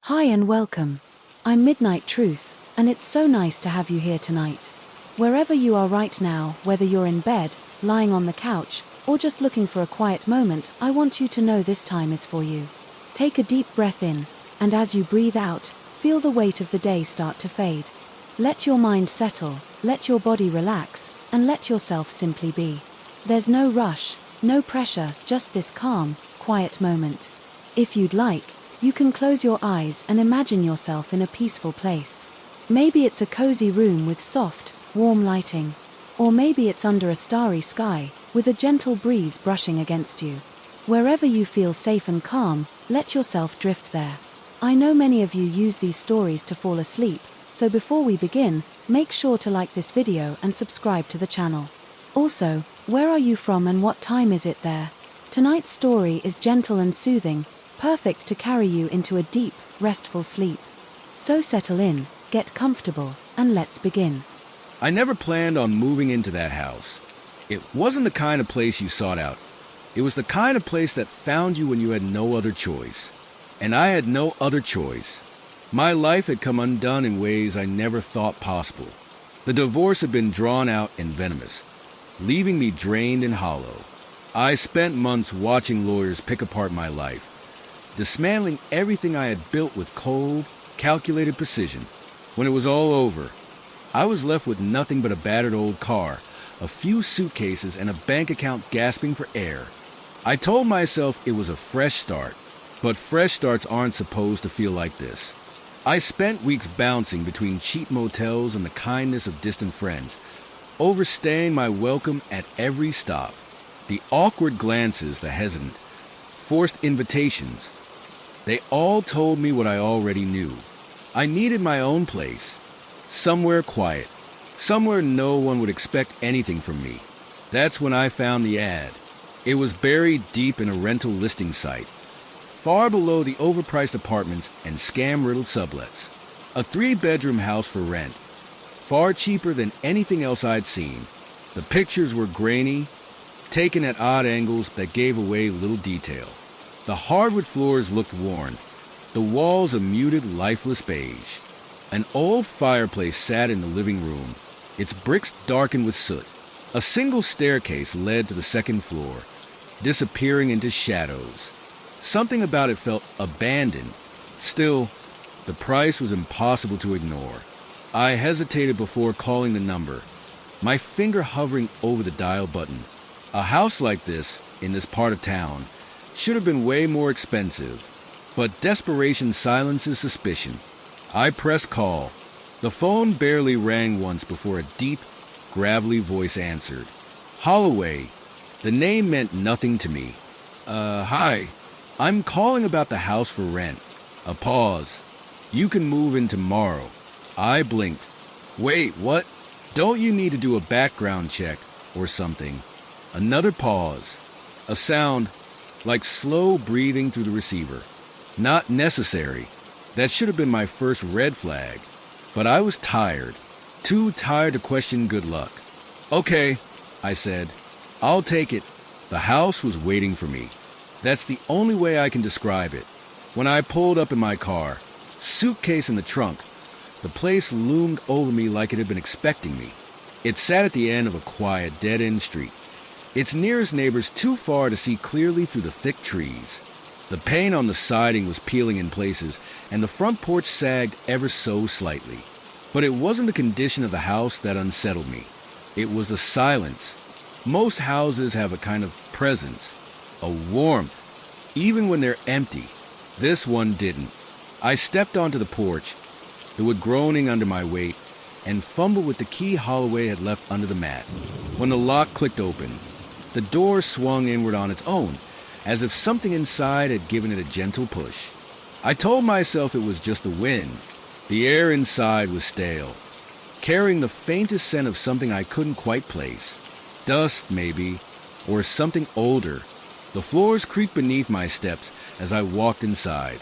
Hi and welcome. I'm Midnight Truth, and it's so nice to have you here tonight. Wherever you are right now, whether you're in bed, lying on the couch, or just looking for a quiet moment, I want you to know this time is for you. Take a deep breath in, and as you breathe out, feel the weight of the day start to fade. Let your mind settle, let your body relax, and let yourself simply be. There's no rush, no pressure, just this calm, quiet moment. If you'd like, you can close your eyes and imagine yourself in a peaceful place. Maybe it's a cozy room with soft, warm lighting. Or maybe it's under a starry sky, with a gentle breeze brushing against you. Wherever you feel safe and calm, let yourself drift there. I know many of you use these stories to fall asleep, so before we begin, make sure to like this video and subscribe to the channel. Also, where are you from and what time is it there? Tonight's story is gentle and soothing, perfect to carry you into a deep, restful sleep. So settle in, get comfortable, and let's begin. I never planned on moving into that house. It wasn't the kind of place you sought out. It was the kind of place that found you when you had no other choice. And I had no other choice. My life had come undone in ways I never thought possible. The divorce had been drawn out and venomous, leaving me drained and hollow. I spent months watching lawyers pick apart my life, dismantling everything I had built with cold, calculated precision. When it was all over, I was left with nothing but a battered old car, a few suitcases, and a bank account gasping for air. I told myself it was a fresh start, but fresh starts aren't supposed to feel like this. I spent weeks bouncing between cheap motels and the kindness of distant friends, overstaying my welcome at every stop. The awkward glances, the hesitant, forced invitations, they all told me what I already knew. I needed my own place, somewhere quiet, somewhere no one would expect anything from me. That's when I found the ad. It was buried deep in a rental listing site, far below the overpriced apartments and scam-riddled sublets. A 3-bedroom house for rent, far cheaper than anything else I'd seen. The pictures were grainy, taken at odd angles that gave away little detail. The hardwood floors looked worn, the walls a muted, lifeless beige. An old fireplace sat in the living room, its bricks darkened with soot. A single staircase led to the second floor, disappearing into shadows. Something about it felt abandoned. Still, the price was impossible to ignore. I hesitated before calling the number, my finger hovering over the dial button. A house like this, in this part of town, should have been way more expensive, but desperation silences suspicion. I pressed call. The phone barely rang once before a deep, gravelly voice answered. Holloway. The name meant nothing to me. Hi. I'm calling about the house for rent. A pause. You can move in tomorrow. I blinked. Wait, what? Don't you need to do a background check or something? Another pause. A sound like slow breathing through the receiver. Not necessary. That should have been my first red flag. But I was tired. Too tired to question good luck. Okay, I said. I'll take it. The house was waiting for me. That's the only way I can describe it. When I pulled up in my car, suitcase in the trunk, the place loomed over me like it had been expecting me. It sat at the end of a quiet, dead-end street, its nearest neighbors too far to see clearly through the thick trees. The paint on the siding was peeling in places, and the front porch sagged ever so slightly. But it wasn't the condition of the house that unsettled me. It was the silence. Most houses have a kind of presence, a warmth, even when they're empty. This one didn't. I stepped onto the porch, the wood groaning under my weight, and fumbled with the key Holloway had left under the mat. When the lock clicked open, the door swung inward on its own, as if something inside had given it a gentle push. I told myself it was just the wind. The air inside was stale, carrying the faintest scent of something I couldn't quite place. Dust, maybe, or something older. The floors creaked beneath my steps as I walked inside,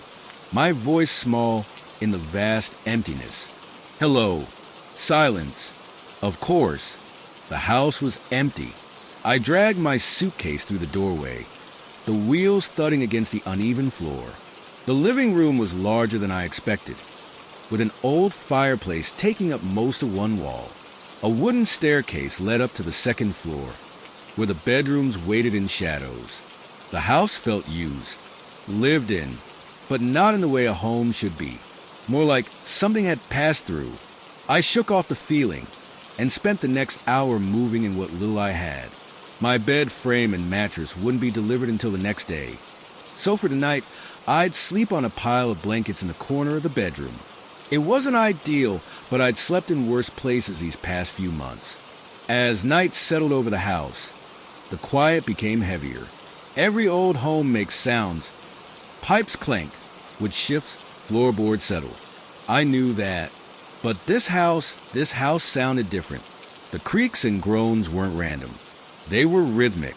my voice small in the vast emptiness. Hello. Silence. Of course. The house was empty. I dragged my suitcase through the doorway, the wheels thudding against the uneven floor. The living room was larger than I expected, with an old fireplace taking up most of one wall. A wooden staircase led up to the second floor, where the bedrooms waited in shadows. The house felt used, lived in, but not in the way a home should be. More like something had passed through. I shook off the feeling and spent the next hour moving in what little I had. My bed frame and mattress wouldn't be delivered until the next day. So for the night, I'd sleep on a pile of blankets in the corner of the bedroom. It wasn't ideal, but I'd slept in worse places these past few months. As night settled over the house, the quiet became heavier. Every old home makes sounds. Pipes clank, wood shifts, floorboards settle. I knew that. But this house sounded different. The creaks and groans weren't random. They were rhythmic,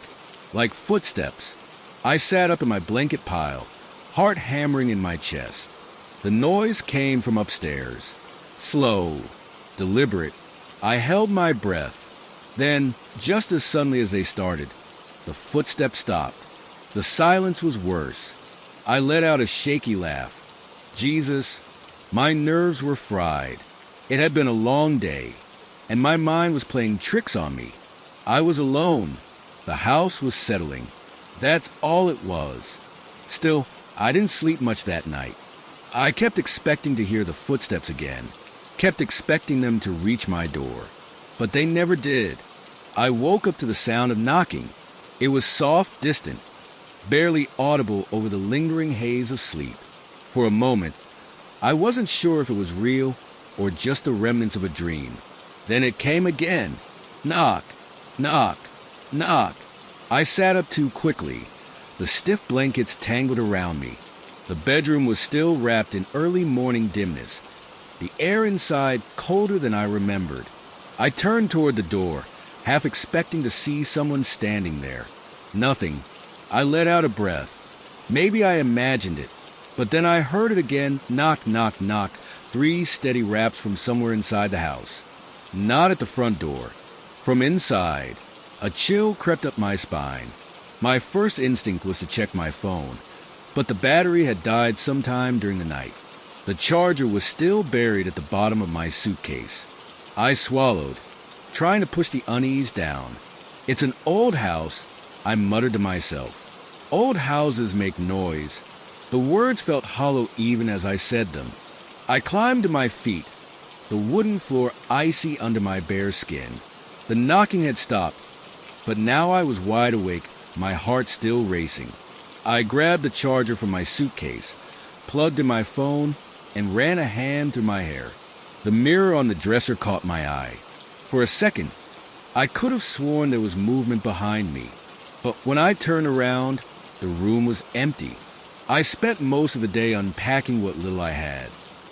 like footsteps. I sat up in my blanket pile, heart hammering in my chest. The noise came from upstairs. Slow, deliberate. I held my breath. Then, just as suddenly as they started, the footsteps stopped. The silence was worse. I let out a shaky laugh. Jesus, my nerves were fried. It had been a long day, and my mind was playing tricks on me. I was alone. The house was settling. That's all it was. Still, I didn't sleep much that night. I kept expecting to hear the footsteps again, kept expecting them to reach my door, but they never did. I woke up to the sound of knocking. It was soft, distant, barely audible over the lingering haze of sleep. For a moment, I wasn't sure if it was real or just the remnants of a dream. Then it came again. Knock, knock, knock. I sat up too quickly. The stiff blankets tangled around me. The bedroom was still wrapped in early morning dimness, the air inside colder than I remembered. I turned toward the door, half expecting to see someone standing there. Nothing. I let out a breath. Maybe I imagined it. But then I heard it again, knock, knock, knock, 3 steady raps from somewhere inside the house. Not at the front door. From inside. A chill crept up my spine. My first instinct was to check my phone, but the battery had died sometime during the night. The charger was still buried at the bottom of my suitcase. I swallowed, trying to push the unease down. It's an old house, I muttered to myself. Old houses make noise. The words felt hollow even as I said them. I climbed to my feet, the wooden floor icy under my bare skin. The knocking had stopped, but now I was wide awake, my heart still racing. I grabbed the charger from my suitcase, plugged in my phone, and ran a hand through my hair. The mirror on the dresser caught my eye. For a second, I could have sworn there was movement behind me, but when I turned around, the room was empty. I spent most of the day unpacking what little I had.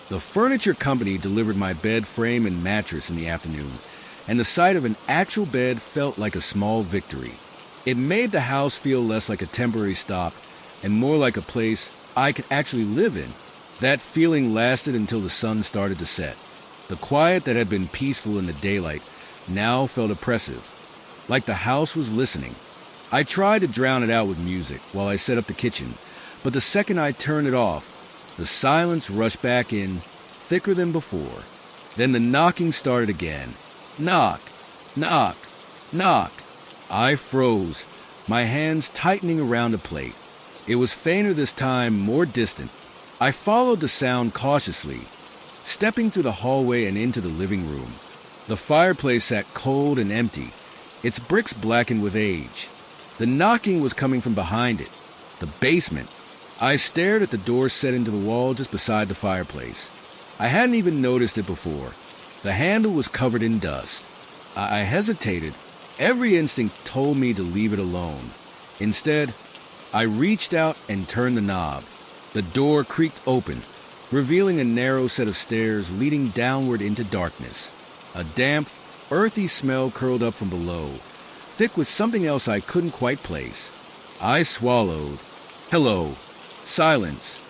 The furniture company delivered my bed frame and mattress in the afternoon, and the sight of an actual bed felt like a small victory. It made the house feel less like a temporary stop and more like a place I could actually live in. That feeling lasted until the sun started to set. The quiet that had been peaceful in the daylight now felt oppressive, like the house was listening. I tried to drown it out with music while I set up the kitchen, but the second I turned it off, the silence rushed back in, thicker than before. Then the knocking started again. Knock, knock, knock. I froze, my hands tightening around a plate. It was fainter this time, more distant. I followed the sound cautiously, stepping through the hallway and into the living room. The fireplace sat cold and empty, its bricks blackened with age. The knocking was coming from behind it, the basement. I stared at the door set into the wall just beside the fireplace. I hadn't even noticed it before. The handle was covered in dust. I hesitated. Every instinct told me to leave it alone. Instead, I reached out and turned the knob. The door creaked open, revealing a narrow set of stairs leading downward into darkness. A damp, earthy smell curled up from below, thick with something else I couldn't quite place. I swallowed. Hello. Silence.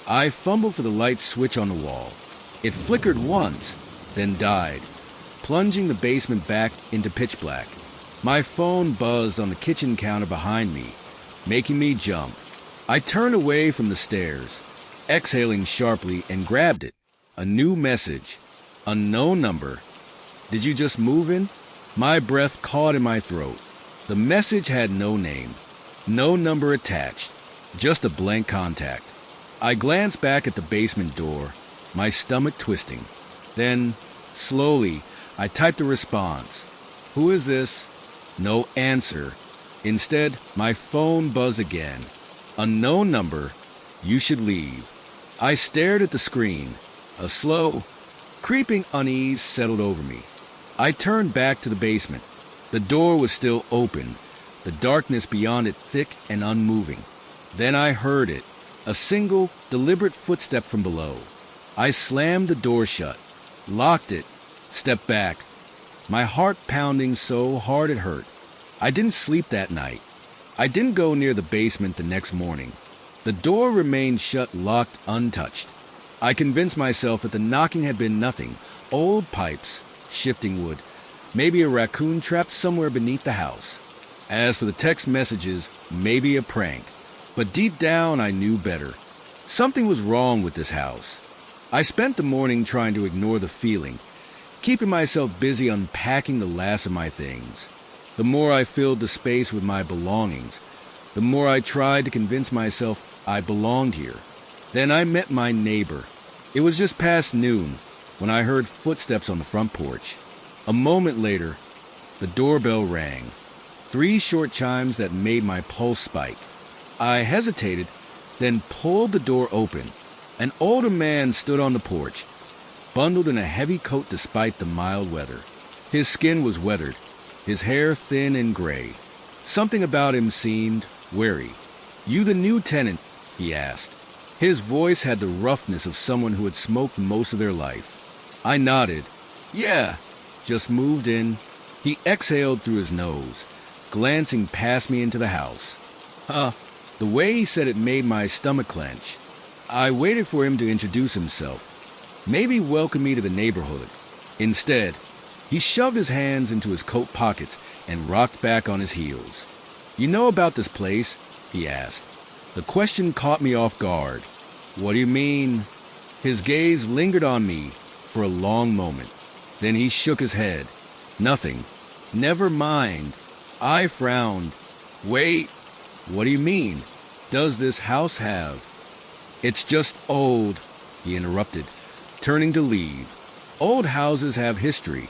I fumbled for the light switch on the wall. It flickered once, then died, plunging the basement back into pitch black. My phone buzzed on the kitchen counter behind me, making me jump. I turned away from the stairs. exhaling sharply, and grabbed it. A new message. Unknown number. Did you just move in? My breath caught in my throat. The message had no name, no number attached, just a blank contact. I glanced back at the basement door, my stomach twisting. Then, slowly, I typed a response. Who is this? No answer. Instead, my phone buzzed again. Unknown number. You should leave. I stared at the screen. A slow, creeping unease settled over me. I turned back to the basement. The door was still open, the darkness beyond it thick and unmoving. Then I heard it, a single, deliberate footstep from below. I slammed the door shut, locked it, stepped back, my heart pounding so hard it hurt. I didn't sleep that night. I didn't go near the basement the next morning. The door remained shut, locked, untouched. I convinced myself that the knocking had been nothing. Old pipes, shifting wood, maybe a raccoon trapped somewhere beneath the house. As for the text messages, maybe a prank. But deep down, I knew better. Something was wrong with this house. I spent the morning trying to ignore the feeling, keeping myself busy unpacking the last of my things. The more I filled the space with my belongings, the more I tried to convince myself I belonged here. Then I met my neighbor. It was just past noon when I heard footsteps on the front porch. A moment later, the doorbell rang. 3 short chimes that made my pulse spike. I hesitated, then pulled the door open. An older man stood on the porch, bundled in a heavy coat despite the mild weather. His skin was weathered, his hair thin and gray. Something about him seemed wary. "You the new tenant?" he asked. His voice had the roughness of someone who had smoked most of their life. I nodded. "Yeah, just moved in." He exhaled through his nose, glancing past me into the house. The way he said it made my stomach clench. I waited for him to introduce himself, maybe welcome me to the neighborhood. Instead, he shoved his hands into his coat pockets and rocked back on his heels. "You know about this place?" he asked. The question caught me off guard. "What do you mean?" His gaze lingered on me for a long moment. Then he shook his head. "Nothing. Never mind." I frowned. "Wait. What do you mean? Does this house have?" "It's just old," he interrupted, turning to leave. "Old houses have history.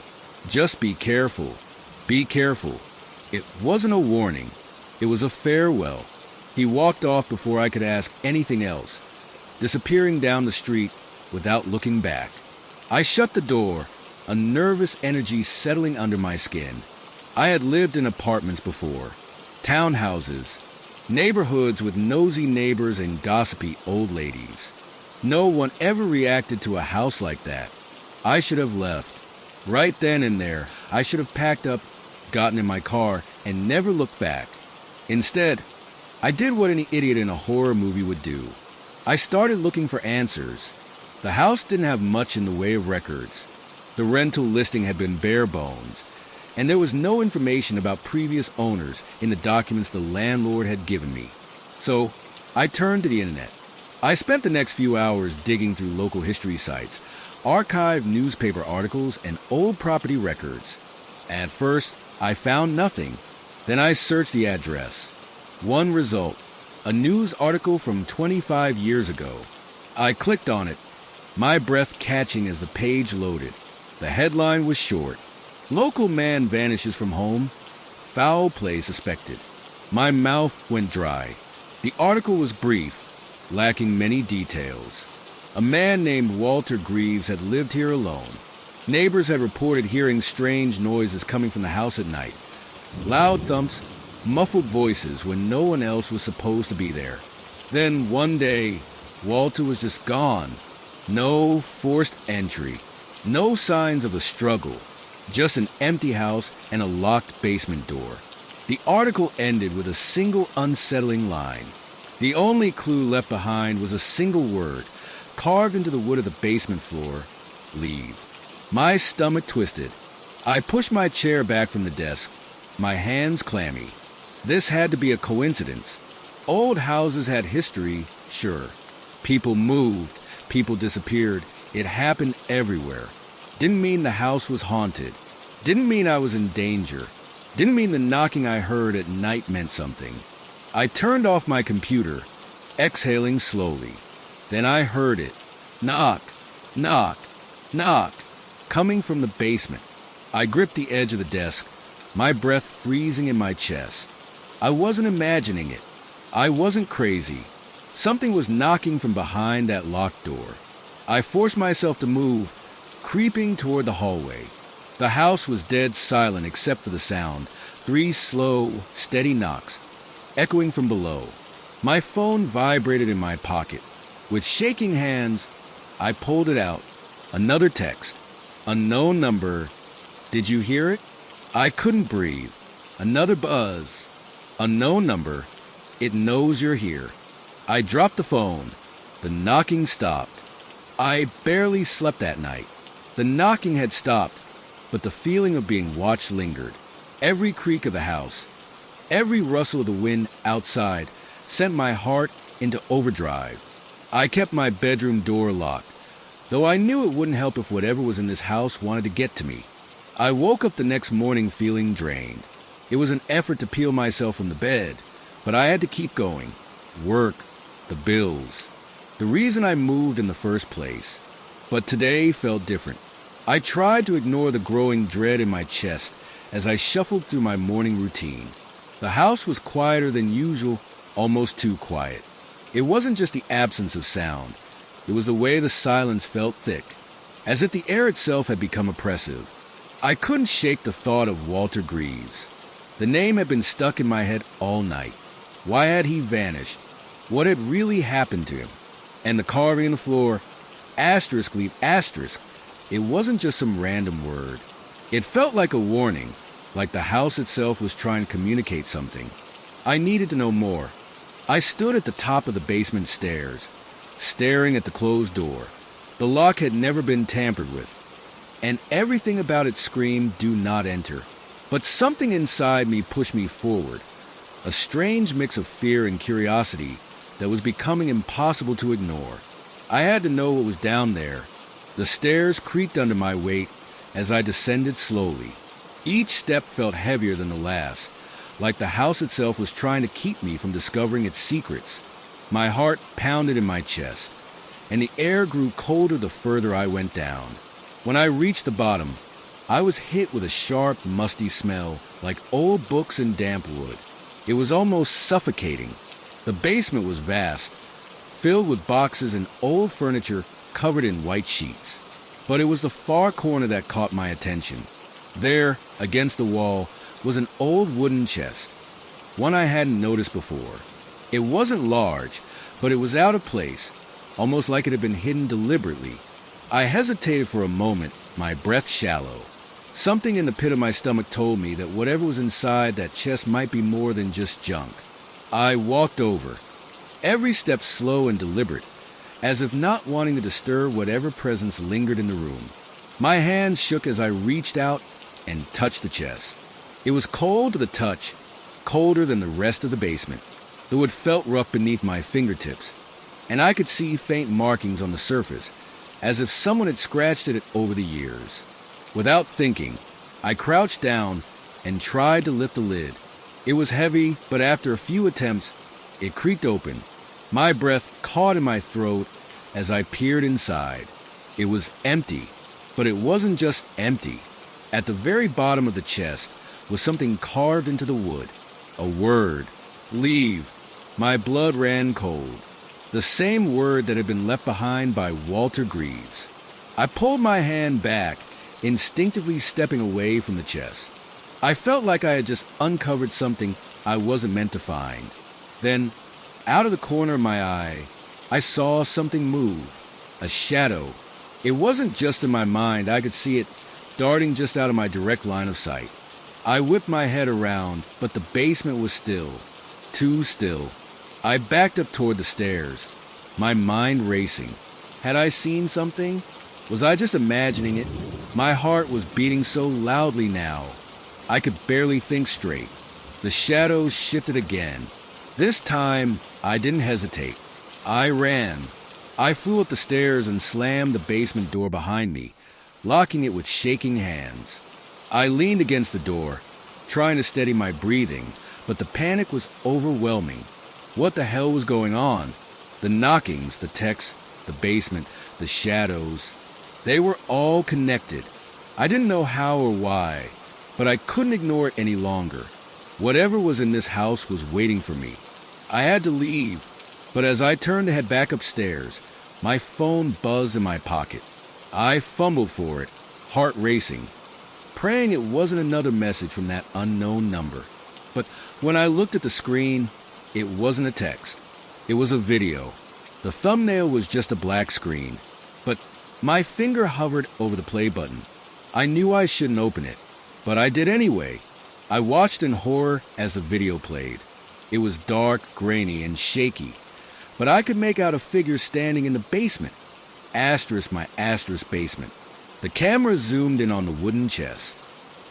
Just be careful. Be careful." It wasn't a warning. It was a farewell. He walked off before I could ask anything else, disappearing down the street without looking back. I shut the door, a nervous energy settling under my skin. I had lived in apartments before, townhouses, neighborhoods with nosy neighbors and gossipy old ladies. No one ever reacted to a house like that. I should have left. Right then and there, I should have packed up, gotten in my car, and never looked back. Instead, I did what any idiot in a horror movie would do. I started looking for answers. The house didn't have much in the way of records. The rental listing had been bare bones, and there was no information about previous owners in the documents the landlord had given me. So I turned to the internet. I spent the next few hours digging through local history sites, archived newspaper articles, and old property records. At first, I found nothing. Then I searched the address. One result, a news article from 25 years ago. I clicked on it, my breath catching as the page loaded. The headline was short. "Local man vanishes from home. Foul play suspected." My mouth went dry. The article was brief, lacking many details. A man named Walter Greaves had lived here alone. Neighbors had reported hearing strange noises coming from the house at night. Loud thumps, muffled voices when no one else was supposed to be there. Then one day, Walter was just gone. No forced entry. No signs of a struggle. Just an empty house and a locked basement door. The article ended with a single unsettling line. The only clue left behind was a single word, carved into the wood of the basement floor: leave. My stomach twisted. I pushed my chair back from the desk, my hands clammy. This had to be a coincidence. Old houses had history, sure, People moved, people disappeared. It happened everywhere. Didn't mean the house was haunted. Didn't mean I was in danger. Didn't mean the knocking I heard at night meant something. I turned off my computer, exhaling slowly. Then I heard it. Knock, knock, knock, coming from the basement. I gripped the edge of the desk, my breath freezing in my chest. I wasn't imagining it. I wasn't crazy. Something was knocking from behind that locked door. I forced myself to move, creeping toward the hallway. The house was dead silent except for the sound. 3 slow, steady knocks, echoing from below. My phone vibrated in my pocket. With shaking hands, I pulled it out. Another text. Unknown number. Did you hear it? I couldn't breathe. Another buzz. Unknown number. It knows you're here. I dropped the phone. The knocking stopped. I barely slept that night. The knocking had stopped, but the feeling of being watched lingered. Every creak of the house, every rustle of the wind outside sent my heart into overdrive. I kept my bedroom door locked, though I knew it wouldn't help if whatever was in this house wanted to get to me. I woke up the next morning feeling drained. It was an effort to peel myself from the bed, but I had to keep going. Work, the bills, the reason I moved in the first place. But today felt different. I tried to ignore the growing dread in my chest as I shuffled through my morning routine. The house was quieter than usual, almost too quiet. It wasn't just the absence of sound. It was the way the silence felt thick, as if the air itself had become oppressive. I couldn't shake the thought of Walter Greaves. The name had been stuck in my head all night. Why had he vanished? What had really happened to him? And the carving on the floor, asterisk leave asterisk, it wasn't just some random word. It felt like a warning, like the house itself was trying to communicate something. I needed to know more. I stood at the top of the basement stairs, staring at the closed door. The lock had never been tampered with, and everything about it screamed, "Do not enter." But something inside me pushed me forward, a strange mix of fear and curiosity that was becoming impossible to ignore. I had to know what was down there. The stairs creaked under my weight as I descended slowly. Each step felt heavier than the last, like the house itself was trying to keep me from discovering its secrets. My heart pounded in my chest, and the air grew colder the further I went down. When I reached the bottom, I was hit with a sharp, musty smell, like old books and damp wood. It was almost suffocating. The basement was vast, filled with boxes and old furniture covered in white sheets. But it was the far corner that caught my attention. There, against the wall, was an old wooden chest, one I hadn't noticed before. It wasn't large, but it was out of place, almost like it had been hidden deliberately. I hesitated for a moment, my breath shallow. Something in the pit of my stomach told me that whatever was inside that chest might be more than just junk. I walked over, every step slow and deliberate, as if not wanting to disturb whatever presence lingered in the room. My hands shook as I reached out and touched the chest. It was cold to the touch, colder than the rest of the basement, though it felt rough beneath my fingertips, and I could see faint markings on the surface, as if someone had scratched at it over the years. Without thinking, I crouched down and tried to lift the lid. It was heavy, but after a few attempts, it creaked open. My breath caught in my throat as I peered inside. It was empty, but it wasn't just empty. At the very bottom of the chest was something carved into the wood. A word. Leave. My blood ran cold. The same word that had been left behind by Walter Greaves. I pulled my hand back, instinctively stepping away from the chest. I felt like I had just uncovered something I wasn't meant to find. Then, out of the corner of my eye, I saw something move. A shadow. It wasn't just in my mind. I could see it darting just out of my direct line of sight. I whipped my head around, but the basement was still. Too still. I backed up toward the stairs, my mind racing. Had I seen something? Was I just imagining it? My heart was beating so loudly now, I could barely think straight. The shadows shifted again. This time, I didn't hesitate. I ran. I flew up the stairs and slammed the basement door behind me, locking it with shaking hands. I leaned against the door, trying to steady my breathing, but the panic was overwhelming. What the hell was going on? The knockings, the texts, the basement, the shadows, they were all connected. I didn't know how or why, but I couldn't ignore it any longer. Whatever was in this house was waiting for me. I had to leave, but as I turned to head back upstairs, my phone buzzed in my pocket. I fumbled for it, heart racing, praying it wasn't another message from that unknown number. But when I looked at the screen, it wasn't a text. It was a video. The thumbnail was just a black screen, but my finger hovered over the play button. I knew I shouldn't open it, but I did anyway. I watched in horror as the video played. It was dark, grainy, and shaky, but I could make out a figure standing in the basement. My asterisk basement. The camera zoomed in on the wooden chest,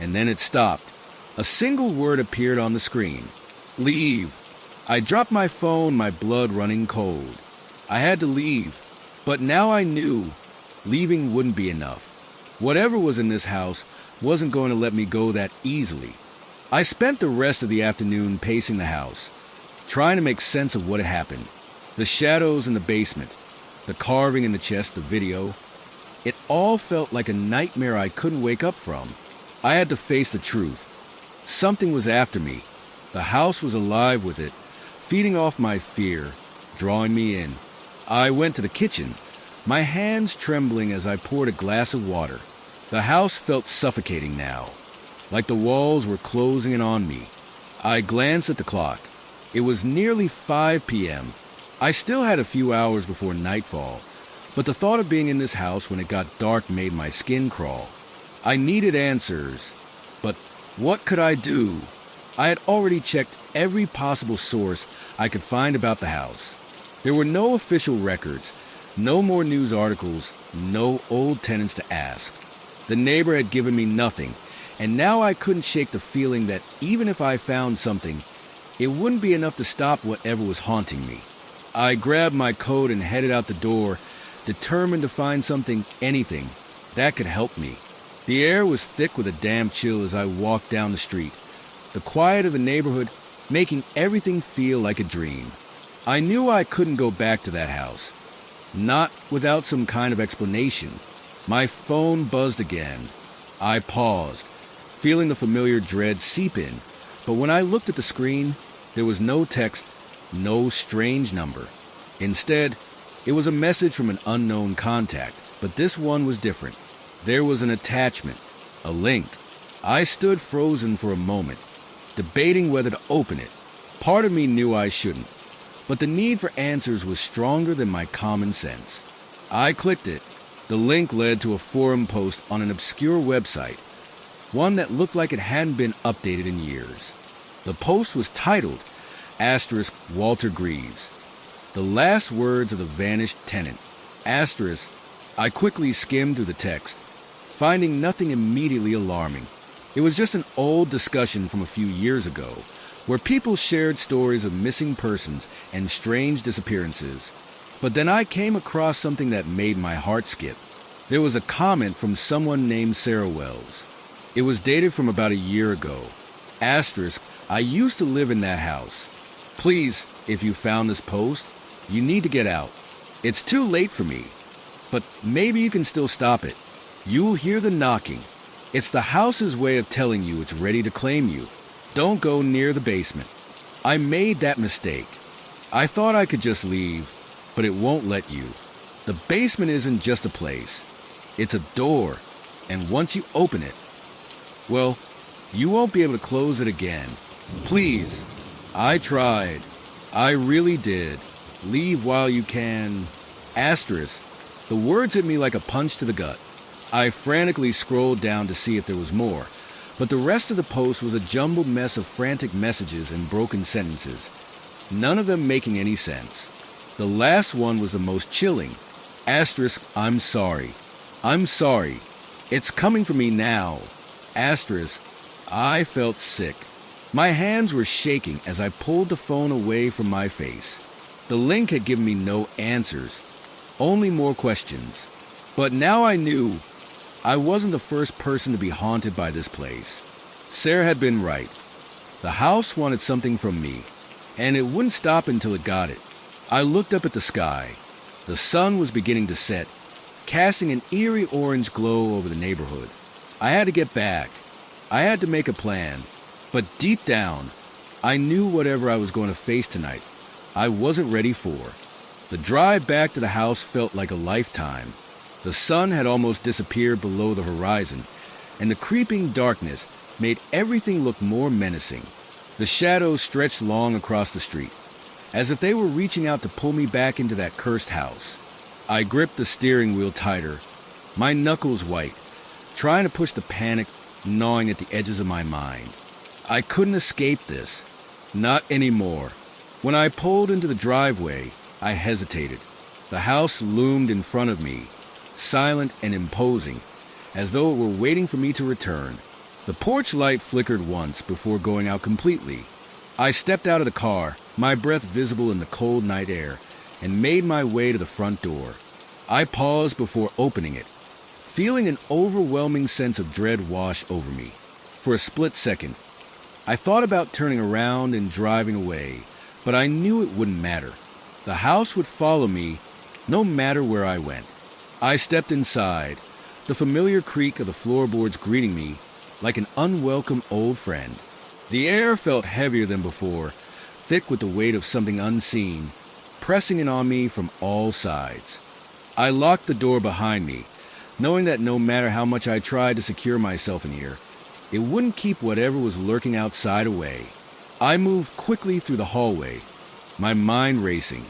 and then it stopped. A single word appeared on the screen. Leave. I dropped my phone, my blood running cold. I had to leave, but now I knew leaving wouldn't be enough. Whatever was in this house wasn't going to let me go that easily. I spent the rest of the afternoon pacing the house, trying to make sense of what had happened. The shadows in the basement, the carving in the chest, the video. It all felt like a nightmare I couldn't wake up from. I had to face the truth. Something was after me. The house was alive with it, feeding off my fear, drawing me in. I went to the kitchen, my hands trembling as I poured a glass of water. The house felt suffocating now, like the walls were closing in on me. I glanced at the clock. It was nearly 5 p.m. I still had a few hours before nightfall, but the thought of being in this house when it got dark made my skin crawl. I needed answers, but what could I do? I had already checked every possible source I could find about the house. There were no official records, no more news articles, no old tenants to ask. The neighbor had given me nothing, and now I couldn't shake the feeling that even if I found something, it wouldn't be enough to stop whatever was haunting me. I grabbed my coat and headed out the door, determined to find something, anything, that could help me. The air was thick with a damp chill as I walked down the street, the quiet of the neighborhood making everything feel like a dream. I knew I couldn't go back to that house, not without some kind of explanation. My phone buzzed again. I paused, feeling the familiar dread seep in, but when I looked at the screen, there was no text, no strange number. Instead, it was a message from an unknown contact, but this one was different. There was an attachment, a link. I stood frozen for a moment, debating whether to open it. Part of me knew I shouldn't, but the need for answers was stronger than my common sense. I clicked it. The link led to a forum post on an obscure website, one that looked like it hadn't been updated in years. The post was titled, Walter Greaves, the last words of the vanished tenant. I quickly skimmed through the text, finding nothing immediately alarming. It was just an old discussion from a few years ago, where people shared stories of missing persons and strange disappearances. But then I came across something that made my heart skip. There was a comment from someone named Sarah Wells. It was dated from about a year ago. I used to live in that house. Please, if you found this post, you need to get out. It's too late for me, but maybe you can still stop it. You'll hear the knocking. It's the house's way of telling you it's ready to claim you. Don't go near the basement. I made that mistake. I thought I could just leave, but it won't let you. The basement isn't just a place. It's a door, and once you open it, well, you won't be able to close it again. Please, I tried. I really did. Leave while you can. The words hit me like a punch to the gut. I frantically scrolled down to see if there was more, but the rest of the post was a jumbled mess of frantic messages and broken sentences, none of them making any sense. The last one was the most chilling. I'm sorry. I'm sorry. It's coming for me now. I felt sick. My hands were shaking as I pulled the phone away from my face. The link had given me no answers. only more questions. But now I knew I wasn't the first person to be haunted by this place. Sarah had been right. The house wanted something from me, and it wouldn't stop until it got it. I looked up at the sky. The sun was beginning to set, casting an eerie orange glow over the neighborhood. I had to get back. I had to make a plan. But deep down, I knew whatever I was going to face tonight, I wasn't ready for. The drive back to the house felt like a lifetime. The sun had almost disappeared below the horizon, and the creeping darkness made everything look more menacing. The shadows stretched long across the street, as if they were reaching out to pull me back into that cursed house. I gripped the steering wheel tighter, my knuckles white, trying to push the panic gnawing at the edges of my mind. I couldn't escape this. Not anymore. When I pulled into the driveway, I hesitated. The house loomed in front of me, silent and imposing, as though it were waiting for me to return. The porch light flickered once before going out completely. I stepped out of the car, my breath visible in the cold night air, and made my way to the front door. I paused before opening it, feeling an overwhelming sense of dread wash over me. For a split second, I thought about turning around and driving away, but I knew it wouldn't matter. The house would follow me no matter where I went. I stepped inside, the familiar creak of the floorboards greeting me like an unwelcome old friend. The air felt heavier than before, thick with the weight of something unseen, pressing in on me from all sides. I locked the door behind me, knowing that no matter how much I tried to secure myself in here, it wouldn't keep whatever was lurking outside away. I moved quickly through the hallway, my mind racing.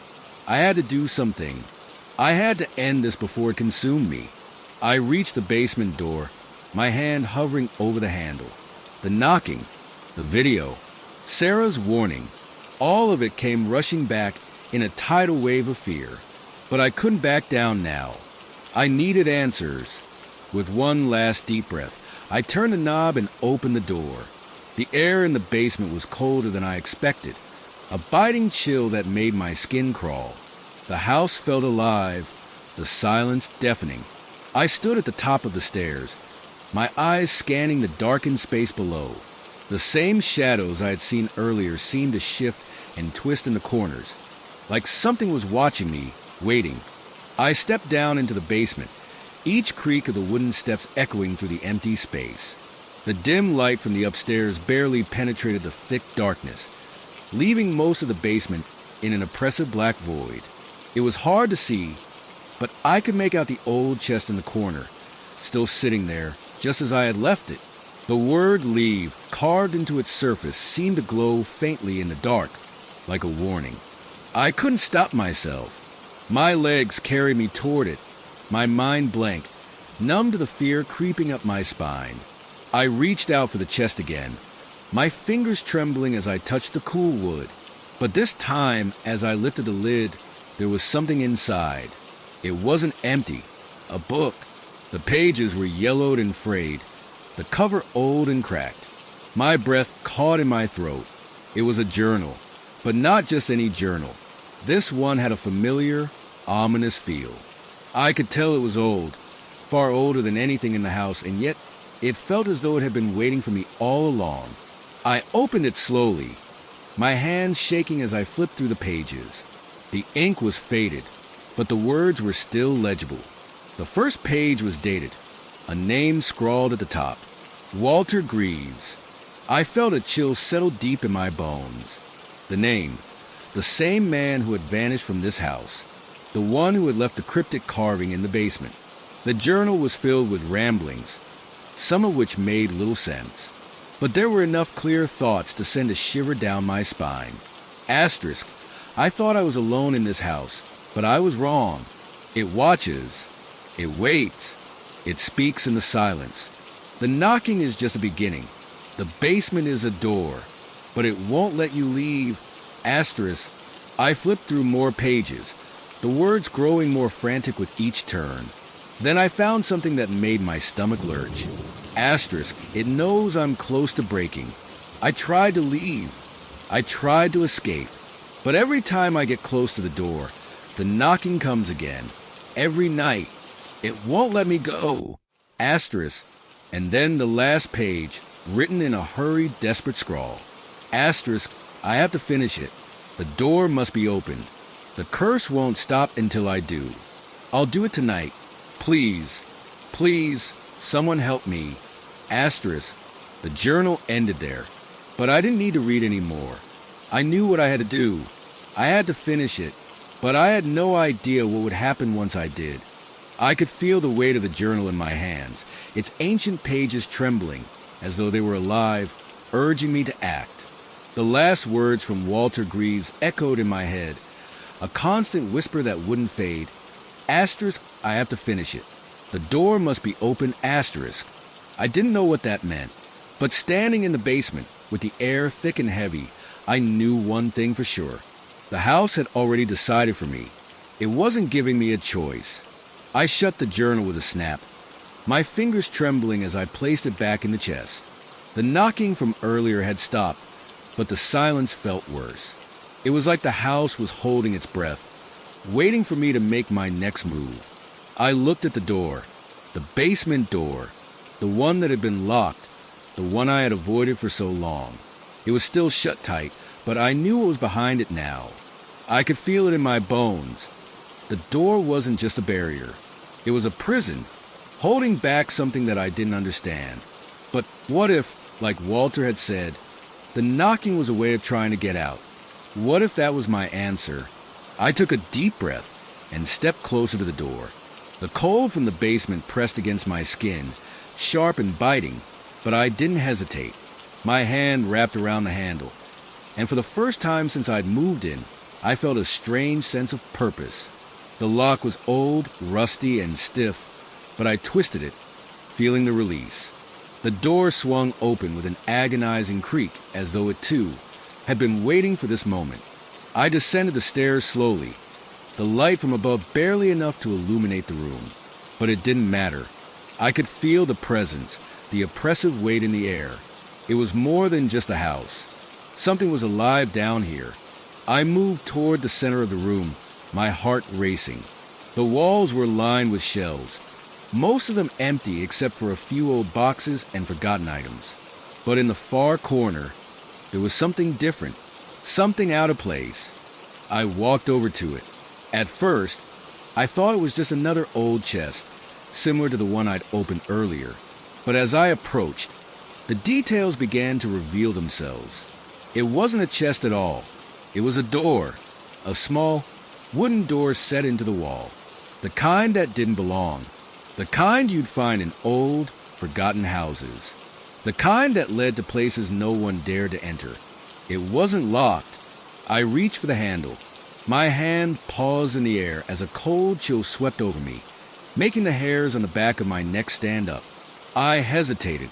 I had to do something. I had to end this before it consumed me. I reached the basement door, my hand hovering over the handle. The knocking, the video, Sarah's warning, all of it came rushing back in a tidal wave of fear. But I couldn't back down now. I needed answers. With one last deep breath, I turned the knob and opened the door. The air in the basement was colder than I expected, a biting chill that made my skin crawl. The house felt alive, the silence deafening. I stood at the top of the stairs, my eyes scanning the darkened space below. The same shadows I had seen earlier seemed to shift and twist in the corners, like something was watching me, waiting. I stepped down into the basement, each creak of the wooden steps echoing through the empty space. The dim light from the upstairs barely penetrated the thick darkness, leaving most of the basement in an oppressive black void. It was hard to see, but I could make out the old chest in the corner, still sitting there, just as I had left it. The word leave, carved into its surface, seemed to glow faintly in the dark, like a warning. I couldn't stop myself. My legs carried me toward it, my mind blank, numb to the fear creeping up my spine. I reached out for the chest again, my fingers trembling as I touched the cool wood. But this time, as I lifted the lid, there was something inside. It wasn't empty. A book. The pages were yellowed and frayed, the cover old and cracked. My breath caught in my throat. It was a journal, but not just any journal. This one had a familiar, ominous feel. I could tell it was old, far older than anything in the house, and yet it felt as though it had been waiting for me all along. I opened it slowly, my hands shaking as I flipped through the pages. The ink was faded, but the words were still legible. The first page was dated, a name scrawled at the top, Walter Greaves. I felt a chill settle deep in my bones. The name, the same man who had vanished from this house, the one who had left the cryptic carving in the basement. The journal was filled with ramblings, some of which made little sense, but there were enough clear thoughts to send a shiver down my spine. Asterisk, I thought I was alone in this house, but I was wrong. It watches, it waits, it speaks in the silence. The knocking is just a beginning. The basement is a door, but it won't let you leave. Asterisk, I flipped through more pages, the words growing more frantic with each turn. Then I found something that made my stomach lurch. Asterisk, it knows I'm close to breaking. I tried to leave. I tried to escape. But every time I get close to the door, the knocking comes again. every night. It won't let me go. Asterisk. And then the last page, written in a hurried, desperate scrawl. Asterisk, I have to finish it. The door must be opened. The curse won't stop until I do. I'll do it tonight. Please, please, someone help me. Asterisk. The journal ended there, but I didn't need to read any more. I knew what I had to do. I had to finish it, but I had no idea what would happen once I did. I could feel the weight of the journal in my hands, its ancient pages trembling as though they were alive, urging me to act. The last words from Walter Greaves echoed in my head, a constant whisper that wouldn't fade. Asterisk, I have to finish it. The door must be open, asterisk. I didn't know what that meant, but standing in the basement, with the air thick and heavy, I knew one thing for sure. The house had already decided for me. It wasn't giving me a choice. I shut the journal with a snap, my fingers trembling as I placed it back in the chest. The knocking from earlier had stopped, but the silence felt worse. It was like the house was holding its breath, waiting for me to make my next move. I looked at the door, the basement door, the one that had been locked, the one I had avoided for so long. It was still shut tight, but I knew what was behind it now. I could feel it in my bones. The door wasn't just a barrier. It was a prison, holding back something that I didn't understand. But what if, like Walter had said, the knocking was a way of trying to get out? What if that was my answer? I took a deep breath and stepped closer to the door. The cold from the basement pressed against my skin, sharp and biting, but I didn't hesitate. My hand wrapped around the handle, and for the first time since I'd moved in, I felt a strange sense of purpose. The lock was old, rusty, and stiff, but I twisted it, feeling the release. The door swung open with an agonizing creak, as though it, too, had been waiting for this moment. I descended the stairs slowly, the light from above barely enough to illuminate the room. But it didn't matter. I could feel the presence, the oppressive weight in the air. It was more than just a house. Something was alive down here. I moved toward the center of the room, my heart racing. The walls were lined with shelves, most of them empty except for a few old boxes and forgotten items. But in the far corner, there was something different, something out of place. I walked over to it. At first, I thought it was just another old chest, similar to the one I'd opened earlier. But as I approached, the details began to reveal themselves. It wasn't a chest at all. It was a door, a small wooden door set into the wall, the kind that didn't belong, the kind you'd find in old, forgotten houses, the kind that led to places no one dared to enter. It wasn't locked. I reached for the handle. My hand paused in the air as a cold chill swept over me, making the hairs on the back of my neck stand up. I hesitated,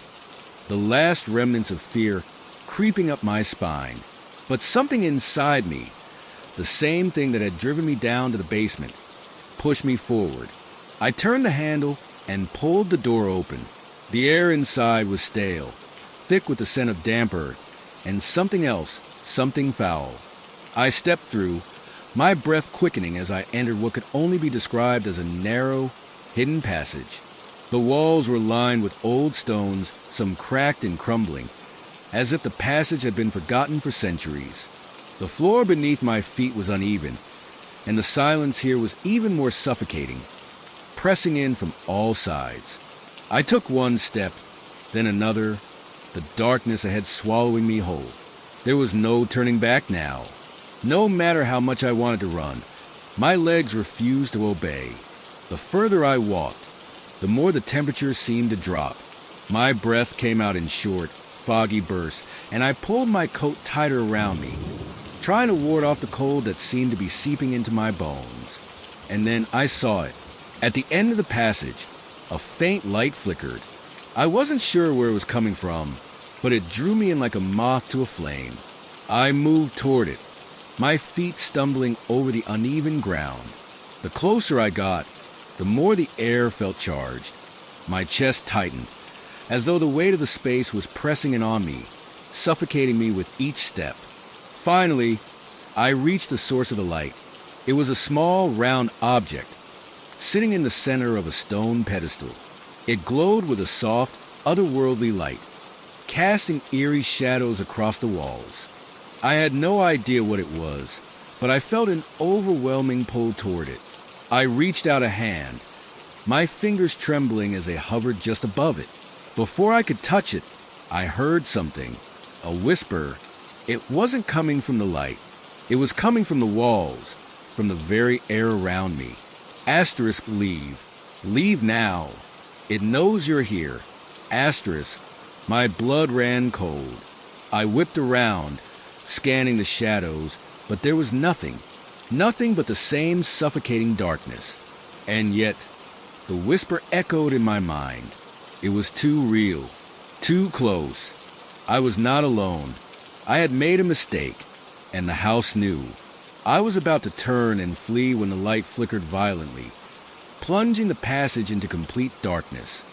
the last remnants of fear creeping up my spine. But something inside me, the same thing that had driven me down to the basement, pushed me forward. I turned the handle and pulled the door open. The air inside was stale, thick with the scent of damp earth, and something else, something foul. I stepped through, my breath quickening as I entered what could only be described as a narrow, hidden passage. The walls were lined with old stones, some cracked and crumbling, as if the passage had been forgotten for centuries. The floor beneath my feet was uneven, and the silence here was even more suffocating, pressing in from all sides. I took one step, then another, the darkness ahead swallowing me whole. There was no turning back now. No matter how much I wanted to run, my legs refused to obey. The further I walked, the more the temperature seemed to drop. My breath came out in short, foggy bursts, and I pulled my coat tighter around me, trying to ward off the cold that seemed to be seeping into my bones. And then I saw it. At the end of the passage, a faint light flickered. I wasn't sure where it was coming from, but it drew me in like a moth to a flame. I moved toward it, my feet stumbling over the uneven ground. The closer I got, the more the air felt charged. My chest tightened, as though the weight of the space was pressing in on me, suffocating me with each step. Finally, I reached the source of the light. It was a small, round object, sitting in the center of a stone pedestal. It glowed with a soft, otherworldly light, casting eerie shadows across the walls. I had no idea what it was, but I felt an overwhelming pull toward it. I reached out a hand, my fingers trembling as they hovered just above it. Before I could touch it, I heard something, a whisper. It wasn't coming from the light. It was coming from the walls, from the very air around me. Asterisk leave. Leave now. It knows you're here. Asterisk. My blood ran cold. I whipped around, scanning the shadows, but there was nothing. Nothing but the same suffocating darkness. And yet, the whisper echoed in my mind. It was too real, too close. I was not alone. I had made a mistake, and the house knew. I was about to turn and flee when the light flickered violently, plunging the passage into complete darkness.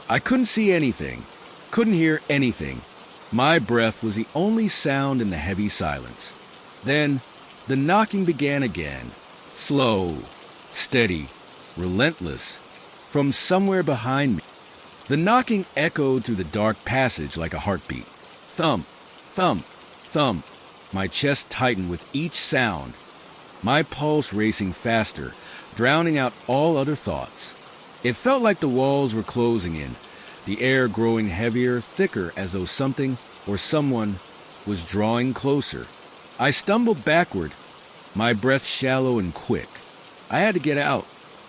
I couldn't see anything, couldn't hear anything. My breath was the only sound in the heavy silence. Then, the knocking began again, slow, steady, relentless, from somewhere behind me. The knocking echoed through the dark passage like a heartbeat. Thump, thump, thump. My chest tightened with each sound, my pulse racing faster, drowning out all other thoughts. It felt like the walls were closing in, the air growing heavier, thicker, as though something or someone was drawing closer. I stumbled backward, my breath shallow and quick. I had to get out.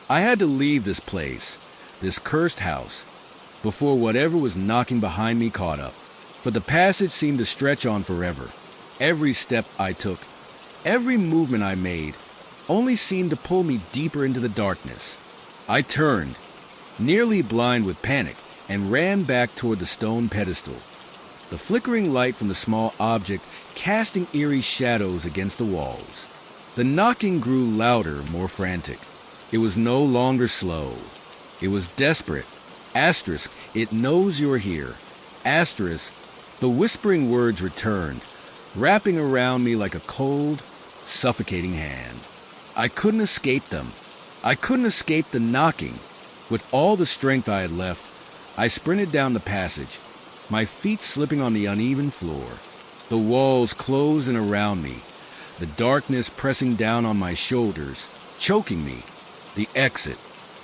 I had to leave this place, this cursed house, before whatever was knocking behind me caught up. But the passage seemed to stretch on forever. Every step I took, every movement I made, only seemed to pull me deeper into the darkness. I turned, nearly blind with panic, and ran back toward the stone pedestal, the flickering light from the small object casting eerie shadows against the walls. The knocking grew louder, more frantic. It was no longer slow. It was desperate. Asterisk, it knows you're here. Asterisk, the whispering words returned, wrapping around me like a cold, suffocating hand. I couldn't escape them. I couldn't escape the knocking. With all the strength I had left, I sprinted down the passage, my feet slipping on the uneven floor. The walls closed in around me, the darkness pressing down on my shoulders, choking me. The exit.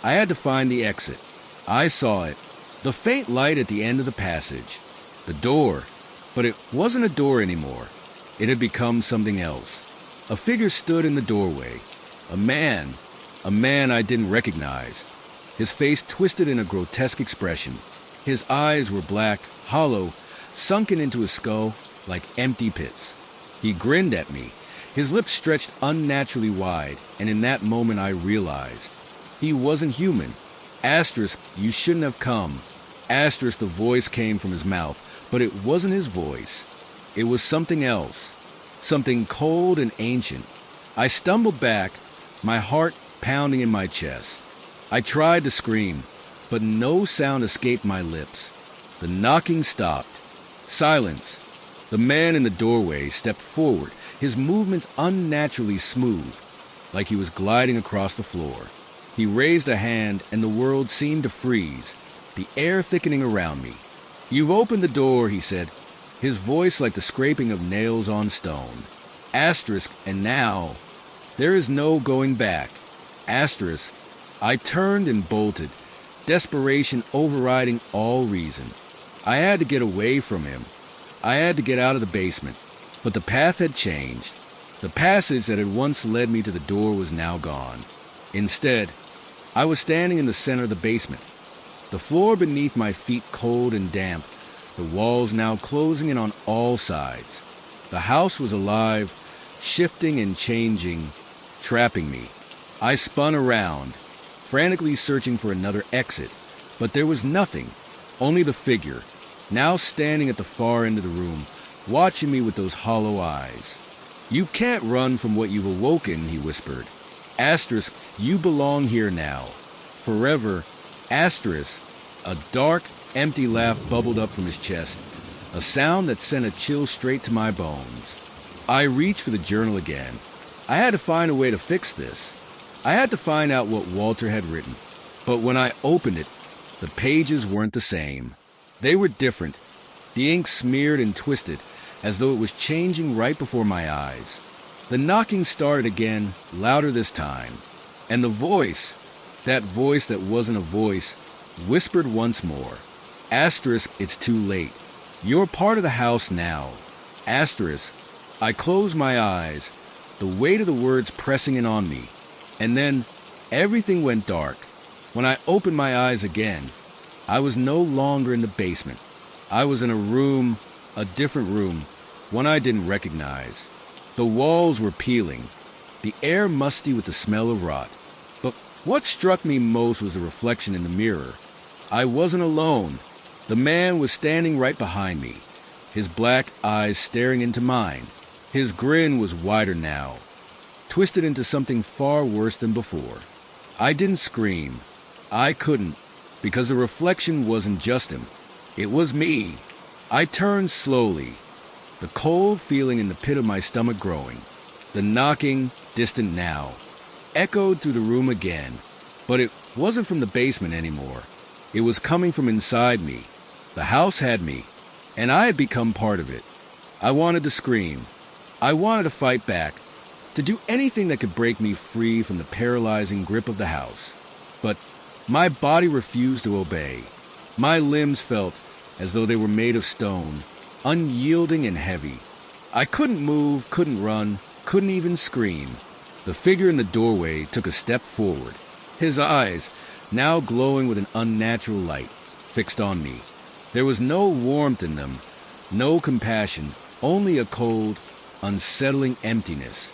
I had to find the exit. I saw it, the faint light at the end of the passage. The door. But it wasn't a door anymore. It had become something else. A figure stood in the doorway. A man I didn't recognize. His face twisted in a grotesque expression. His eyes were black, hollow, sunken into his skull like empty pits. He grinned at me, his lips stretched unnaturally wide, and in that moment I realized he wasn't human. Asterisk, you shouldn't have come. Asterisk, the voice came from his mouth, but it wasn't his voice. It was something else, something cold and ancient. I stumbled back, my heart pounding in my chest. I tried to scream, but no sound escaped my lips. The knocking stopped. Silence. The man in the doorway stepped forward, his movements unnaturally smooth, like he was gliding across the floor. He raised a hand, and the world seemed to freeze, the air thickening around me. "You've opened the door," he said, his voice like the scraping of nails on stone. Asterisk, and now, there is no going back. Asterisk, I turned and bolted, desperation overriding all reason. I had to get away from him. I had to get out of the basement. But the path had changed. The passage that had once led me to the door was now gone. Instead, I was standing in the center of the basement, the floor beneath my feet cold and damp, the walls now closing in on all sides. The house was alive, shifting and changing, trapping me. I spun around, frantically searching for another exit, but there was nothing, only the figure, now standing at the far end of the room, watching me with those hollow eyes. "You can't run from what you've awoken," he whispered. Asterisk, you belong here now. Forever. Asterisk. A dark, empty laugh bubbled up from his chest, a sound that sent a chill straight to my bones. I reached for the journal again. I had to find a way to fix this. I had to find out what Walter had written, but when I opened it, the pages weren't the same. They were different. The ink smeared and twisted, as though it was changing right before my eyes. The knocking started again, louder this time, and the voice, that voice that wasn't a voice, whispered once more. Asterisk, it's too late. You're part of the house now. Asterisk. I closed my eyes, the weight of the words pressing in on me, and then everything went dark. When I opened my eyes again, I was no longer in the basement. I was in a room, a different room, one I didn't recognize. The walls were peeling, the air musty with the smell of rot. But what struck me most was the reflection in the mirror. I wasn't alone. The man was standing right behind me, his black eyes staring into mine. His grin was wider now, twisted into something far worse than before. I didn't scream. I couldn't, because the reflection wasn't just him. It was me. I turned slowly, the cold feeling in the pit of my stomach growing. The knocking, distant now, echoed through the room again, but it wasn't from the basement anymore. It was coming from inside me. The house had me, and I had become part of it. I wanted to scream. I wanted to fight back, to do anything that could break me free from the paralyzing grip of the house. But my body refused to obey. My limbs felt as though they were made of stone, unyielding and heavy. I couldn't move, couldn't run, couldn't even scream. The figure in the doorway took a step forward, his eyes, now glowing with an unnatural light, fixed on me. There was no warmth in them, no compassion, only a cold, unsettling emptiness.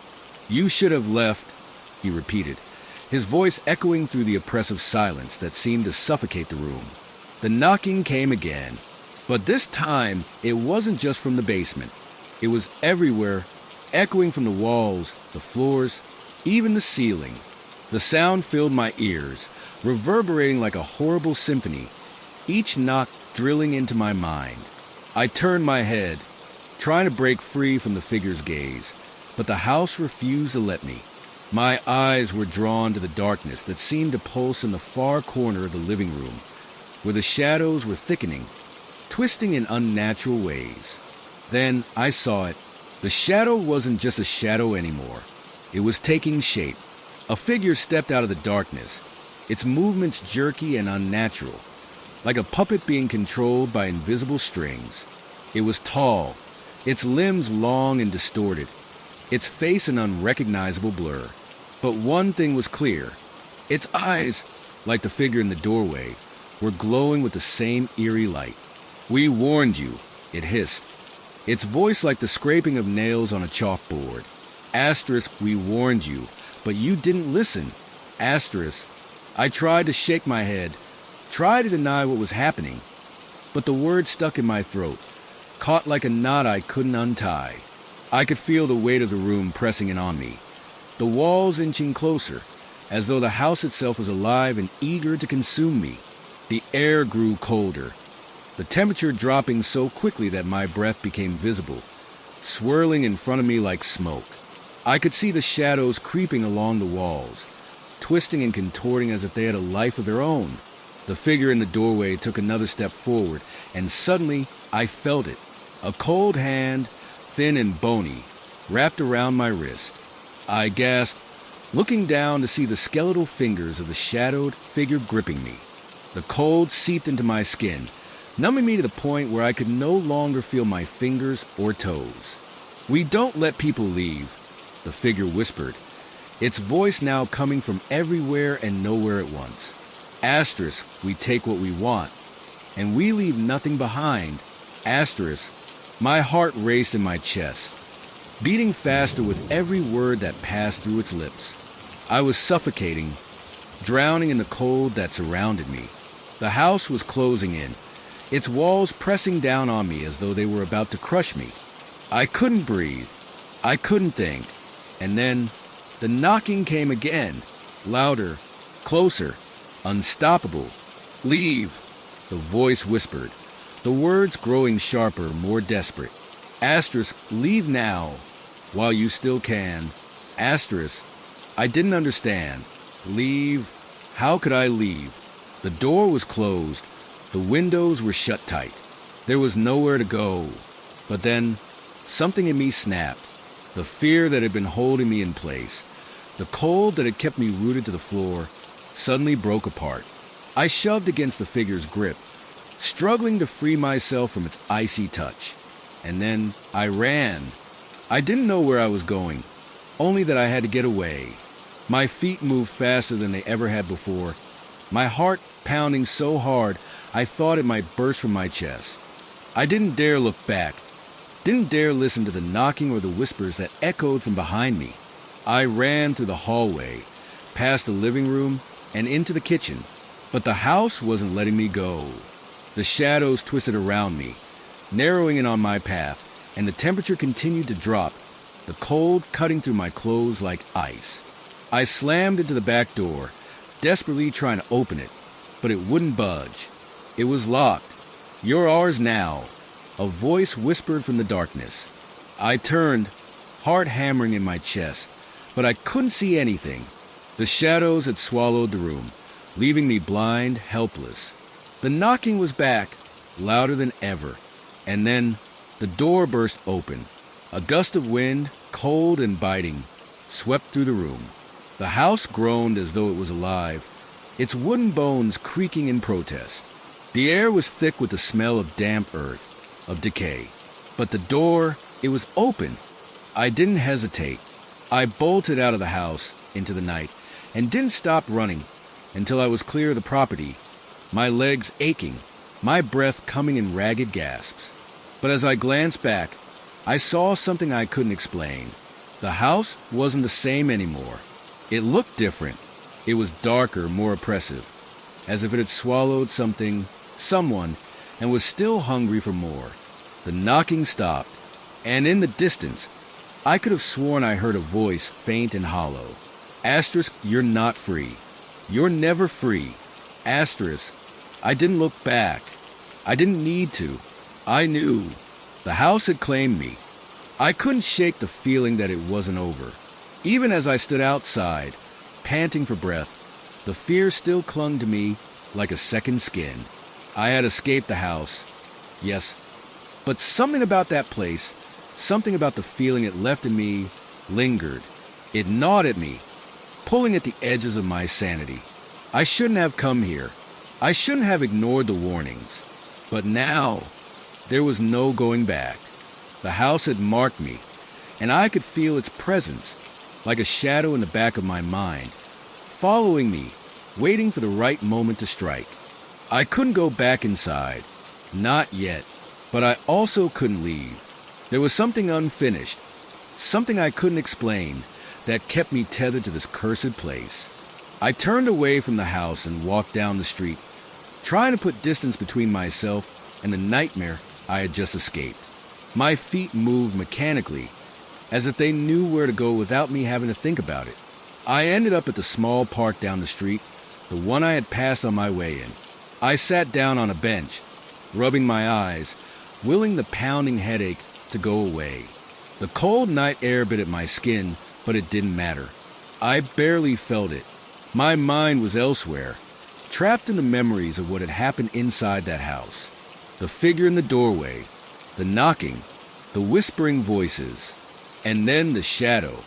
You should have left, he repeated, his voice echoing through the oppressive silence that seemed to suffocate the room. The knocking came again, but this time it wasn't just from the basement. It was everywhere, echoing from the walls, the floors, even the ceiling. The sound filled my ears, reverberating like a horrible symphony, each knock drilling into my mind. I turned my head, trying to break free from the figure's gaze, but the house refused to let me. My eyes were drawn to the darkness that seemed to pulse in the far corner of the living room, where the shadows were thickening, twisting in unnatural ways. Then I saw it. The shadow wasn't just a shadow anymore. It was taking shape. A figure stepped out of the darkness, its movements jerky and unnatural, like a puppet being controlled by invisible strings. It was tall, its limbs long and distorted, its face an unrecognizable blur. But one thing was clear. Its eyes, like the figure in the doorway, were glowing with the same eerie light. "We warned you," it hissed, its voice like the scraping of nails on a chalkboard. Asterisk, we warned you, but you didn't listen. Asterisk, I tried to shake my head, tried to deny what was happening, but the words stuck in my throat, caught like a knot I couldn't untie. I could feel the weight of the room pressing in on me, the walls inching closer, as though the house itself was alive and eager to consume me. The air grew colder, the temperature dropping so quickly that my breath became visible, swirling in front of me like smoke. I could see the shadows creeping along the walls, twisting and contorting as if they had a life of their own. The figure in the doorway took another step forward, and suddenly I felt it. A cold hand, thin and bony, wrapped around my wrist. I gasped, looking down to see the skeletal fingers of the shadowed figure gripping me. The cold seeped into my skin, numbing me to the point where I could no longer feel my fingers or toes. "We don't let people leave," the figure whispered, its voice now coming from everywhere and nowhere at once. Asterisk, we take what we want, and we leave nothing behind. Asterisk, my heart raced in my chest, beating faster with every word that passed through its lips. I was suffocating, drowning in the cold that surrounded me. The house was closing in, its walls pressing down on me as though they were about to crush me. I couldn't breathe. I couldn't think. And then the knocking came again, louder, closer, unstoppable. "Leave," the voice whispered, the words growing sharper, more desperate. Asterisk, leave now, while you still can. Asterisk, I didn't understand. Leave? How could I leave? The door was closed. The windows were shut tight. There was nowhere to go. But then, something in me snapped. The fear that had been holding me in place, the cold that had kept me rooted to the floor, suddenly broke apart. I shoved against the figure's grip, struggling to free myself from its icy touch. And then I ran. I didn't know where I was going, only that I had to get away. My feet moved faster than they ever had before, my heart pounding so hard I thought it might burst from my chest. I didn't dare look back, didn't dare listen to the knocking or the whispers that echoed from behind me. I ran through the hallway, past the living room, and into the kitchen. But the house wasn't letting me go. The shadows twisted around me, narrowing in on my path, and the temperature continued to drop, the cold cutting through my clothes like ice. I slammed into the back door, desperately trying to open it, but it wouldn't budge. It was locked. "You're ours now," a voice whispered from the darkness. I turned, heart hammering in my chest, but I couldn't see anything. The shadows had swallowed the room, leaving me blind, helpless. The knocking was back, louder than ever, and then the door burst open. A gust of wind, cold and biting, swept through the room. The house groaned as though it was alive, its wooden bones creaking in protest. The air was thick with the smell of damp earth, of decay. But the door, it was open. I didn't hesitate. I bolted out of the house into the night and didn't stop running until I was clear of the property, my legs aching, my breath coming in ragged gasps. But as I glanced back, I saw something I couldn't explain. The house wasn't the same anymore. It looked different. It was darker, more oppressive, as if it had swallowed something, someone, and was still hungry for more. The knocking stopped, and in the distance, I could have sworn I heard a voice, faint and hollow. Asterisk, you're not free. You're never free. Asterisk, I didn't look back. I didn't need to. I knew. The house had claimed me. I couldn't shake the feeling that it wasn't over. Even as I stood outside, panting for breath, the fear still clung to me like a second skin. I had escaped the house, yes, but something about that place, something about the feeling it left in me, lingered. It gnawed at me, pulling at the edges of my sanity. I shouldn't have come here. I shouldn't have ignored the warnings. But now, there was no going back. The house had marked me, and I could feel its presence, like a shadow in the back of my mind, following me, waiting for the right moment to strike. I couldn't go back inside, not yet, but I also couldn't leave. There was something unfinished, something I couldn't explain, that kept me tethered to this cursed place. I turned away from the house and walked down the street, trying to put distance between myself and the nightmare I had just escaped. My feet moved mechanically, as if they knew where to go without me having to think about it. I ended up at the small park down the street, the one I had passed on my way in. I sat down on a bench, rubbing my eyes, willing the pounding headache to go away. The cold night air bit at my skin, but it didn't matter. I barely felt it. My mind was elsewhere, trapped in the memories of what had happened inside that house. The figure in the doorway, the knocking, the whispering voices, and then the shadow,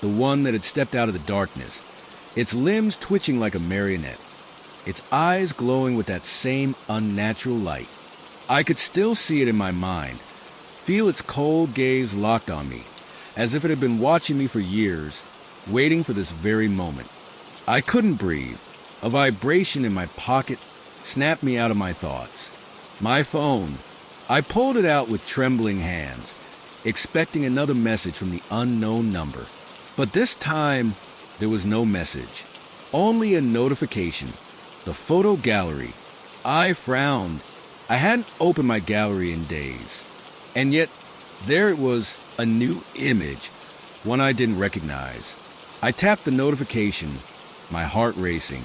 the one that had stepped out of the darkness, its limbs twitching like a marionette, its eyes glowing with that same unnatural light. I could still see it in my mind, feel its cold gaze locked on me, as if it had been watching me for years, waiting for this very moment. I couldn't breathe. A vibration in my pocket snapped me out of my thoughts. My phone. I pulled it out with trembling hands, expecting another message from the unknown number. But this time, there was no message. Only a notification. The photo gallery. I frowned. I hadn't opened my gallery in days. And yet, there it was, a new image, one I didn't recognize. I tapped the notification, my heart racing.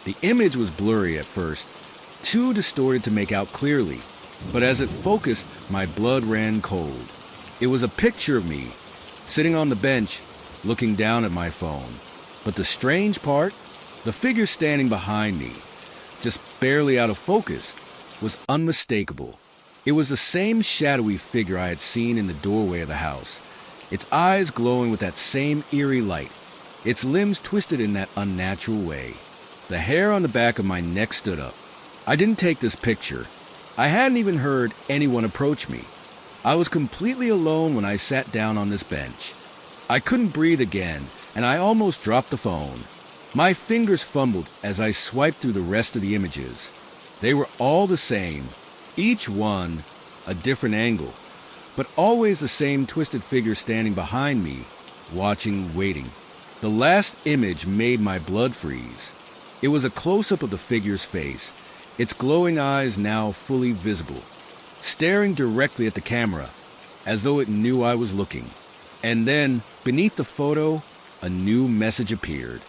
The image was blurry at first, too distorted to make out clearly, but as it focused, my blood ran cold. It was a picture of me, sitting on the bench, looking down at my phone. But the strange part, The figure standing behind me, just barely out of focus, was unmistakable. It was the same shadowy figure I had seen in the doorway of the house, its eyes glowing with that same eerie light, its limbs twisted in that unnatural way. The hair on the back of my neck stood up. I didn't take this picture. I hadn't even heard anyone approach me. I was completely alone when I sat down on this bench. I couldn't breathe again, and I almost dropped the phone. My fingers fumbled as I swiped through the rest of the images. They were all the same, each one a different angle, but always the same twisted figure standing behind me, watching, waiting. The last image made my blood freeze. It was a close-up of the figure's face, its glowing eyes now fully visible, staring directly at the camera, as though it knew I was looking. And then, beneath the photo, a new message appeared.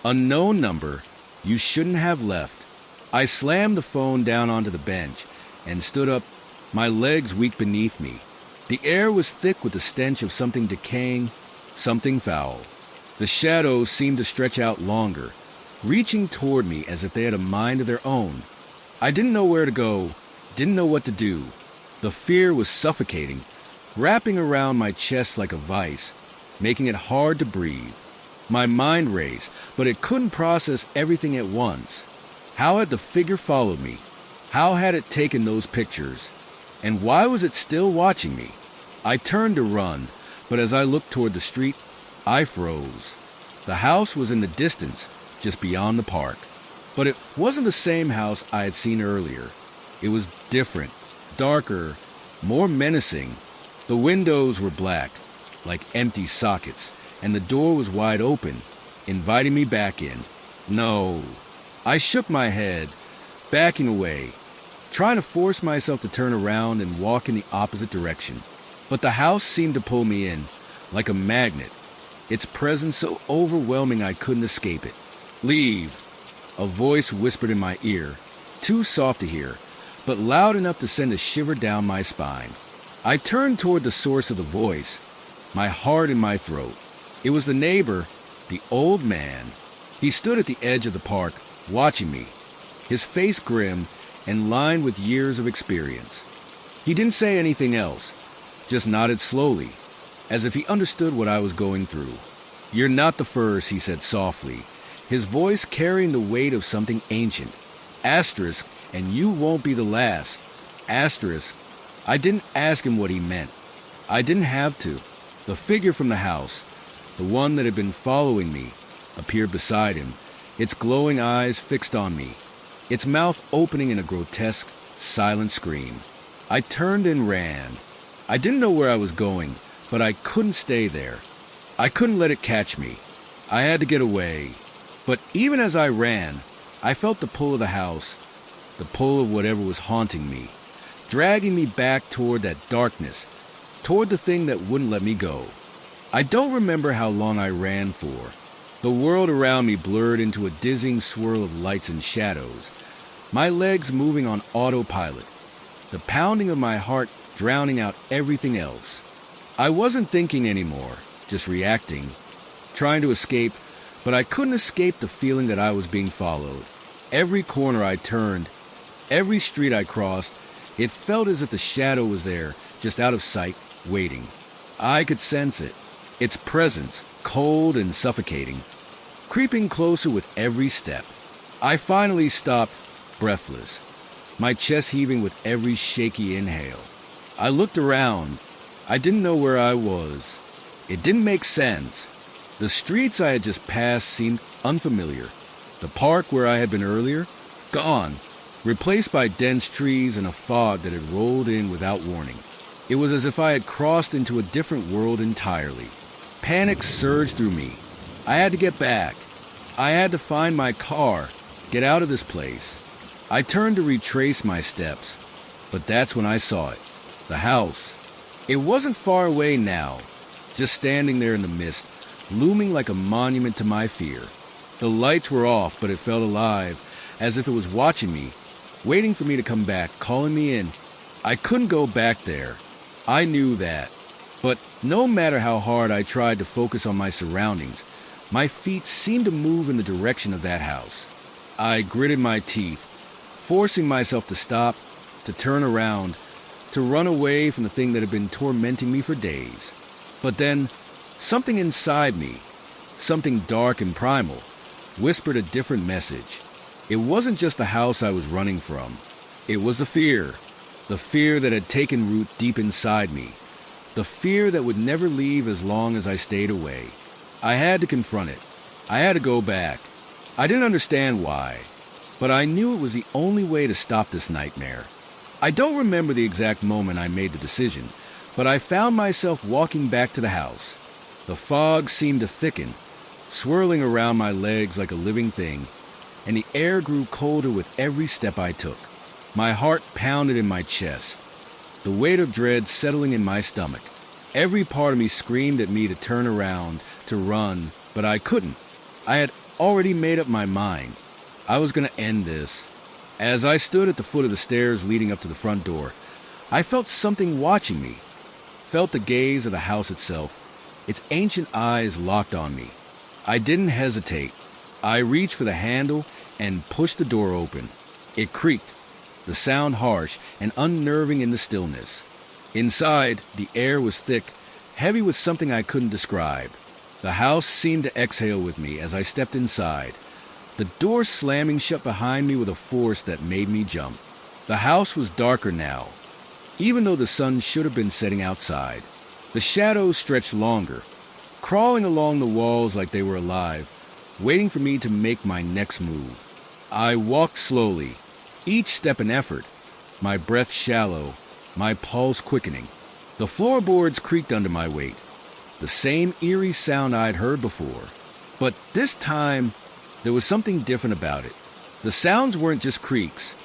Unknown number, you shouldn't have left. I slammed the phone down onto the bench and stood up, my legs weak beneath me. The air was thick with the stench of something decaying, something foul. The shadows seemed to stretch out longer, reaching toward me as if they had a mind of their own. I didn't know where to go, didn't know what to do. The fear was suffocating, wrapping around my chest like a vice, making it hard to breathe. My mind raced, but it couldn't process everything at once. How had the figure followed me? How had it taken those pictures? And why was it still watching me? I turned to run, but as I looked toward the street, I froze. The house was in the distance, just beyond the park. But it wasn't the same house I had seen earlier. It was different, darker, more menacing. The windows were black, like empty sockets, and the door was wide open, inviting me back in. No. I shook my head, backing away, trying to force myself to turn around and walk in the opposite direction. But the house seemed to pull me in, like a magnet, its presence so overwhelming I couldn't escape it. Leave, a voice whispered in my ear, too soft to hear, but loud enough to send a shiver down my spine. I turned toward the source of the voice, my heart in my throat. It was the neighbor, the old man. He stood at the edge of the park, watching me, his face grim and lined with years of experience. He didn't say anything else, just nodded slowly, as if he understood what I was going through. You're not the first, he said softly, his voice carrying the weight of something ancient. Asterisk, and you won't be the last. Asterisk. I didn't ask him what he meant. I didn't have to. The figure from the house, the one that had been following me, appeared beside him, its glowing eyes fixed on me, its mouth opening in a grotesque, silent scream. I turned and ran. I didn't know where I was going, but I couldn't stay there. I couldn't let it catch me. I had to get away. But even as I ran, I felt the pull of the house, the pull of whatever was haunting me, dragging me back toward that darkness, toward the thing that wouldn't let me go. I don't remember how long I ran for. The world around me blurred into a dizzying swirl of lights and shadows, my legs moving on autopilot, the pounding of my heart drowning out everything else. I wasn't thinking anymore, just reacting, trying to escape, but I couldn't escape the feeling that I was being followed. Every corner I turned, every street I crossed, it felt as if the shadow was there, just out of sight, waiting. I could sense it, its presence, cold and suffocating, creeping closer with every step. I finally stopped, breathless, my chest heaving with every shaky inhale. I looked around. I didn't know where I was. It didn't make sense. The streets I had just passed seemed unfamiliar. The park where I had been earlier, gone, replaced by dense trees and a fog that had rolled in without warning. It was as if I had crossed into a different world entirely. Panic surged through me. I had to get back. I had to find my car, get out of this place. I turned to retrace my steps, but that's when I saw it. The house. It wasn't far away now, just standing there in the mist, looming like a monument to my fear. The lights were off, but it felt alive, as if it was watching me, waiting for me to come back, calling me in. I couldn't go back there. I knew that. But no matter how hard I tried to focus on my surroundings, My feet seemed to move in the direction of that house. I gritted my teeth, forcing myself to stop, to turn around, to run away from the thing that had been tormenting me for days. But then, something inside me, something dark and primal, whispered a different message. It wasn't just the house I was running from. It was the fear that had taken root deep inside me, the fear that would never leave as long as I stayed away. I had to confront it. I had to go back. I didn't understand why, but I knew it was the only way to stop this nightmare. I don't remember the exact moment I made the decision, but I found myself walking back to the house. The fog seemed to thicken, swirling around my legs like a living thing, and the air grew colder with every step I took. My heart pounded in my chest, the weight of dread settling in my stomach. Every part of me screamed at me to turn around, to run, but I couldn't. I had already made up my mind. I was going to end this. As I stood at the foot of the stairs leading up to the front door, I felt something watching me, felt the gaze of the house itself, its ancient eyes locked on me. I didn't hesitate. I reached for the handle and pushed the door open. It creaked, the sound harsh and unnerving in the stillness. Inside, the air was thick, heavy with something I couldn't describe. The house seemed to exhale with me as I stepped inside, the door slamming shut behind me with a force that made me jump. The house was darker now, even though the sun should have been setting outside. The shadows stretched longer, crawling along the walls like they were alive, waiting for me to make my next move. I walked slowly, each step an effort, my breath shallow, my pulse quickening. The floorboards creaked under my weight, the same eerie sound I'd heard before. But this time, there was something different about it. The sounds weren't just creaks.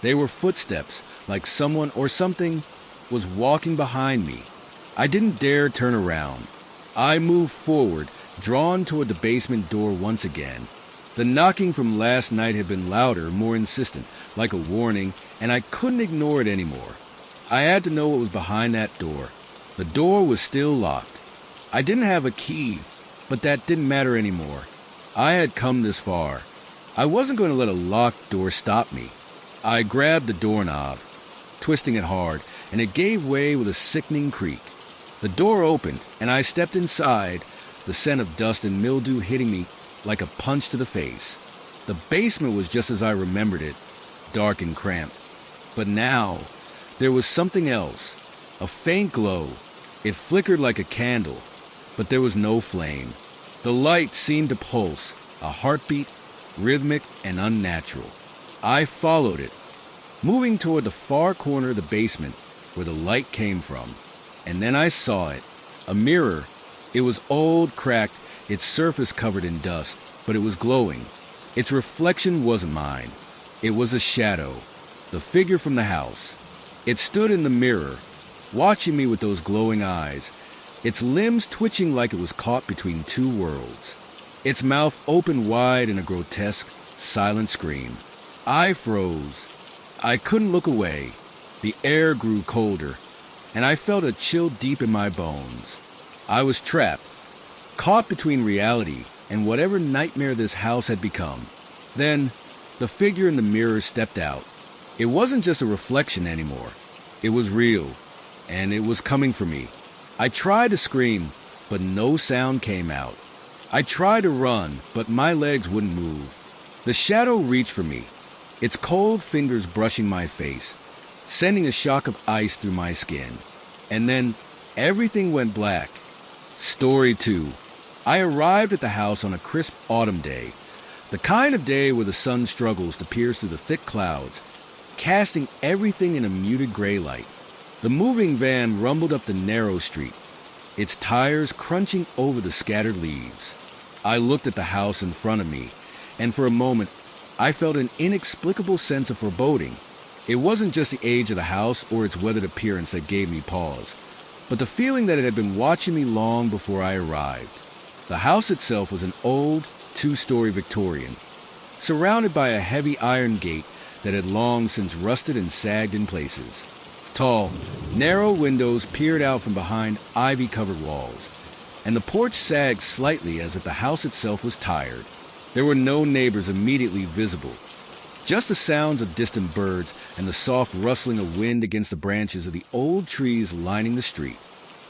They were footsteps, like someone or something was walking behind me. I didn't dare turn around. I moved forward, drawn toward the basement door once again. The knocking from last night had been louder, more insistent, like a warning, and I couldn't ignore it anymore. I had to know what was behind that door. The door was still locked. I didn't have a key, but that didn't matter anymore. I had come this far. I wasn't going to let a locked door stop me. I grabbed the doorknob, twisting it hard, and it gave way with a sickening creak. The door opened, and I stepped inside, the scent of dust and mildew hitting me like a punch to the face. The basement was just as I remembered it, dark and cramped. But now, there was something else, a faint glow. It flickered like a candle, but there was no flame. The light seemed to pulse, a heartbeat, rhythmic and unnatural. I followed it, moving toward the far corner of the basement where the light came from. And then I saw it, a mirror. It was old, cracked, its surface covered in dust, but it was glowing. Its reflection wasn't mine. It was a shadow, the figure from the house. It stood in the mirror, watching me with those glowing eyes, its limbs twitching like it was caught between two worlds. Its mouth opened wide in a grotesque, silent scream. I froze. I couldn't look away. The air grew colder, and I felt a chill deep in my bones. I was trapped, caught between reality and whatever nightmare this house had become. Then, the figure in the mirror stepped out. It wasn't just a reflection anymore. It was real, and it was coming for me. I tried to scream, but no sound came out. I tried to run, but my legs wouldn't move. The shadow reached for me, its cold fingers brushing my face, sending a shock of ice through my skin. And then, everything went black. Story 2. I arrived at the house on a crisp autumn day, the kind of day where the sun struggles to pierce through the thick clouds, casting everything in a muted gray light. The moving van rumbled up the narrow street, its tires crunching over the scattered leaves. I looked at the house in front of me, and for a moment, I felt an inexplicable sense of foreboding. It wasn't just the age of the house or its weathered appearance that gave me pause, but the feeling that it had been watching me long before I arrived. The house itself was an old, two-story Victorian, surrounded by a heavy iron gate that had long since rusted and sagged in places. Tall, narrow windows peered out from behind ivy-covered walls, and the porch sagged slightly as if the house itself was tired. There were no neighbors immediately visible, just the sounds of distant birds and the soft rustling of wind against the branches of the old trees lining the street.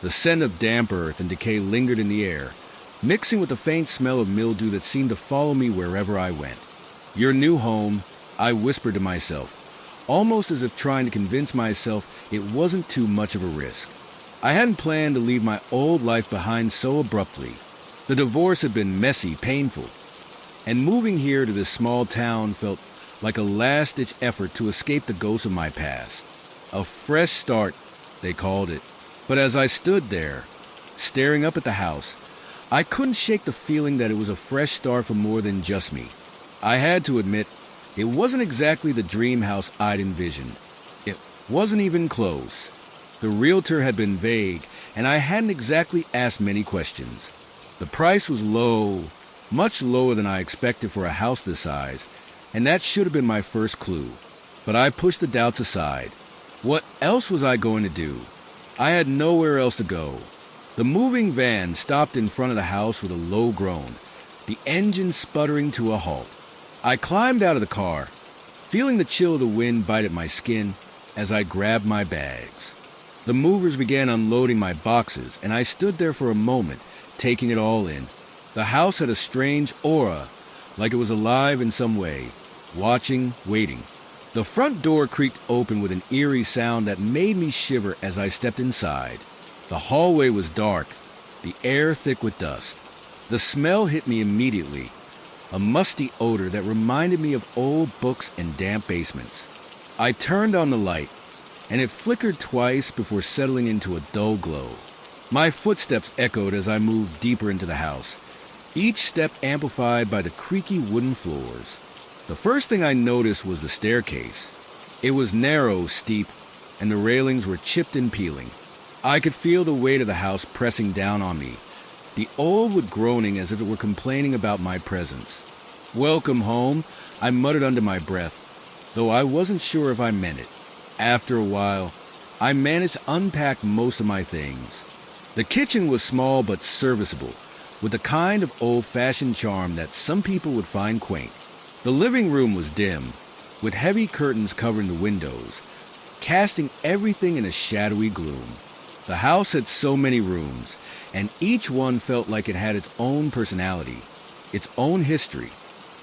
The scent of damp earth and decay lingered in the air, mixing with the faint smell of mildew that seemed to follow me wherever I went. "Your new home," I whispered to myself, almost as if trying to convince myself it wasn't too much of a risk. I hadn't planned to leave my old life behind so abruptly. The divorce had been messy, painful, and moving here to this small town felt like a last-ditch effort to escape the ghosts of my past. A fresh start, they called it. But as I stood there, staring up at the house, I couldn't shake the feeling that it was a fresh start for more than just me. I had to admit, it wasn't exactly the dream house I'd envisioned. It wasn't even close. The realtor had been vague, and I hadn't exactly asked many questions. The price was low, much lower than I expected for a house this size, and that should have been my first clue. But I pushed the doubts aside. What else was I going to do? I had nowhere else to go. The moving van stopped in front of the house with a low groan, the engine sputtering to a halt. I climbed out of the car, feeling the chill of the wind bite at my skin as I grabbed my bags. The movers began unloading my boxes, and I stood there for a moment, taking it all in. The house had a strange aura, like it was alive in some way, watching, waiting. The front door creaked open with an eerie sound that made me shiver as I stepped inside. The hallway was dark, the air thick with dust. The smell hit me immediately, a musty odor that reminded me of old books and damp basements. I turned on the light, and it flickered twice before settling into a dull glow. My footsteps echoed as I moved deeper into the house, each step amplified by the creaky wooden floors. The first thing I noticed was the staircase. It was narrow, steep, and the railings were chipped and peeling. I could feel the weight of the house pressing down on me, the old wood groaning as if it were complaining about my presence. "Welcome home," I muttered under my breath, though I wasn't sure if I meant it. After a while, I managed to unpack most of my things. The kitchen was small but serviceable, with the kind of old-fashioned charm that some people would find quaint. The living room was dim, with heavy curtains covering the windows, casting everything in a shadowy gloom. The house had so many rooms, and each one felt like it had its own personality, its own history.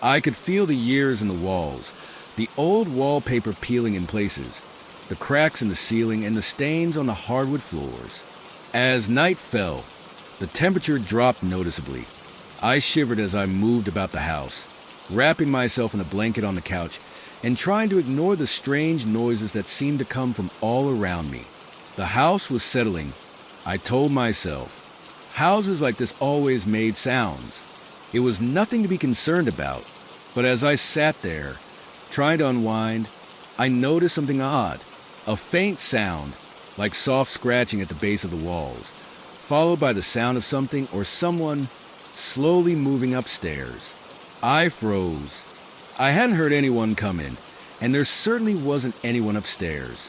I could feel the years in the walls, the old wallpaper peeling in places, the cracks in the ceiling, and the stains on the hardwood floors. As night fell, the temperature dropped noticeably. I shivered as I moved about the house, wrapping myself in a blanket on the couch and trying to ignore the strange noises that seemed to come from all around me. The house was settling, I told myself. Houses like this always made sounds. It was nothing to be concerned about. But as I sat there, trying to unwind, I noticed something odd. A faint sound, like soft scratching at the base of the walls, followed by the sound of something or someone slowly moving upstairs. I froze. I hadn't heard anyone come in, and there certainly wasn't anyone upstairs.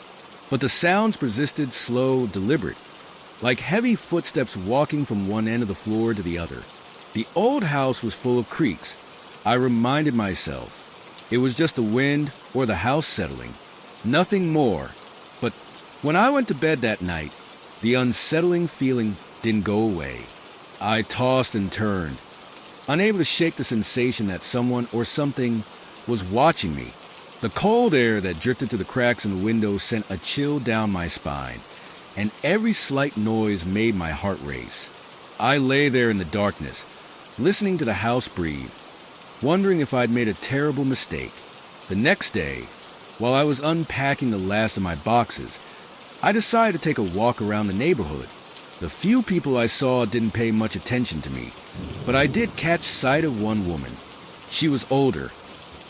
But the sounds persisted, slow, deliberate, like heavy footsteps walking from one end of the floor to the other. The old house was full of creaks. I reminded myself. It was just the wind or the house settling. Nothing more. But when I went to bed that night, the unsettling feeling didn't go away. I tossed and turned, unable to shake the sensation that someone or something was watching me. The cold air that drifted through the cracks in the window sent a chill down my spine, and every slight noise made my heart race. I lay there in the darkness, listening to the house breathe, wondering if I'd made a terrible mistake. The next day, while I was unpacking the last of my boxes, I decided to take a walk around the neighborhood. The few people I saw didn't pay much attention to me, but I did catch sight of one woman. She was older,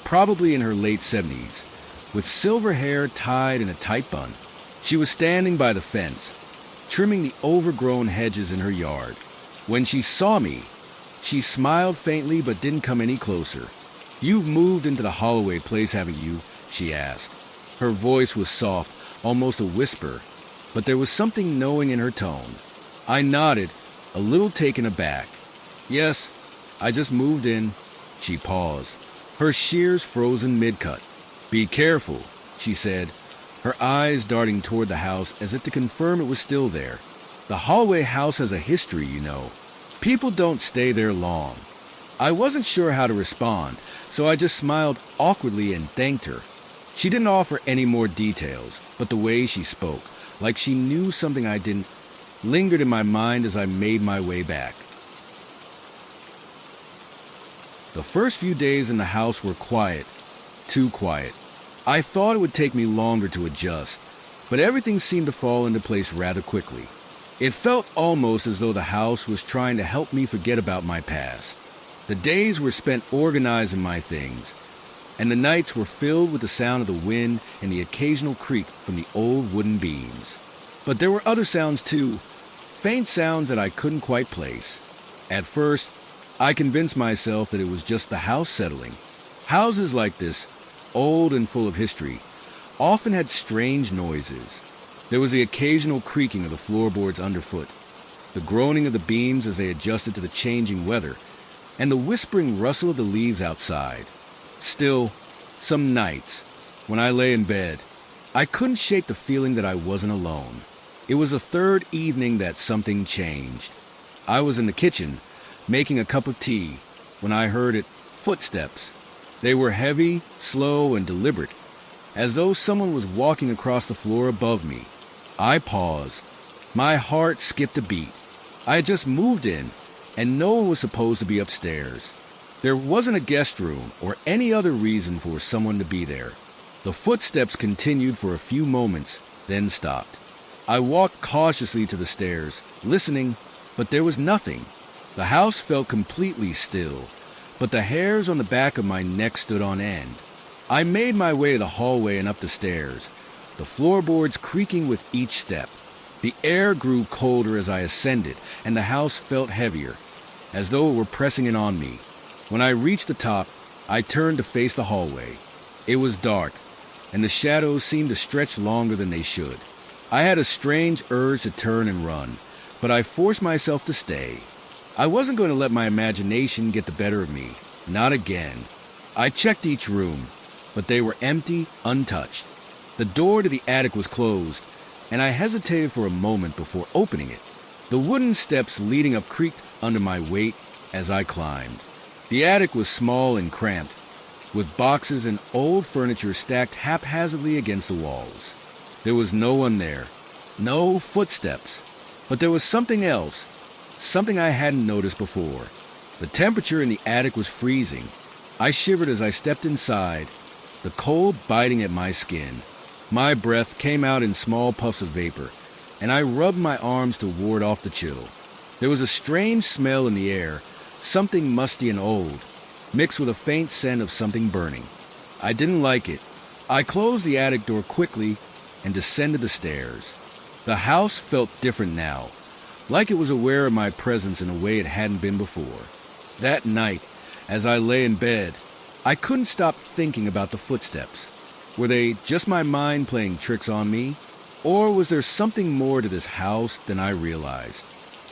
probably in her late 70s, with silver hair tied in a tight bun. She was standing by the fence, trimming the overgrown hedges in her yard. When she saw me, she smiled faintly but didn't come any closer. "You've moved into the Holloway place, haven't you?" she asked. Her voice was soft, almost a whisper, but there was something knowing in her tone. I nodded, a little taken aback. Yes, I just moved in. She paused, her shears frozen mid-cut. Be careful, she said, her eyes darting toward the house as if to confirm it was still there. The Holloway house has a history, you know. People don't stay there long. I wasn't sure how to respond, so I just smiled awkwardly and thanked her. She didn't offer any more details, but the way she spoke, like she knew something I didn't, lingered in my mind as I made my way back. The first few days in the house were quiet, too quiet. I thought it would take me longer to adjust, but everything seemed to fall into place rather quickly. It felt almost as though the house was trying to help me forget about my past. The days were spent organizing my things, and the nights were filled with the sound of the wind and the occasional creak from the old wooden beams. But there were other sounds too, faint sounds that I couldn't quite place. At first, I convinced myself that it was just the house settling. Houses like this, old and full of history, often had strange noises. There was the occasional creaking of the floorboards underfoot, the groaning of the beams as they adjusted to the changing weather, and the whispering rustle of the leaves outside. Still, some nights, when I lay in bed, I couldn't shake the feeling that I wasn't alone. It was the third evening that something changed. I was in the kitchen, making a cup of tea, when I heard footsteps. They were heavy, slow, and deliberate, as though someone was walking across the floor above me. I paused. My heart skipped a beat. I had just moved in, and no one was supposed to be upstairs. There wasn't a guest room or any other reason for someone to be there. The footsteps continued for a few moments, then stopped. I walked cautiously to the stairs, listening, but there was nothing. The house felt completely still, but the hairs on the back of my neck stood on end. I made my way to the hallway and up the stairs, the floorboards creaking with each step. The air grew colder as I ascended, and the house felt heavier, as though it were pressing in on me. When I reached the top, I turned to face the hallway. It was dark, and the shadows seemed to stretch longer than they should. I had a strange urge to turn and run, but I forced myself to stay. I wasn't going to let my imagination get the better of me. Not again. I checked each room, but they were empty, untouched. The door to the attic was closed, and I hesitated for a moment before opening it. The wooden steps leading up creaked under my weight as I climbed. The attic was small and cramped, with boxes and old furniture stacked haphazardly against the walls. There was no one there, no footsteps, but there was something else, something I hadn't noticed before. The temperature in the attic was freezing. I shivered as I stepped inside, the cold biting at my skin. My breath came out in small puffs of vapor, and I rubbed my arms to ward off the chill. There was a strange smell in the air, something musty and old, mixed with a faint scent of something burning. I didn't like it. I closed the attic door quickly and descended the stairs. The house felt different now, like it was aware of my presence in a way it hadn't been before. That night, as I lay in bed, I couldn't stop thinking about the footsteps. Were they just my mind playing tricks on me? Or was there something more to this house than I realized?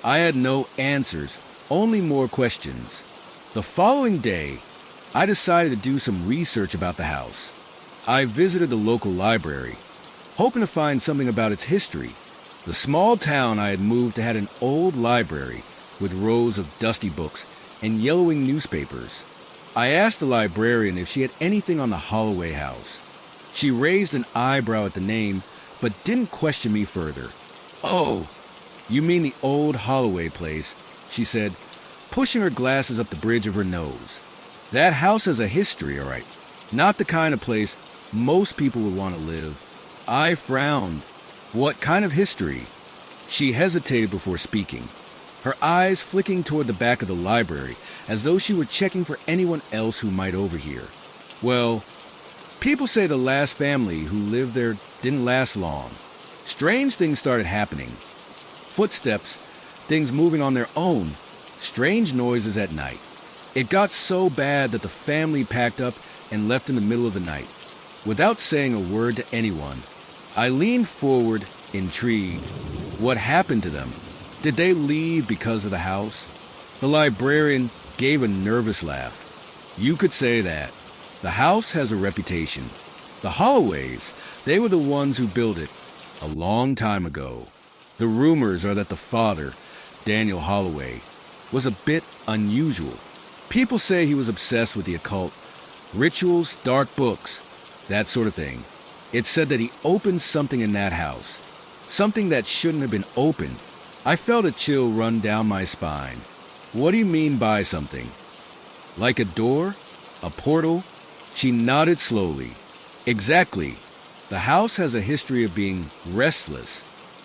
I had no answers, only more questions. The following day, I decided to do some research about the house. I visited the local library, hoping to find something about its history. The small town I had moved to had an old library with rows of dusty books and yellowing newspapers. I asked the librarian if she had anything on the Holloway house. She raised an eyebrow at the name, but didn't question me further. "Oh, you mean the old Holloway place," she said, pushing her glasses up the bridge of her nose. "That house has a history, all right. Not the kind of place most people would want to live." I frowned. What kind of history? She hesitated before speaking, her eyes flicking toward the back of the library as though she were checking for anyone else who might overhear. "Well, people say the last family who lived there didn't last long. Strange things started happening. Footsteps, things moving on their own, strange noises at night. It got so bad that the family packed up and left in the middle of the night, without saying a word to anyone." I leaned forward, intrigued. "What happened to them?" Did they leave because of the house? The librarian gave a nervous laugh. You could say that. The house has a reputation. The Holloways, they were the ones who built it a long time ago. The rumors are that the father, Daniel Holloway, was a bit unusual. People say he was obsessed with the occult, rituals, dark books, that sort of thing. It's said that he opened something in that house, something that shouldn't have been opened. I felt a chill run down my spine. What do you mean by something? Like a door? A portal? She nodded slowly. Exactly. The house has a history of being restless.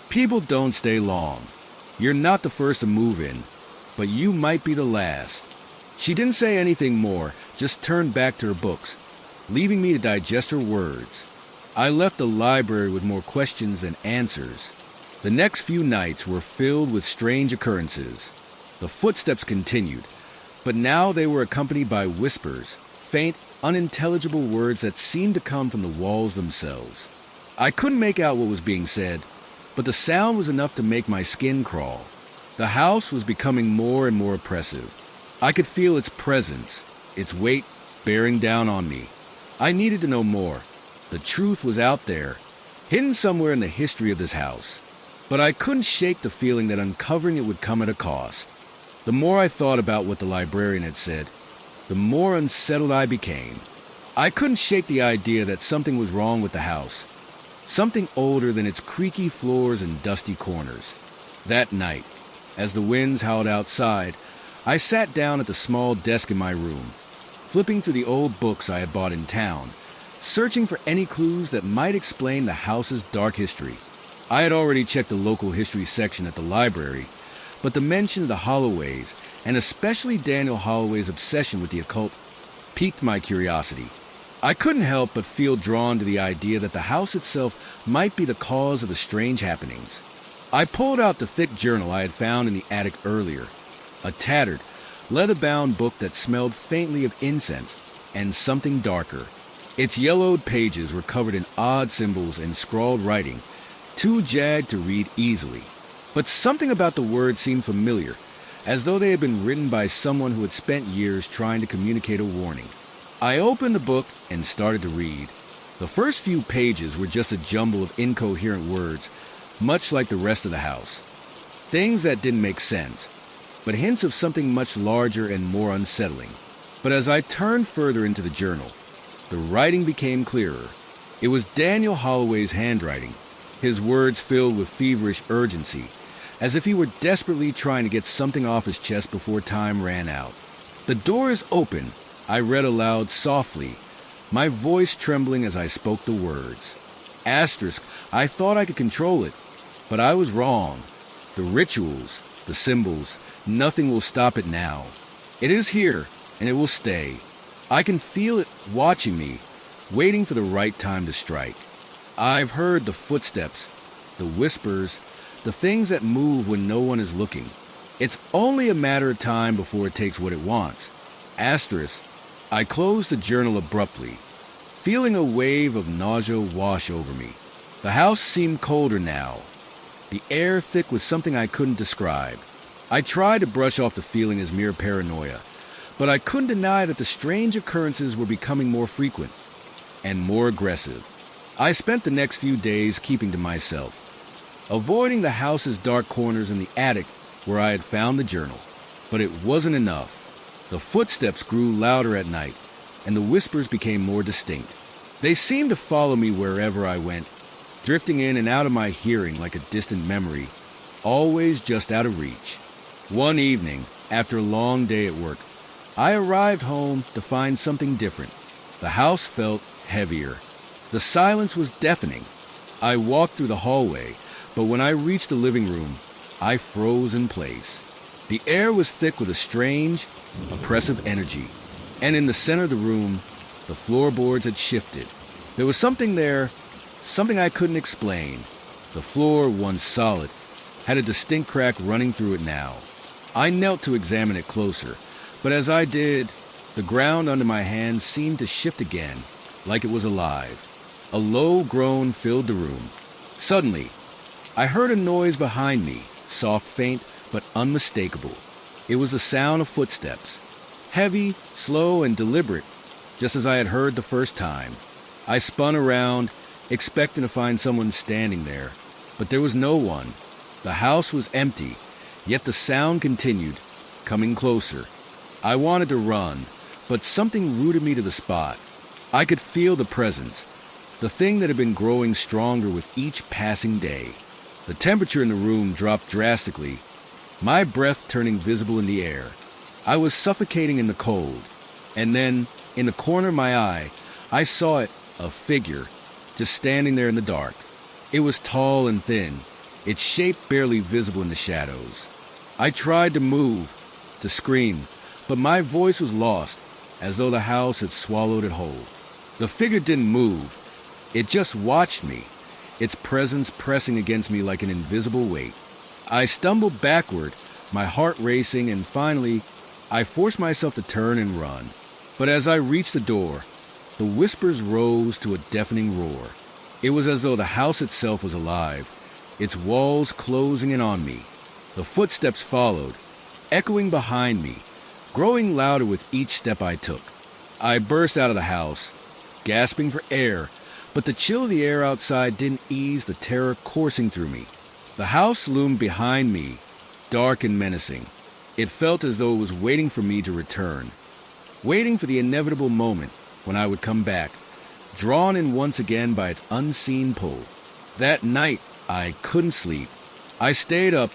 People don't stay long. You're not the first to move in, but you might be the last. She didn't say anything more, just turned back to her books, leaving me to digest her words. I left the library with more questions than answers. The next few nights were filled with strange occurrences. The footsteps continued, but now they were accompanied by whispers, faint, unintelligible words that seemed to come from the walls themselves. I couldn't make out what was being said, but the sound was enough to make my skin crawl. The house was becoming more and more oppressive. I could feel its presence, its weight bearing down on me. I needed to know more. The truth was out there, hidden somewhere in the history of this house. But I couldn't shake the feeling that uncovering it would come at a cost. The more I thought about what the librarian had said, the more unsettled I became. I couldn't shake the idea that something was wrong with the house, something older than its creaky floors and dusty corners. That night, as the winds howled outside, I sat down at the small desk in my room, flipping through the old books I had bought in town, searching for any clues that might explain the house's dark history. I had already checked the local history section at the library, but the mention of the Holloways, and especially Daniel Holloway's obsession with the occult, piqued my curiosity. I couldn't help but feel drawn to the idea that the house itself might be the cause of the strange happenings. I pulled out the thick journal I had found in the attic earlier, a tattered, leather-bound book that smelled faintly of incense and something darker. Its yellowed pages were covered in odd symbols and scrawled writing, too jagged to read easily. But something about the words seemed familiar, as though they had been written by someone who had spent years trying to communicate a warning. I opened the book and started to read. The first few pages were just a jumble of incoherent words, much like the rest of the house. Things that didn't make sense, but hints of something much larger and more unsettling. But as I turned further into the journal, the writing became clearer. It was Daniel Holloway's handwriting, his words filled with feverish urgency, as if he were desperately trying to get something off his chest before time ran out. "The door is open," I read aloud softly, my voice trembling as I spoke the words. Asterisk, I thought I could control it, but I was wrong. The rituals, the symbols, nothing will stop it now. It is here, and it will stay. I can feel it watching me, waiting for the right time to strike. I've heard the footsteps, the whispers, the things that move when no one is looking. It's only a matter of time before it takes what it wants. Asterisk, I closed the journal abruptly, feeling a wave of nausea wash over me. The house seemed colder now, the air thick with something I couldn't describe. I tried to brush off the feeling as mere paranoia, but I couldn't deny that the strange occurrences were becoming more frequent and more aggressive. I spent the next few days keeping to myself, avoiding the house's dark corners in the attic where I had found the journal. But it wasn't enough. The footsteps grew louder at night, and the whispers became more distinct. They seemed to follow me wherever I went, drifting in and out of my hearing like a distant memory, always just out of reach. One evening, after a long day at work, I arrived home to find something different. The house felt heavier. The silence was deafening. I walked through the hallway, but when I reached the living room, I froze in place. The air was thick with a strange, oppressive energy, and in the center of the room, the floorboards had shifted. There was something there, something I couldn't explain. The floor, once solid, had a distinct crack running through it now. I knelt to examine it closer, but as I did, the ground under my hands seemed to shift again, like it was alive. A low groan filled the room. Suddenly, I heard a noise behind me, soft, faint, but unmistakable. It was the sound of footsteps. Heavy, slow, and deliberate, just as I had heard the first time. I spun around, expecting to find someone standing there, but there was no one. The house was empty, yet the sound continued, coming closer. I wanted to run, but something rooted me to the spot. I could feel the presence, the thing that had been growing stronger with each passing day. The temperature in the room dropped drastically, my breath turning visible in the air. I was suffocating in the cold, and then, in the corner of my eye, I saw it, a figure, just standing there in the dark. It was tall and thin, its shape barely visible in the shadows. I tried to move, to scream, but my voice was lost, as though the house had swallowed it whole. The figure didn't move. It just watched me, its presence pressing against me like an invisible weight. I stumbled backward, my heart racing, and finally, I forced myself to turn and run. But as I reached the door, the whispers rose to a deafening roar. It was as though the house itself was alive, its walls closing in on me. The footsteps followed, echoing behind me, growing louder with each step I took. I burst out of the house, gasping for air, but the chill of the air outside didn't ease the terror coursing through me. The house loomed behind me, dark and menacing. It felt as though it was waiting for me to return, waiting for the inevitable moment when I would come back, drawn in once again by its unseen pull. That night, I couldn't sleep. I stayed up,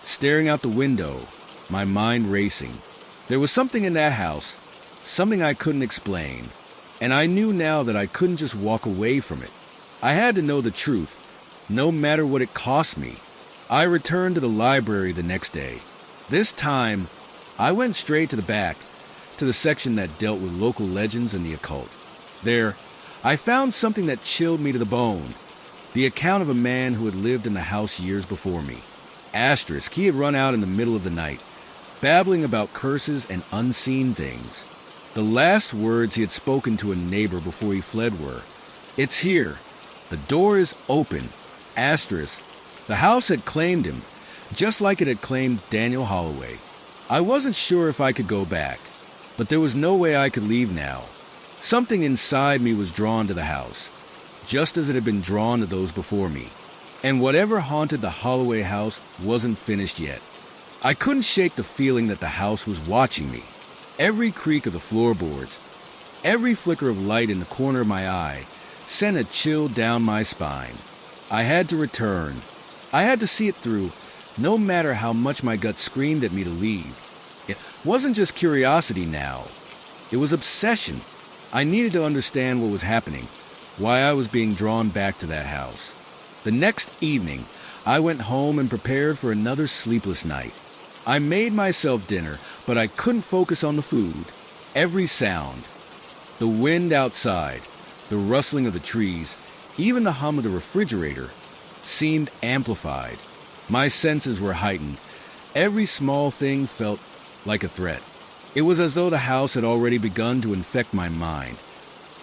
staring out the window, my mind racing. There was something in that house, something I couldn't explain, and I knew now that I couldn't just walk away from it. I had to know the truth, no matter what it cost me. I returned to the library the next day. This time, I went straight to the back, to the section that dealt with local legends and the occult. There, I found something that chilled me to the bone. The account of a man who had lived in the house years before me. Asterisk, he had run out in the middle of the night, babbling about curses and unseen things. The last words he had spoken to a neighbor before he fled were, "It's here. The door is open." Asterisk, the house had claimed him, just like it had claimed Daniel Holloway. I wasn't sure if I could go back, but there was no way I could leave now. Something inside me was drawn to the house, just as it had been drawn to those before me. And whatever haunted the Holloway house wasn't finished yet. I couldn't shake the feeling that the house was watching me. Every creak of the floorboards, every flicker of light in the corner of my eye sent a chill down my spine. I had to return. I had to see it through, no matter how much my gut screamed at me to leave. It wasn't just curiosity now. It was obsession. I needed to understand what was happening, why I was being drawn back to that house. The next evening, I went home and prepared for another sleepless night. I made myself dinner, but I couldn't focus on the food. Every sound, the wind outside, the rustling of the trees, even the hum of the refrigerator, seemed amplified. My senses were heightened. Every small thing felt like a threat. It was as though the house had already begun to infect my mind,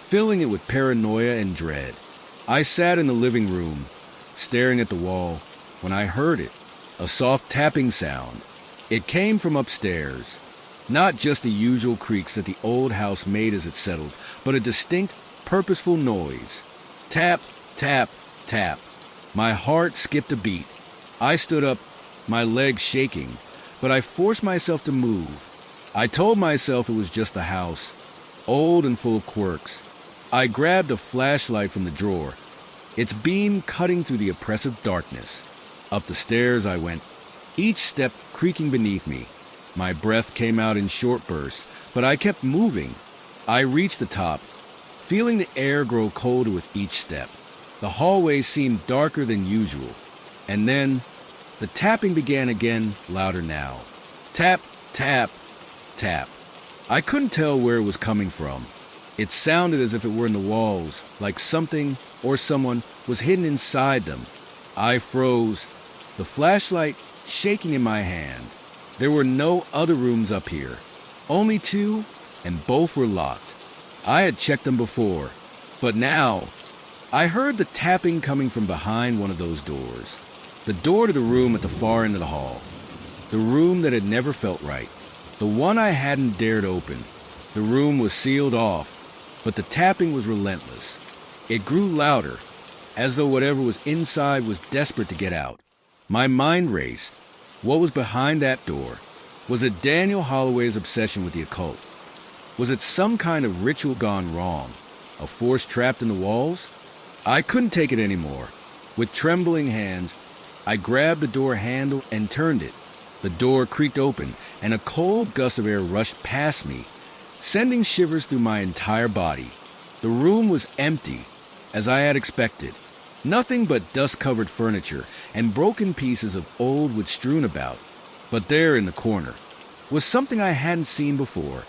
filling it with paranoia and dread. I sat in the living room, staring at the wall, when I heard it, a soft tapping sound. It came from upstairs, not just the usual creaks that the old house made as it settled, but a distinct, purposeful noise. Tap, tap, tap. My heart skipped a beat. I stood up, my legs shaking, but I forced myself to move. I told myself it was just the house, old and full of quirks. I grabbed a flashlight from the drawer, its beam cutting through the oppressive darkness. Up the stairs I went, each step creaking beneath me. My breath came out in short bursts, but I kept moving. I reached the top, feeling the air grow colder with each step. The hallway seemed darker than usual, and then the tapping began again, louder now. Tap, tap, tap. I couldn't tell where it was coming from. It sounded as if it were in the walls, like something or someone was hidden inside them. I froze, the flashlight shaking in my hand. There were no other rooms up here, only two, and both were locked. I had checked them before, but now I heard the tapping coming from behind one of those doors. The door to the room at the far end of the hall. The room that had never felt right. The one I hadn't dared open. The room was sealed off, but the tapping was relentless. It grew louder, as though whatever was inside was desperate to get out. My mind raced. What was behind that door? Was it Daniel Holloway's obsession with the occult? Was it some kind of ritual gone wrong? A force trapped in the walls? I couldn't take it anymore. With trembling hands, I grabbed the door handle and turned it. The door creaked open, and a cold gust of air rushed past me, sending shivers through my entire body. The room was empty, as I had expected. Nothing but dust-covered furniture and broken pieces of old wood strewn about. But there in the corner was something I hadn't seen before,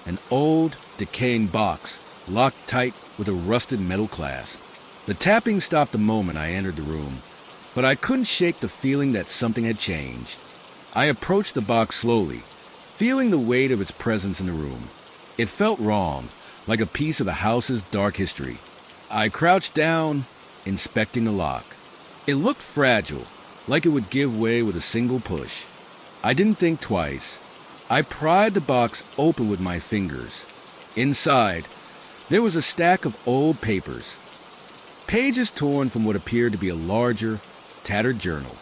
an old, decaying box, locked tight with a rusted metal clasp. The tapping stopped the moment I entered the room, but I couldn't shake the feeling that something had changed. I approached the box slowly, feeling the weight of its presence in the room. It felt wrong, like a piece of the house's dark history. I crouched down, inspecting the lock. It looked fragile, like it would give way with a single push. I didn't think twice. I pried the box open with my fingers. Inside, there was a stack of old papers, pages torn from what appeared to be a larger, tattered journal.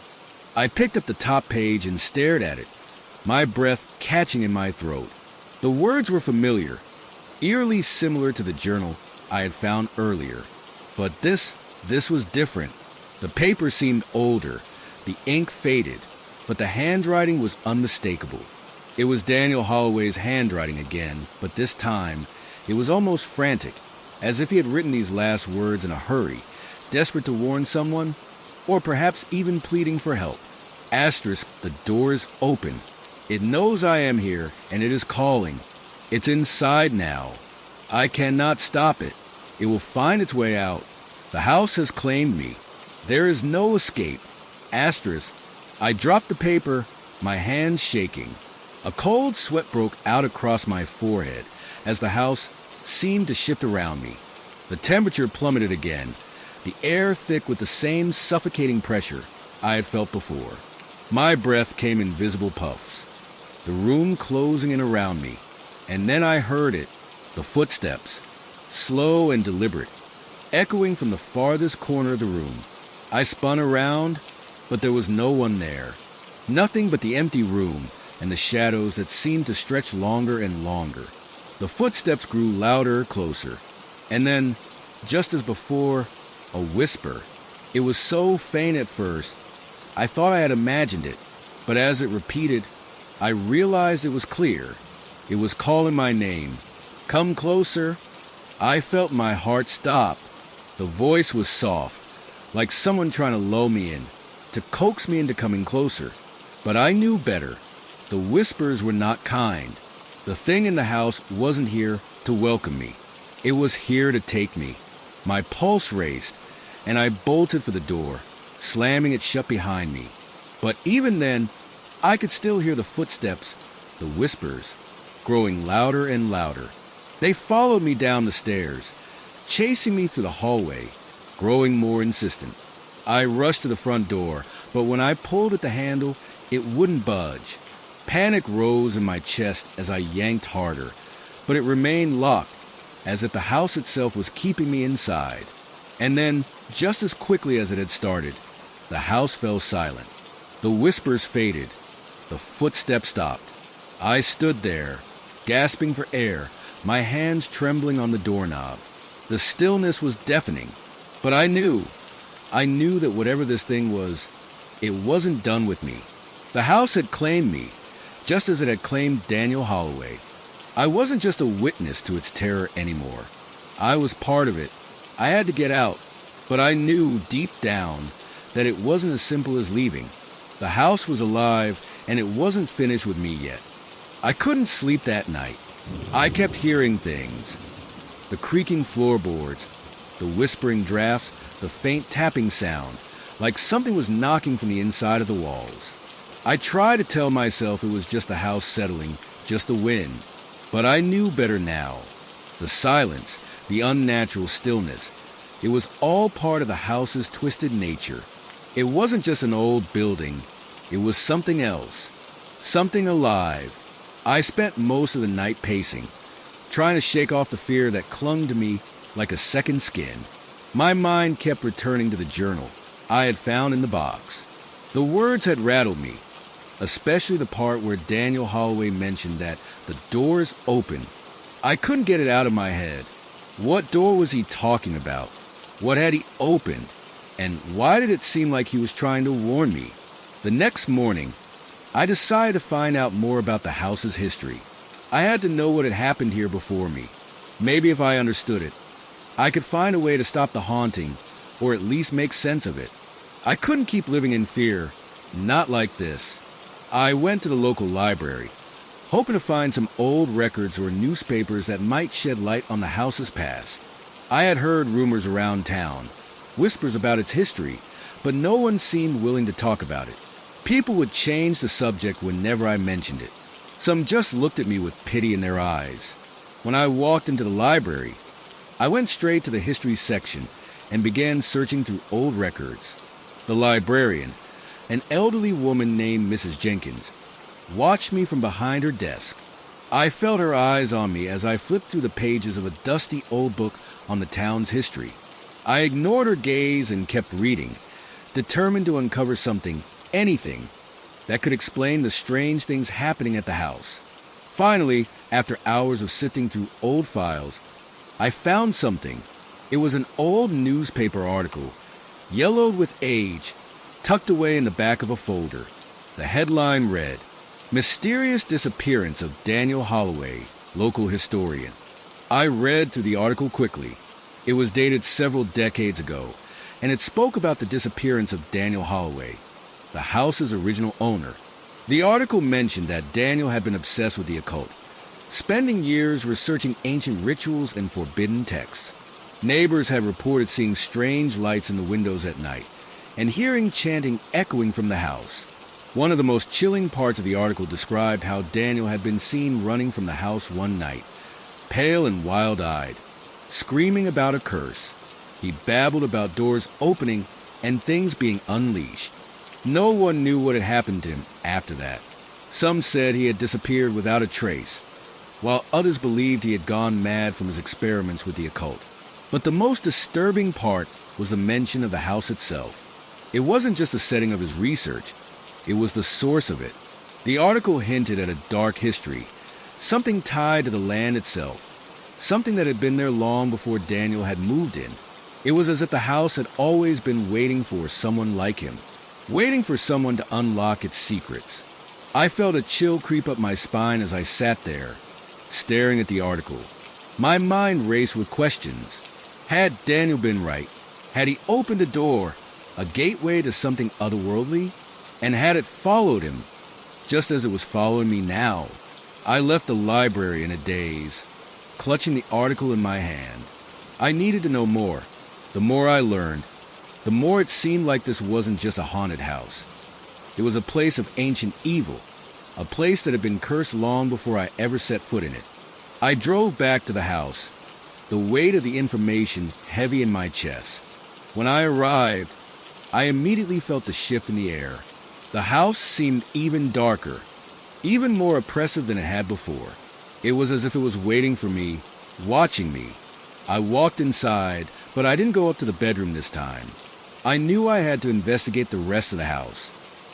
I picked up the top page and stared at it, my breath catching in my throat. The words were familiar, eerily similar to the journal I had found earlier. But this was different. The paper seemed older, the ink faded, but the handwriting was unmistakable. It was Daniel Holloway's handwriting again, but this time it was almost frantic, as if he had written these last words in a hurry, desperate to warn someone, or perhaps even pleading for help. Asterisk, the door is open. It knows I am here, and it is calling. It's inside now. I cannot stop it. It will find its way out. The house has claimed me. There is no escape. Asterisk, I dropped the paper, my hands shaking. A cold sweat broke out across my forehead as the house seemed to shift around me. The temperature plummeted again, the air thick with the same suffocating pressure I had felt before. My breath came in visible puffs, the room closing in around me, and then I heard it, the footsteps, slow and deliberate, echoing from the farthest corner of the room. I spun around, but there was no one there. Nothing but the empty room and the shadows that seemed to stretch longer and longer. The footsteps grew louder, closer, and then, just as before, a whisper. It was so faint at first, I thought I had imagined it, but as it repeated, I realized it was clear. It was calling my name. Come closer. I felt my heart stop. The voice was soft, like someone trying to lull me in, to coax me into coming closer. But I knew better. The whispers were not kind. The thing in the house wasn't here to welcome me. It was here to take me. My pulse raced, and I bolted for the door, slamming it shut behind me. But even then, I could still hear the footsteps, the whispers, growing louder and louder. They followed me down the stairs, chasing me through the hallway, growing more insistent. I rushed to the front door, but when I pulled at the handle, it wouldn't budge. Panic rose in my chest as I yanked harder, but it remained locked, as if the house itself was keeping me inside. And then, just as quickly as it had started, the house fell silent. The whispers faded. The footsteps stopped. I stood there, gasping for air, my hands trembling on the doorknob. The stillness was deafening, but I knew that whatever this thing was, it wasn't done with me. The house had claimed me, just as it had claimed Daniel Holloway. I wasn't just a witness to its terror anymore. I was part of it. I had to get out, but I knew deep down that it wasn't as simple as leaving. The house was alive, and it wasn't finished with me yet. I couldn't sleep that night. I kept hearing things. The creaking floorboards, the whispering drafts, the faint tapping sound, like something was knocking from the inside of the walls. I tried to tell myself it was just the house settling, just the wind. But I knew better now. The silence, the unnatural stillness, it was all part of the house's twisted nature. It wasn't just an old building. It was something else. Something alive. I spent most of the night pacing, trying to shake off the fear that clung to me like a second skin. My mind kept returning to the journal I had found in the box. The words had rattled me, especially the part where Daniel Holloway mentioned that the doors open. I couldn't get it out of my head. What door was he talking about? What had he opened? And why did it seem like he was trying to warn me? The next morning, I decided to find out more about the house's history. I had to know what had happened here before me. Maybe if I understood it, I could find a way to stop the haunting, or at least make sense of it. I couldn't keep living in fear, not like this. I went to the local library, hoping to find some old records or newspapers that might shed light on the house's past. I had heard rumors around town, whispers about its history, but no one seemed willing to talk about it. People would change the subject whenever I mentioned it. Some just looked at me with pity in their eyes. When I walked into the library, I went straight to the history section and began searching through old records. The librarian, an elderly woman named Mrs. Jenkins, watched me from behind her desk. I felt her eyes on me as I flipped through the pages of a dusty old book on the town's history. I ignored her gaze and kept reading, determined to uncover something, anything, that could explain the strange things happening at the house. Finally, after hours of sifting through old files, I found something. It was an old newspaper article, yellowed with age, tucked away in the back of a folder. The headline read, "Mysterious Disappearance of Daniel Holloway, Local Historian." I read through the article quickly. It was dated several decades ago, and it spoke about the disappearance of Daniel Holloway, the house's original owner. The article mentioned that Daniel had been obsessed with the occult, spending years researching ancient rituals and forbidden texts. Neighbors had reported seeing strange lights in the windows at night and hearing chanting echoing from the house. One of the most chilling parts of the article described how Daniel had been seen running from the house one night, pale and wild-eyed, screaming about a curse. He babbled about doors opening and things being unleashed. No one knew what had happened to him after that. Some said he had disappeared without a trace, while others believed he had gone mad from his experiments with the occult. But the most disturbing part was the mention of the house itself. It wasn't just the setting of his research, it was the source of it. The article hinted at a dark history, something tied to the land itself, something that had been there long before Daniel had moved in. It was as if the house had always been waiting for someone like him, waiting for someone to unlock its secrets. I felt a chill creep up my spine as I sat there, staring at the article. My mind raced with questions. Had Daniel been right? Had he opened a door, a gateway to something otherworldly? And had it followed him, just as it was following me now? I left the library in a daze, clutching the article in my hand. I needed to know more. The more I learned, the more it seemed like this wasn't just a haunted house. It was a place of ancient evil, a place that had been cursed long before I ever set foot in it. I drove back to the house, the weight of the information heavy in my chest. When I arrived, I immediately felt the shift in the air. The house seemed even darker, even more oppressive than it had before. It was as if it was waiting for me, watching me. I walked inside, but I didn't go up to the bedroom this time. I knew I had to investigate the rest of the house.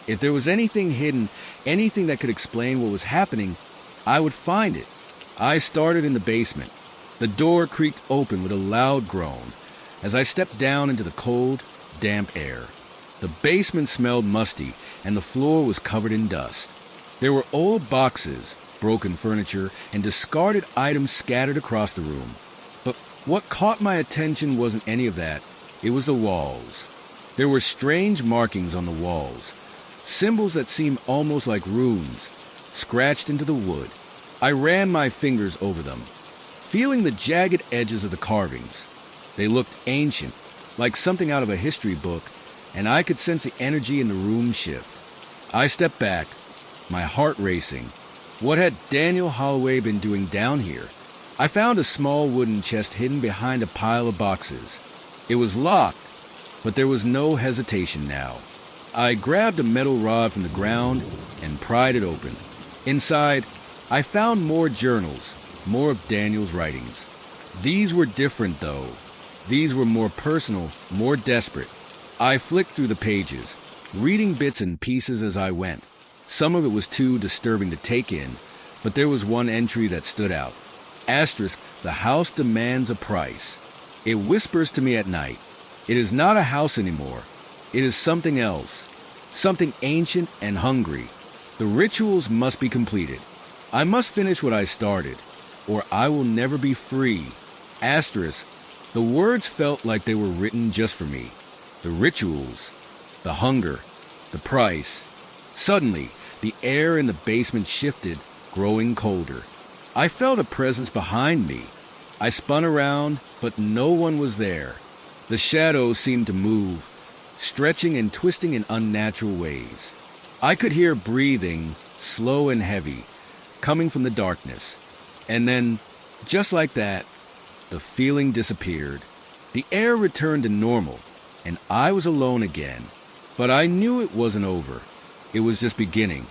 If there was anything hidden, anything that could explain what was happening, I would find it. I started in the basement. The door creaked open with a loud groan as I stepped down into the cold, damp air. The basement smelled musty, and the floor was covered in dust. There were old boxes, broken furniture, and discarded items scattered across the room. But what caught my attention wasn't any of that. It was the walls. There were strange markings on the walls, symbols that seemed almost like runes, scratched into the wood. I ran my fingers over them, feeling the jagged edges of the carvings. They looked ancient, like something out of a history book, and I could sense the energy in the room shift. I stepped back, my heart racing. What had Daniel Holloway been doing down here? I found a small wooden chest hidden behind a pile of boxes. It was locked, but there was no hesitation now. I grabbed a metal rod from the ground and pried it open. Inside, I found more journals, more of Daniel's writings. These were different, though. These were more personal, more desperate. I flicked through the pages, reading bits and pieces as I went. Some of it was too disturbing to take in, but there was one entry that stood out. Asterisk, the house demands a price. It whispers to me at night. It is not a house anymore. It is something else, something ancient and hungry. The rituals must be completed. I must finish what I started, or I will never be free. Asterisk, the words felt like they were written just for me. The rituals, the hunger, the price. Suddenly, the air in the basement shifted, growing colder. I felt a presence behind me. I spun around, but no one was there. The shadows seemed to move, stretching and twisting in unnatural ways. I could hear breathing, slow and heavy, coming from the darkness. And then, just like that, the feeling disappeared. The air returned to normal, and I was alone again. But I knew it wasn't over. It was just beginning,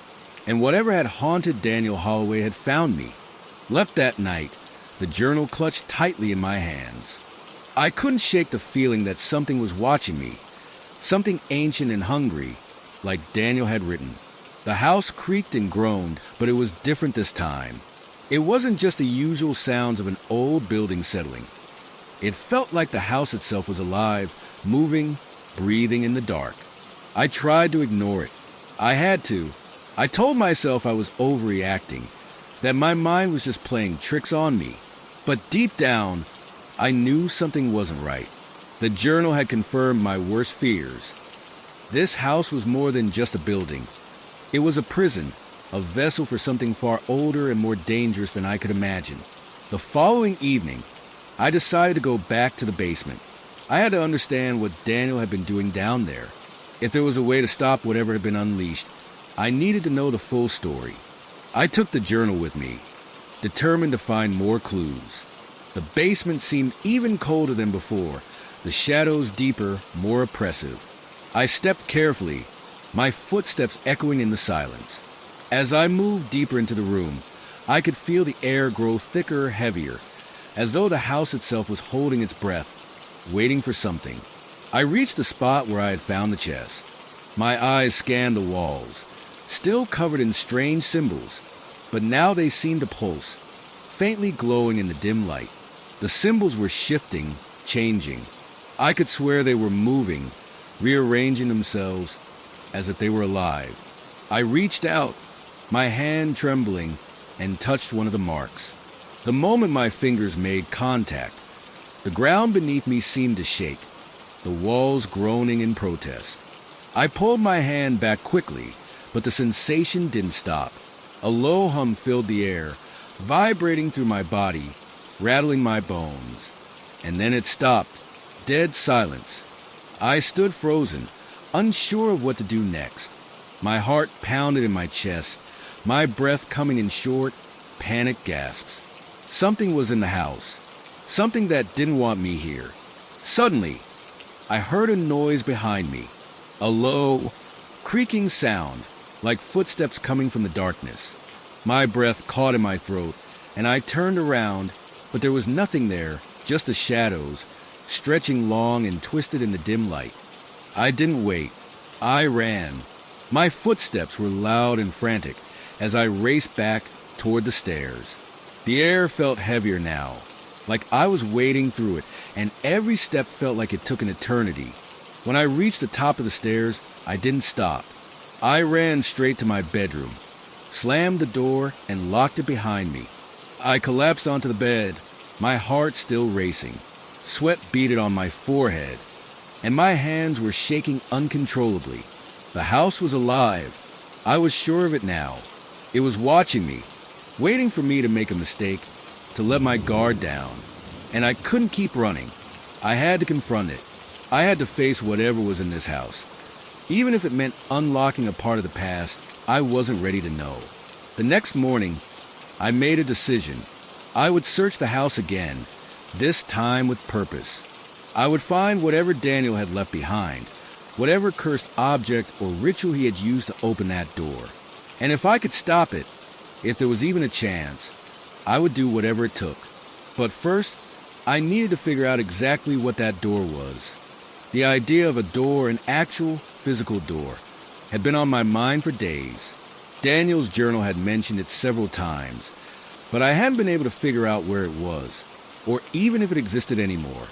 and whatever had haunted Daniel Holloway had found me. Left that night, the journal clutched tightly in my hands. I couldn't shake the feeling that something was watching me, something ancient and hungry, like Daniel had written. The house creaked and groaned, but it was different this time. It wasn't just the usual sounds of an old building settling. It felt like the house itself was alive, moving, breathing in the dark. I tried to ignore it. I had to. I told myself I was overreacting, that my mind was just playing tricks on me. But deep down, I knew something wasn't right. The journal had confirmed my worst fears. This house was more than just a building. It was a prison, a vessel for something far older and more dangerous than I could imagine. The following evening, I decided to go back to the basement. I had to understand what Daniel had been doing down there. If there was a way to stop whatever had been unleashed, I needed to know the full story. I took the journal with me, determined to find more clues. The basement seemed even colder than before, the shadows deeper, more oppressive. I stepped carefully, my footsteps echoing in the silence. As I moved deeper into the room, I could feel the air grow thicker, heavier, as though the house itself was holding its breath, waiting for something. I reached the spot where I had found the chest. My eyes scanned the walls, still covered in strange symbols, but now they seemed to pulse, faintly glowing in the dim light. The symbols were shifting, changing. I could swear they were moving, rearranging themselves as if they were alive. I reached out, my hand trembling, and touched one of the marks. The moment my fingers made contact, the ground beneath me seemed to shake, the walls groaning in protest. I pulled my hand back quickly, but the sensation didn't stop. A low hum filled the air, vibrating through my body, rattling my bones. And then it stopped. Dead silence. I stood frozen, unsure of what to do next. My heart pounded in my chest, my breath coming in short, panicked gasps. Something was in the house, something that didn't want me here. Suddenly, I heard a noise behind me, a low, creaking sound, like footsteps coming from the darkness. My breath caught in my throat, and I turned around, but there was nothing there, just the shadows, stretching long and twisted in the dim light. I didn't wait. I ran. My footsteps were loud and frantic as I raced back toward the stairs. The air felt heavier now, like I was wading through it, and every step felt like it took an eternity. When I reached the top of the stairs, I didn't stop. I ran straight to my bedroom, slammed the door, and locked it behind me. I collapsed onto the bed, my heart still racing. Sweat beaded on my forehead, and my hands were shaking uncontrollably. The house was alive. I was sure of it now. It was watching me, waiting for me to make a mistake, to let my guard down. And I couldn't keep running. I had to confront it. I had to face whatever was in this house. Even if it meant unlocking a part of the past, I wasn't ready to know. The next morning, I made a decision. I would search the house again, this time with purpose. I would find whatever Daniel had left behind, whatever cursed object or ritual he had used to open that door. And if I could stop it, if there was even a chance, I would do whatever it took. But first, I needed to figure out exactly what that door was. The idea of a door, an actual physical door, had been on my mind for days. Daniel's journal had mentioned it several times, but I hadn't been able to figure out where it was, or even if it existed anymore.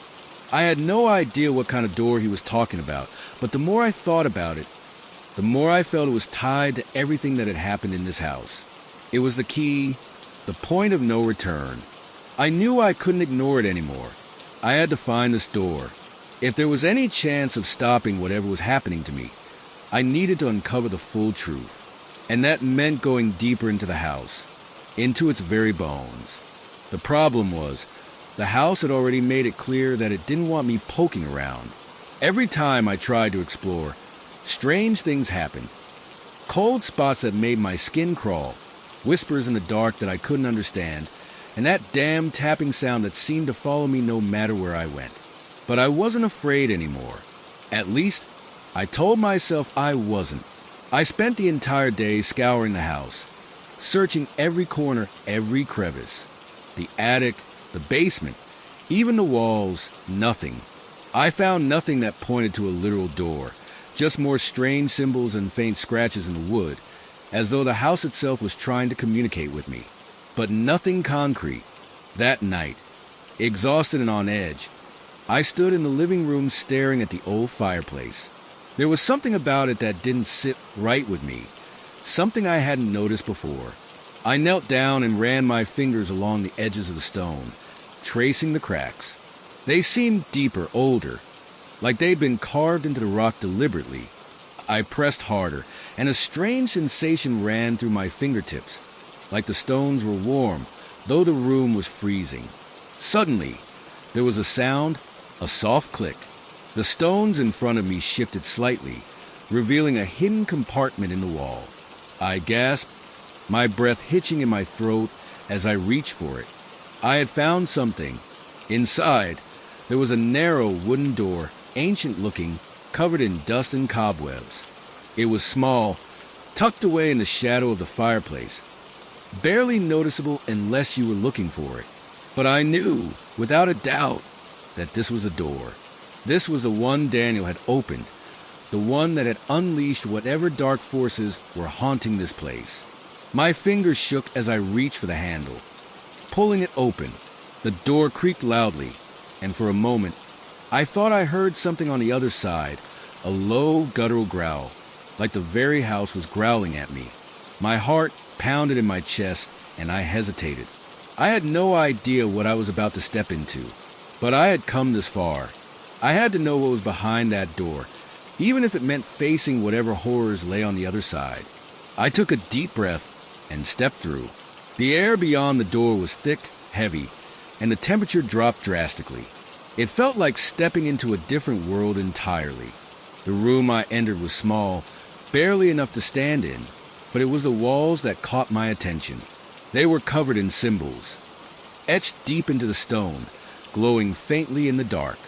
I had no idea what kind of door he was talking about, but the more I thought about it, the more I felt it was tied to everything that had happened in this house. It was the key, the point of no return. I knew I couldn't ignore it anymore. I had to find this door. If there was any chance of stopping whatever was happening to me, I needed to uncover the full truth. And that meant going deeper into the house, into its very bones. The problem was, the house had already made it clear that it didn't want me poking around. Every time I tried to explore, strange things happened. Cold spots that made my skin crawl, whispers in the dark that I couldn't understand, and that damn tapping sound that seemed to follow me no matter where I went. But I wasn't afraid anymore. At least, I told myself I wasn't. I spent the entire day scouring the house, searching every corner, every crevice. The attic, the basement, even the walls, nothing. I found nothing that pointed to a literal door, just more strange symbols and faint scratches in the wood, as though the house itself was trying to communicate with me. But nothing concrete. That night, exhausted and on edge, I stood in the living room staring at the old fireplace. There was something about it that didn't sit right with me, something I hadn't noticed before. I knelt down and ran my fingers along the edges of the stone, tracing the cracks. They seemed deeper, older, like they'd been carved into the rock deliberately. I pressed harder, and a strange sensation ran through my fingertips, like the stones were warm, though the room was freezing. Suddenly, there was a sound, a soft click. The stones in front of me shifted slightly, revealing a hidden compartment in the wall. I gasped, my breath hitching in my throat as I reached for it. I had found something. Inside, there was a narrow wooden door, ancient-looking, covered in dust and cobwebs. It was small, tucked away in the shadow of the fireplace, barely noticeable unless you were looking for it. But I knew, without a doubt, that this was a door. This was the one Daniel had opened, the one that had unleashed whatever dark forces were haunting this place. My fingers shook as I reached for the handle. Pulling it open, the door creaked loudly, and for a moment, I thought I heard something on the other side, a low, guttural growl, like the very house was growling at me. My heart pounded in my chest, and I hesitated. I had no idea what I was about to step into, but I had come this far. I had to know what was behind that door, even if it meant facing whatever horrors lay on the other side. I took a deep breath and stepped through. The air beyond the door was thick, heavy, and the temperature dropped drastically. It felt like stepping into a different world entirely. The room I entered was small, barely enough to stand in, but it was the walls that caught my attention. They were covered in symbols, etched deep into the stone, glowing faintly in the dark.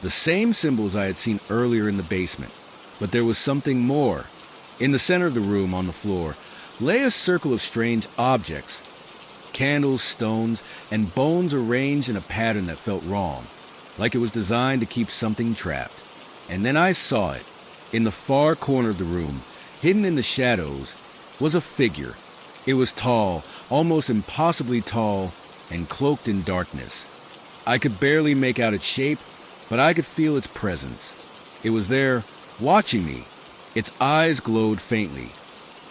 The same symbols I had seen earlier in the basement, but there was something more. In the center of the room, on the floor, lay a circle of strange objects, candles, stones, and bones arranged in a pattern that felt wrong, like it was designed to keep something trapped. And then I saw it. In the far corner of the room, hidden in the shadows, was a figure. It was tall, almost impossibly tall, and cloaked in darkness. I could barely make out its shape, but I could feel its presence. It was there, watching me. Its eyes glowed faintly,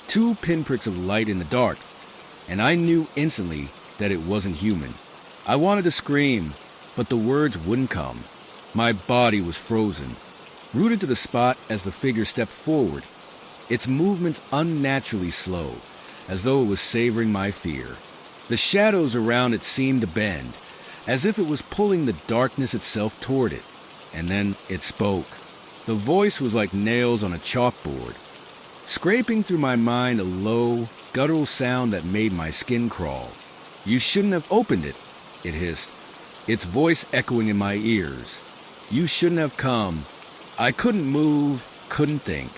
2 pinpricks of light in the dark, and I knew instantly that it wasn't human. I wanted to scream, but the words wouldn't come. My body was frozen, rooted to the spot as the figure stepped forward, its movements unnaturally slow, as though it was savoring my fear. The shadows around it seemed to bend, as if it was pulling the darkness itself toward it. And then it spoke. The voice was like nails on a chalkboard, scraping through my mind a low, guttural sound that made my skin crawl. "You shouldn't have opened it," it hissed, its voice echoing in my ears. "You shouldn't have come." I couldn't move, couldn't think.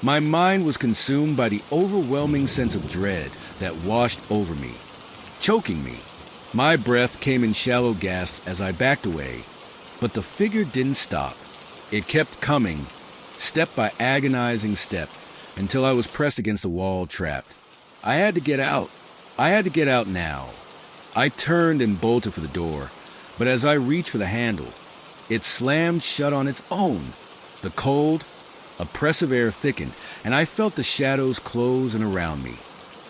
My mind was consumed by the overwhelming sense of dread that washed over me, choking me. My breath came in shallow gasps as I backed away, but the figure didn't stop. It kept coming, step by agonizing step, until I was pressed against the wall, trapped. I had to get out. I had to get out now. I turned and bolted for the door, but as I reached for the handle, it slammed shut on its own. The cold, oppressive air thickened, and I felt the shadows close in around me.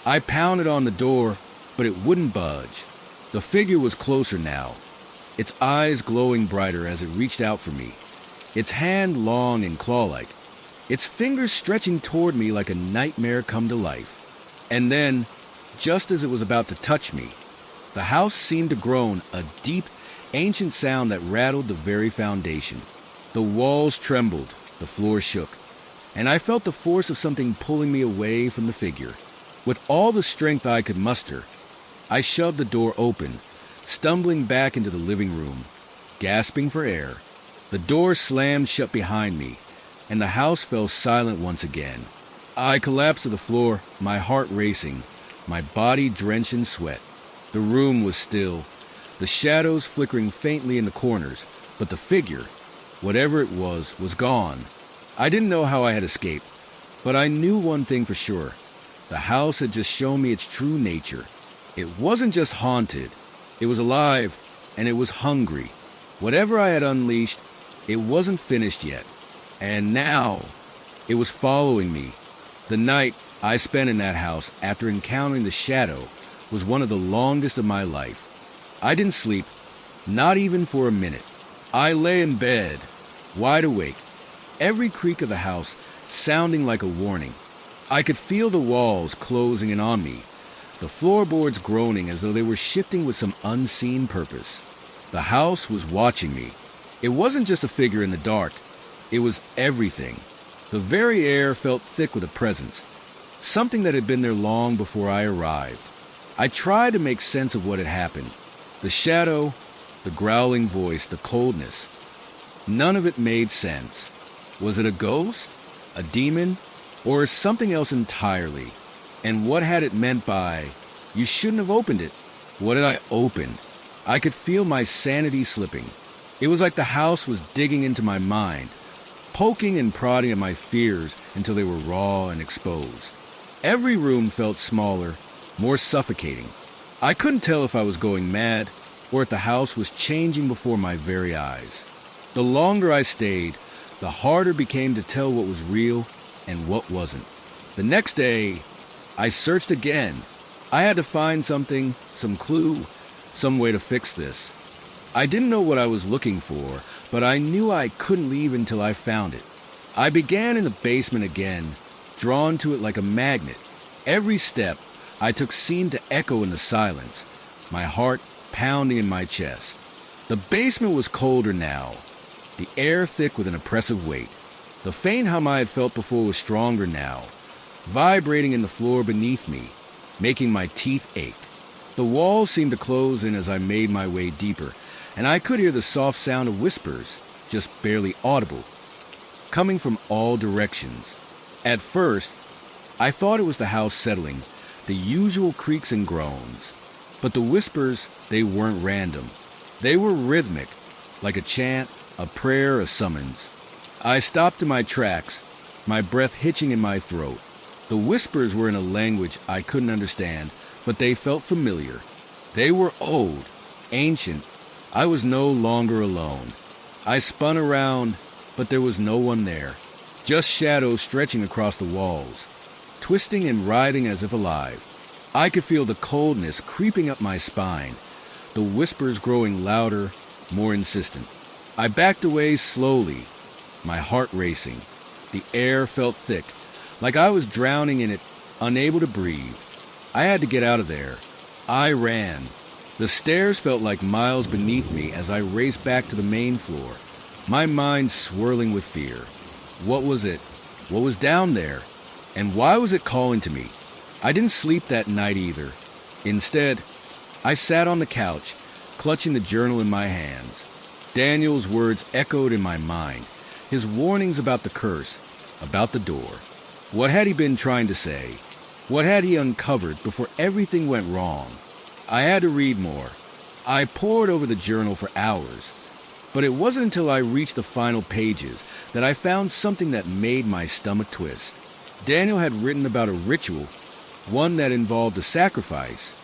I pounded on the door, but it wouldn't budge. The figure was closer now, its eyes glowing brighter as it reached out for me, its hand long and claw-like, its fingers stretching toward me like a nightmare come to life. And then, just as it was about to touch me, the house seemed to groan, a deep, ancient sound that rattled the very foundation. The walls trembled, the floor shook, and I felt the force of something pulling me away from the figure. With all the strength I could muster, I shoved the door open, stumbling back into the living room, gasping for air. The door slammed shut behind me, and the house fell silent once again. I collapsed to the floor, my heart racing, my body drenched in sweat. The room was still, the shadows flickering faintly in the corners, but the figure, whatever it was gone. I didn't know how I had escaped, but I knew one thing for sure. The house had just shown me its true nature. It wasn't just haunted, it was alive, and it was hungry. Whatever I had unleashed, it wasn't finished yet. And now, it was following me. The night I spent in that house after encountering the shadow was one of the longest of my life. I didn't sleep, not even for a minute. I lay in bed, wide awake, every creak of the house sounding like a warning. I could feel the walls closing in on me, the floorboards groaning as though they were shifting with some unseen purpose. The house was watching me. It wasn't just a figure in the dark. It was everything. The very air felt thick with a presence, something that had been there long before I arrived. I tried to make sense of what had happened. The shadow, the growling voice, the coldness. None of it made sense. Was it a ghost? A demon? Or something else entirely? And what had it meant by, "You shouldn't have opened it"? What had I opened? I could feel my sanity slipping. It was like the house was digging into my mind, poking and prodding at my fears until they were raw and exposed. Every room felt smaller, more suffocating. I couldn't tell if I was going mad or if the house was changing before my very eyes. The longer I stayed, the harder it became to tell what was real and what wasn't. The next day, I searched again. I had to find something, some clue, some way to fix this. I didn't know what I was looking for, but I knew I couldn't leave until I found it. I began in the basement again, drawn to it like a magnet. Every step I took seemed to echo in the silence, my heart pounding in my chest. The basement was colder now, the air thick with an oppressive weight. The faint hum I had felt before was stronger now, vibrating in the floor beneath me, making my teeth ache. The walls seemed to close in as I made my way deeper, and I could hear the soft sound of whispers, just barely audible, coming from all directions. At first, I thought it was the house settling, the usual creaks and groans. But the whispers, they weren't random. They were rhythmic, like a chant, a prayer, a summons. I stopped in my tracks, my breath hitching in my throat. The whispers were in a language I couldn't understand, but they felt familiar. They were old, ancient. I was no longer alone. I spun around, but there was no one there. Just shadows stretching across the walls, twisting and writhing as if alive. I could feel the coldness creeping up my spine, the whispers growing louder, more insistent. I backed away slowly, my heart racing. The air felt thick, like I was drowning in it, unable to breathe. I had to get out of there. I ran. The stairs felt like miles beneath me as I raced back to the main floor, my mind swirling with fear. What was it? What was down there? And why was it calling to me? I didn't sleep that night either. Instead, I sat on the couch, clutching the journal in my hands. Daniel's words echoed in my mind, his warnings about the curse, about the door. What had he been trying to say? What had he uncovered before everything went wrong? I had to read more. I pored over the journal for hours, but it wasn't until I reached the final pages that I found something that made my stomach twist. Daniel had written about a ritual, one that involved a sacrifice,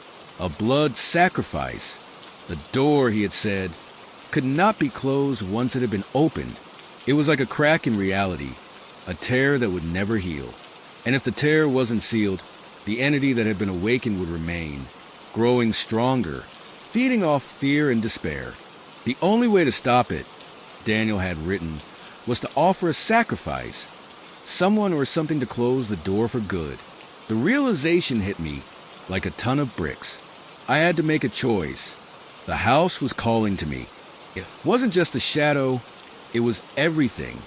a blood sacrifice. The door, he had said, could not be closed once it had been opened. It was like a crack in reality, a tear that would never heal. And if the tear wasn't sealed, the entity that had been awakened would remain, growing stronger, feeding off fear and despair. The only way to stop it, Daniel had written, was to offer a sacrifice, someone or something to close the door for good. The realization hit me like a ton of bricks. I had to make a choice. The house was calling to me. It wasn't just a shadow, it was everything.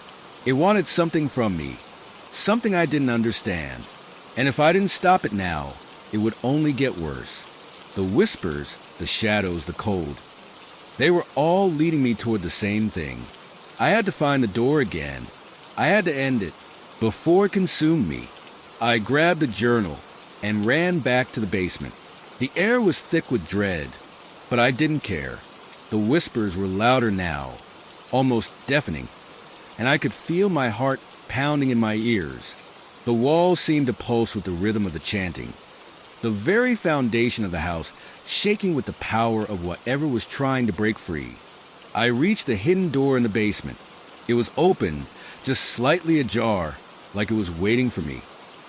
It wanted something from me, something I didn't understand. And if I didn't stop it now, it would only get worse. The whispers, the shadows, the cold, they were all leading me toward the same thing. I had to find the door again. I had to end it before it consumed me. I grabbed the journal and ran back to the basement. The air was thick with dread, but I didn't care. The whispers were louder now, almost deafening, and I could feel my heart pounding in my ears. The walls seemed to pulse with the rhythm of the chanting, the very foundation of the house shaking with the power of whatever was trying to break free. I reached the hidden door in the basement. It was open, just slightly ajar, like it was waiting for me.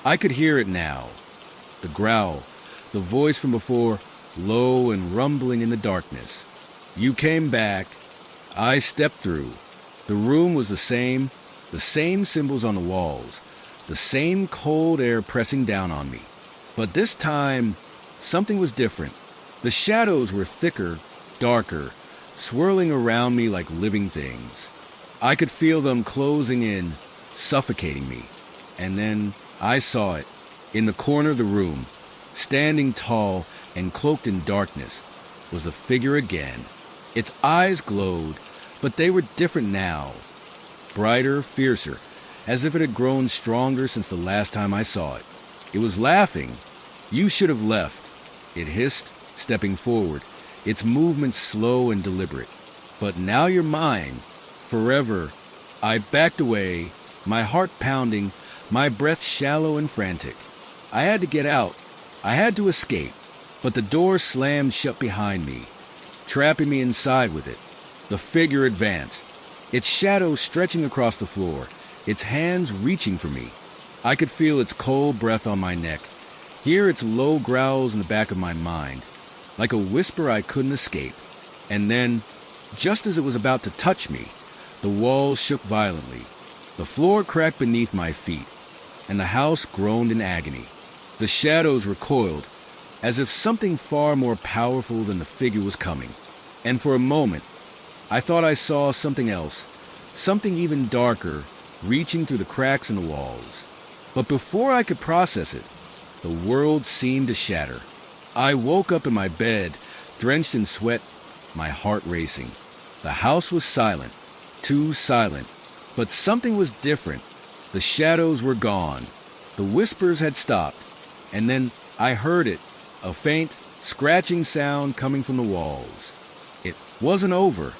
I could hear it now. The growl, the voice from before, low and rumbling in the darkness. You came back. I stepped through. The room was the same symbols on the walls, the same cold air pressing down on me. But this time, something was different. The shadows were thicker, darker, swirling around me like living things. I could feel them closing in, suffocating me. And then I saw it, in the corner of the room, standing tall and cloaked in darkness, was a figure again. Its eyes glowed, but they were different now. Brighter, fiercer, as if it had grown stronger since the last time I saw it. It was laughing. You should have left, it hissed, stepping forward, its movements slow and deliberate. But now you're mine, forever. I backed away, my heart pounding, my breath shallow and frantic. I had to get out. I had to escape. But the door slammed shut behind me, trapping me inside with it. The figure advanced, its shadow stretching across the floor, its hands reaching for me. I could feel its cold breath on my neck, hear its low growls in the back of my mind, like a whisper I couldn't escape. And then, just as it was about to touch me, the walls shook violently. The floor cracked beneath my feet, and the house groaned in agony. The shadows recoiled, as if something far more powerful than the figure was coming. And for a moment, I thought I saw something else, something even darker, reaching through the cracks in the walls. But before I could process it, the world seemed to shatter. I woke up in my bed, drenched in sweat, my heart racing. The house was silent, too silent, but something was different. The shadows were gone. The whispers had stopped, and then I heard it, a faint, scratching sound coming from the walls. It wasn't over.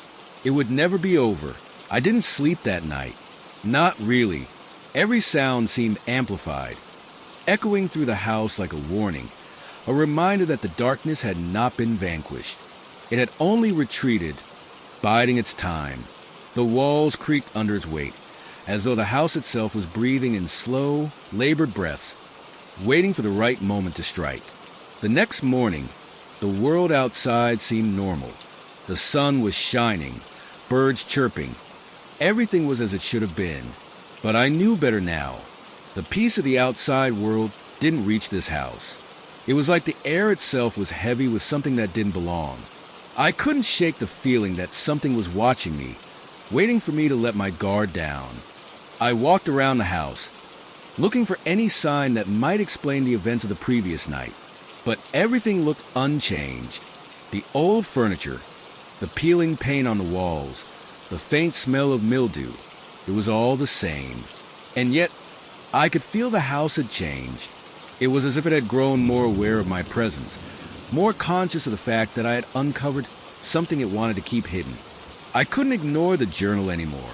It would never be over. I didn't sleep that night. Not really. Every sound seemed amplified, echoing through the house like a warning, a reminder that the darkness had not been vanquished. It had only retreated, biding its time. The walls creaked under its weight, as though the house itself was breathing in slow, labored breaths, waiting for the right moment to strike. The next morning, the world outside seemed normal. The sun was shining, birds chirping. Everything was as it should have been. But I knew better now. The peace of the outside world didn't reach this house. It was like the air itself was heavy with something that didn't belong. I couldn't shake the feeling that something was watching me, waiting for me to let my guard down. I walked around the house, looking for any sign that might explain the events of the previous night. But everything looked unchanged. The old furniture, the peeling paint on the walls, the faint smell of mildew, it was all the same. And yet, I could feel the house had changed. It was as if it had grown more aware of my presence, more conscious of the fact that I had uncovered something it wanted to keep hidden. I couldn't ignore the journal anymore.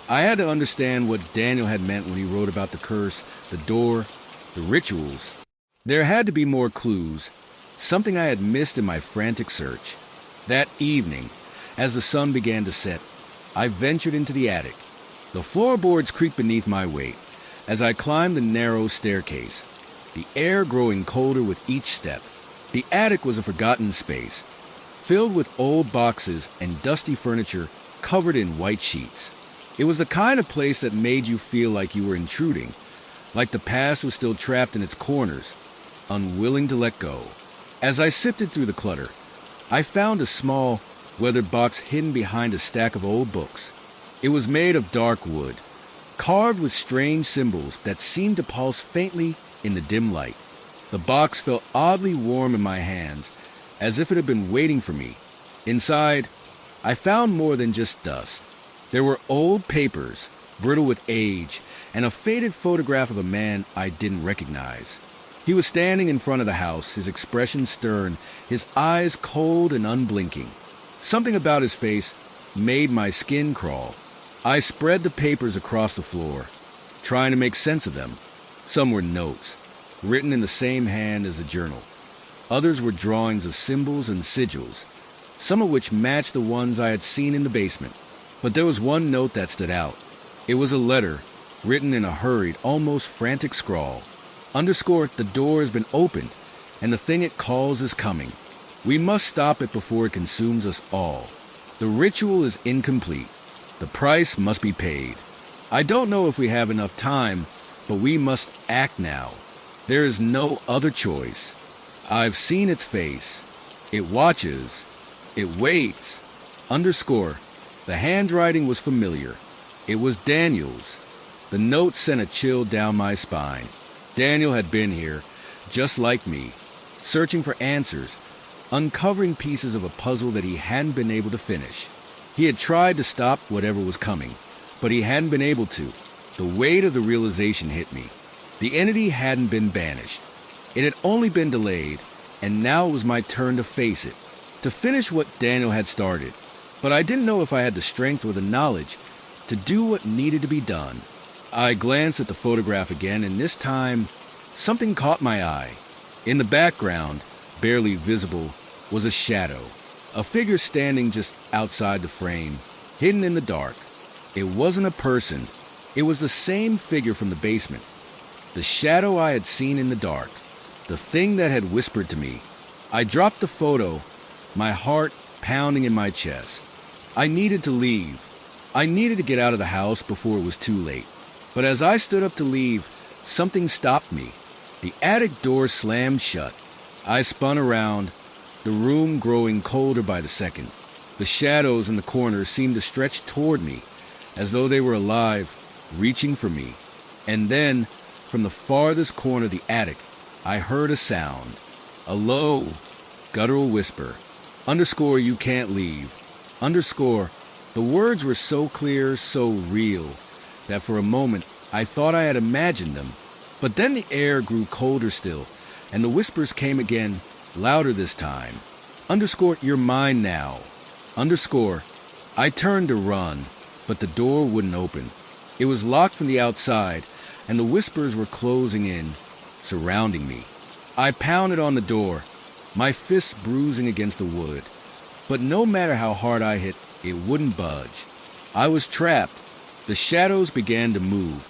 I had to understand what Daniel had meant when he wrote about the curse, the door, the rituals. There had to be more clues, something I had missed in my frantic search. That evening, as the sun began to set, I ventured into the attic. The floorboards creaked beneath my weight as I climbed the narrow staircase, the air growing colder with each step. The attic was a forgotten space, filled with old boxes and dusty furniture covered in white sheets. It was the kind of place that made you feel like you were intruding, like the past was still trapped in its corners, unwilling to let go. As I sifted through the clutter, I found a small, weathered box hidden behind a stack of old books. It was made of dark wood, carved with strange symbols that seemed to pulse faintly in the dim light. The box felt oddly warm in my hands, as if it had been waiting for me. Inside, I found more than just dust. There were old papers, brittle with age, and a faded photograph of a man I didn't recognize. He was standing in front of the house, his expression stern, his eyes cold and unblinking. Something about his face made my skin crawl. I spread the papers across the floor, trying to make sense of them. Some were notes, written in the same hand as the journal. Others were drawings of symbols and sigils, some of which matched the ones I had seen in the basement. But there was one note that stood out. It was a letter, written in a hurried, almost frantic scrawl. Underscore, the door has been opened, and the thing it calls is coming. We must stop it before it consumes us all. The ritual is incomplete. The price must be paid. I don't know if we have enough time, but we must act now. There is no other choice. I've seen its face. It watches. It waits. Underscore, the handwriting was familiar. It was Daniel's. The note sent a chill down my spine. Daniel had been here, just like me, searching for answers, uncovering pieces of a puzzle that he hadn't been able to finish. He had tried to stop whatever was coming, but he hadn't been able to. The weight of the realization hit me. The entity hadn't been banished. It had only been delayed, and now it was my turn to face it, to finish what Daniel had started. But I didn't know if I had the strength or the knowledge to do what needed to be done. I glanced at the photograph again, and this time, something caught my eye. In the background, barely visible, was a shadow, a figure standing just outside the frame, hidden in the dark. It wasn't a person. It was the same figure from the basement. The shadow I had seen in the dark. The thing that had whispered to me. I dropped the photo, my heart pounding in my chest. I needed to leave. I needed to get out of the house before it was too late. But as I stood up to leave, something stopped me. The attic door slammed shut. I spun around, the room growing colder by the second. The shadows in the corners seemed to stretch toward me, as though they were alive, reaching for me. And then, from the farthest corner of the attic, I heard a sound. A low, guttural whisper. Underscore, you can't leave. Underscore, the words were so clear, so real, that for a moment I thought I had imagined them. But then the air grew colder still, and the whispers came again, louder this time. Underscore, you're mine now. Underscore, I turned to run, but the door wouldn't open. It was locked from the outside, and the whispers were closing in, surrounding me. I pounded on the door, my fists bruising against the wood. But no matter how hard I hit, it wouldn't budge. I was trapped. The shadows began to move,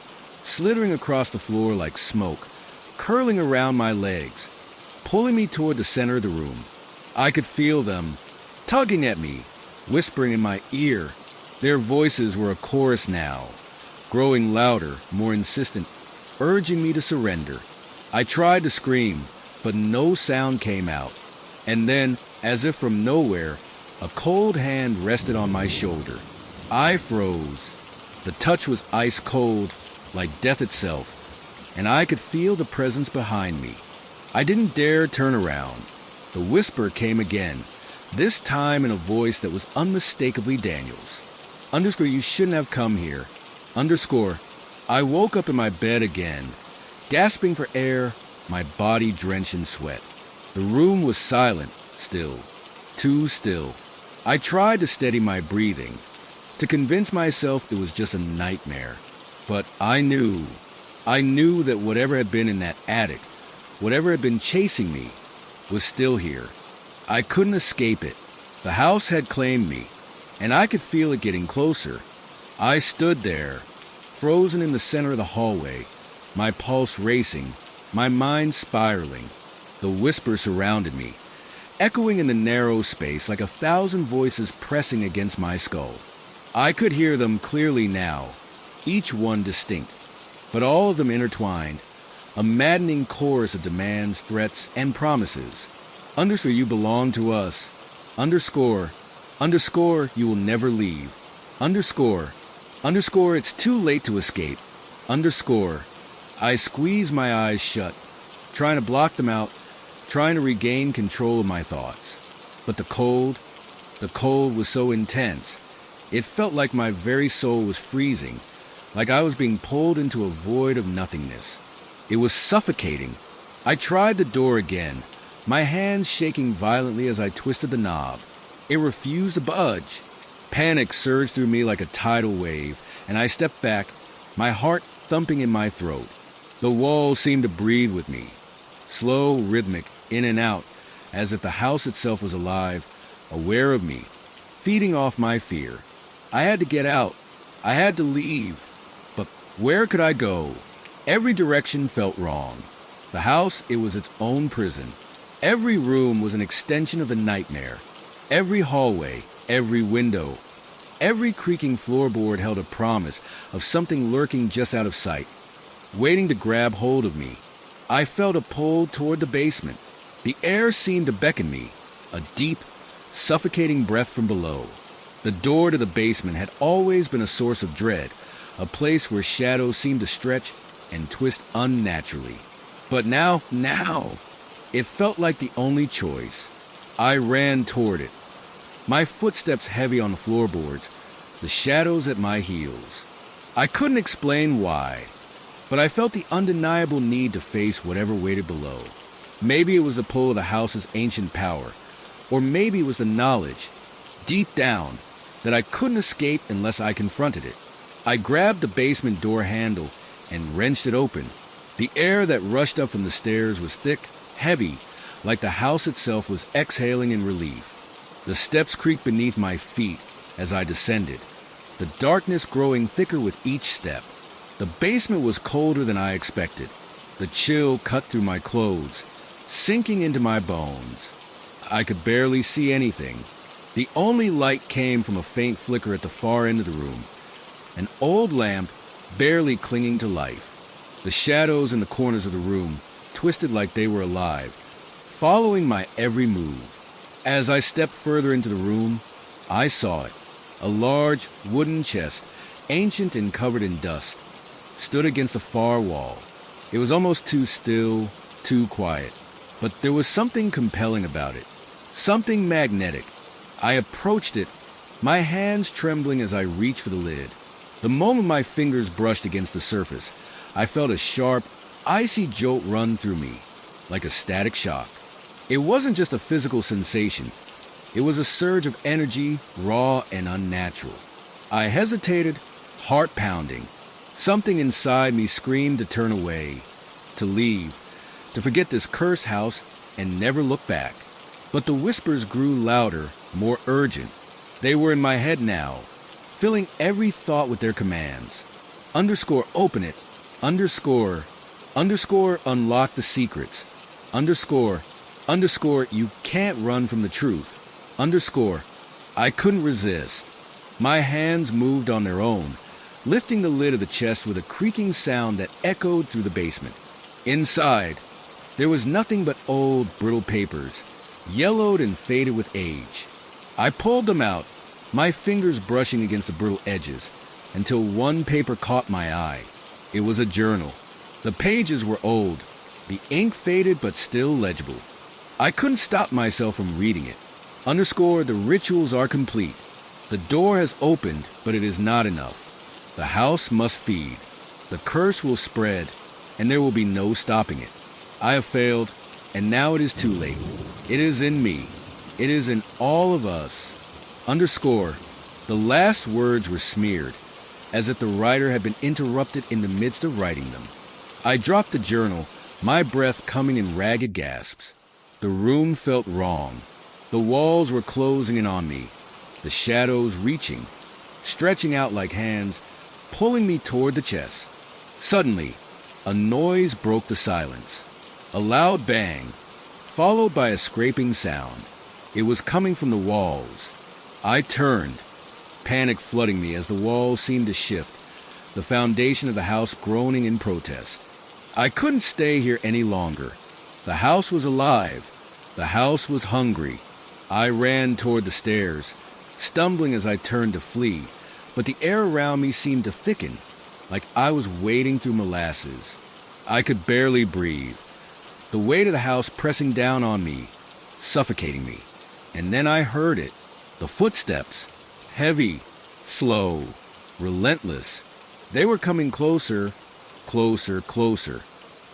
slithering across the floor like smoke, curling around my legs, pulling me toward the center of the room. I could feel them, tugging at me, whispering in my ear. Their voices were a chorus now, growing louder, more insistent, urging me to surrender. I tried to scream, but no sound came out. And then, as if from nowhere, a cold hand rested on my shoulder. I froze. The touch was ice cold, like death itself, and I could feel the presence behind me. I didn't dare turn around. The whisper came again, this time in a voice that was unmistakably Daniel's. Underscore, you shouldn't have come here. Underscore, I woke up in my bed again, gasping for air, my body drenched in sweat. The room was silent, still, too still. I tried to steady my breathing, to convince myself it was just a nightmare. But I knew that whatever had been in that attic, whatever had been chasing me, was still here. I couldn't escape it. The house had claimed me, and I could feel it getting closer. I stood there, frozen in the center of the hallway, my pulse racing, my mind spiraling. The whisper surrounded me, echoing in the narrow space like 1,000 voices pressing against my skull. I could hear them clearly now, each one distinct, but all of them intertwined, a maddening chorus of demands, threats, and promises. Underscore, you belong to us. Underscore, you will never leave. Underscore, it's too late to escape. Underscore, I squeezed my eyes shut, trying to block them out, trying to regain control of my thoughts. But the cold was so intense. It felt like my very soul was freezing, like I was being pulled into a void of nothingness. It was suffocating. I tried the door again, my hands shaking violently as I twisted the knob. It refused to budge. Panic surged through me like a tidal wave, and I stepped back, my heart thumping in my throat. The walls seemed to breathe with me, slow, rhythmic, in and out, as if the house itself was alive, aware of me, feeding off my fear. I had to get out. I had to leave. But where could I go? Every direction felt wrong. The house, it was its own prison. Every room was an extension of the nightmare. Every hallway, every window, every creaking floorboard held a promise of something lurking just out of sight, waiting to grab hold of me. I felt a pull toward the basement. The air seemed to beckon me, a deep, suffocating breath from below. The door to the basement had always been a source of dread, a place where shadows seemed to stretch and twist unnaturally. But now, it felt like the only choice. I ran toward it, my footsteps heavy on the floorboards, the shadows at my heels. I couldn't explain why, but I felt the undeniable need to face whatever waited below. Maybe it was the pull of the house's ancient power, or maybe it was the knowledge, deep down, that I couldn't escape unless I confronted it. I grabbed the basement door handle and wrenched it open. The air that rushed up from the stairs was thick, heavy, like the house itself was exhaling in relief. The steps creaked beneath my feet as I descended, the darkness growing thicker with each step. The basement was colder than I expected. The chill cut through my clothes, sinking into my bones. I could barely see anything. The only light came from a faint flicker at the far end of the room, an old lamp barely clinging to life. The shadows in the corners of the room twisted like they were alive, following my every move. As I stepped further into the room, I saw it. A large wooden chest, ancient and covered in dust, stood against the far wall. It was almost too still, too quiet, but there was something compelling about it, something magnetic. I approached it, my hands trembling as I reached for the lid. The moment my fingers brushed against the surface, I felt a sharp, icy jolt run through me, like a static shock. It wasn't just a physical sensation. It was a surge of energy, raw and unnatural. I hesitated, heart pounding. Something inside me screamed to turn away, to leave, to forget this cursed house and never look back. But the whispers grew louder, more urgent. They were in my head now, filling every thought with their commands. Underscore, open it. Underscore, unlock the secrets. Underscore, you can't run from the truth. Underscore, I couldn't resist. My hands moved on their own, lifting the lid of the chest with a creaking sound that echoed through the basement. Inside, there was nothing but old, brittle papers, yellowed and faded with age. I pulled them out, my fingers brushing against the brittle edges, until one paper caught my eye. It was a journal. The pages were old, the ink faded but still legible. I couldn't stop myself from reading it. Underscore, the rituals are complete. The door has opened, but it is not enough. The house must feed. The curse will spread, and there will be no stopping it. I have failed, and now it is too late. It is in me. It is in all of us. Underscore. The last words were smeared, as if the writer had been interrupted in the midst of writing them. I dropped the journal, my breath coming in ragged gasps. The room felt wrong. The walls were closing in on me, the shadows reaching, stretching out like hands, pulling me toward the chest. Suddenly, a noise broke the silence. A loud bang, followed by a scraping sound. It was coming from the walls. I turned, panic flooding me as the walls seemed to shift, the foundation of the house groaning in protest. I couldn't stay here any longer. The house was alive. The house was hungry. I ran toward the stairs, stumbling as I turned to flee, but the air around me seemed to thicken, like I was wading through molasses. I could barely breathe, the weight of the house pressing down on me, suffocating me. And then I heard it, the footsteps, heavy, slow, relentless. They were coming closer, closer, closer.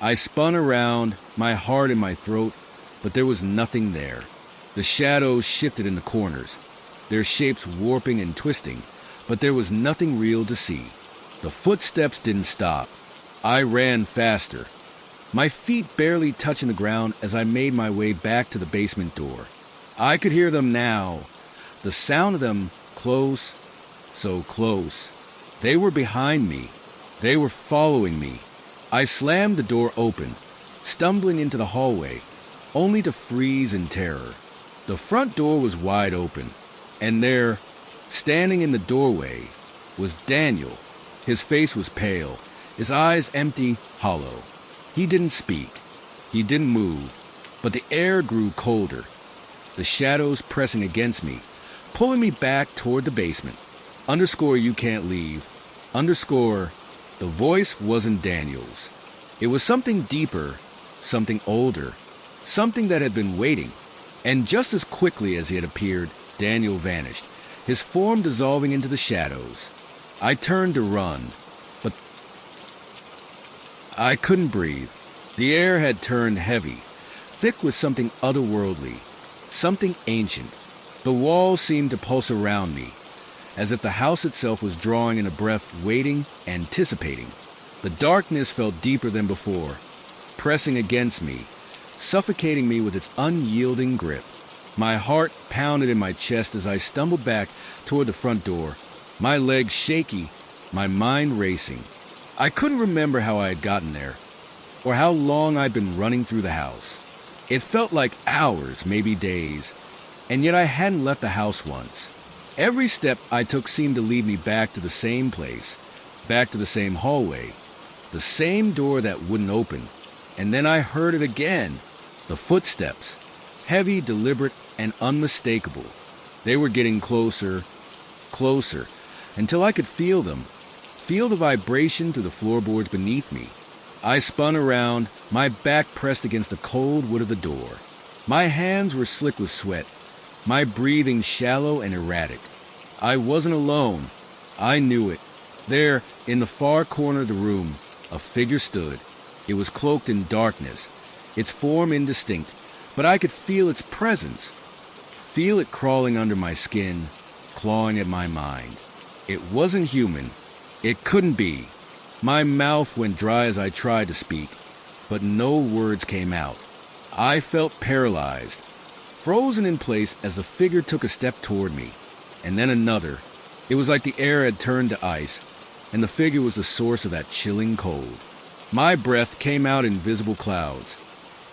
I spun around, my heart in my throat, but there was nothing there. The shadows shifted in the corners, their shapes warping and twisting, but there was nothing real to see. The footsteps didn't stop. I ran faster, my feet barely touching the ground as I made my way back to the basement door. I could hear them now, the sound of them close, so close. They were behind me. They were following me. I slammed the door open, stumbling into the hallway, only to freeze in terror. The front door was wide open, and there, standing in the doorway, was Daniel. His face was pale, his eyes empty, hollow. He didn't speak. He didn't move, but the air grew colder, the shadows pressing against me, pulling me back toward the basement. Underscore you can't leave. Underscore, the voice wasn't Daniel's. It was something deeper, something older, something that had been waiting. And just as quickly as he had appeared, Daniel vanished, his form dissolving into the shadows. I turned to run, but I couldn't breathe. The air had turned heavy, thick with something otherworldly, something ancient. The walls seemed to pulse around me, as if the house itself was drawing in a breath, waiting, anticipating. The darkness felt deeper than before, pressing against me, suffocating me with its unyielding grip. My heart pounded in my chest as I stumbled back toward the front door, my legs shaky, my mind racing. I couldn't remember how I had gotten there, or how long I'd been running through the house. It felt like hours, maybe days, and yet I hadn't left the house once. Every step I took seemed to lead me back to the same place, back to the same hallway, the same door that wouldn't open. And then I heard it again, the footsteps, heavy, deliberate, and unmistakable. They were getting closer, closer, until I could feel them, feel the vibration through the floorboards beneath me. I spun around, my back pressed against the cold wood of the door. My hands were slick with sweat, my breathing shallow and erratic. I wasn't alone. I knew it. There, in the far corner of the room, a figure stood. It was cloaked in darkness, its form indistinct, but I could feel its presence, feel it crawling under my skin, clawing at my mind. It wasn't human. It couldn't be. My mouth went dry as I tried to speak, but no words came out. I felt paralyzed, frozen in place as the figure took a step toward me, and then another. It was like the air had turned to ice, and the figure was the source of that chilling cold. My breath came out in visible clouds,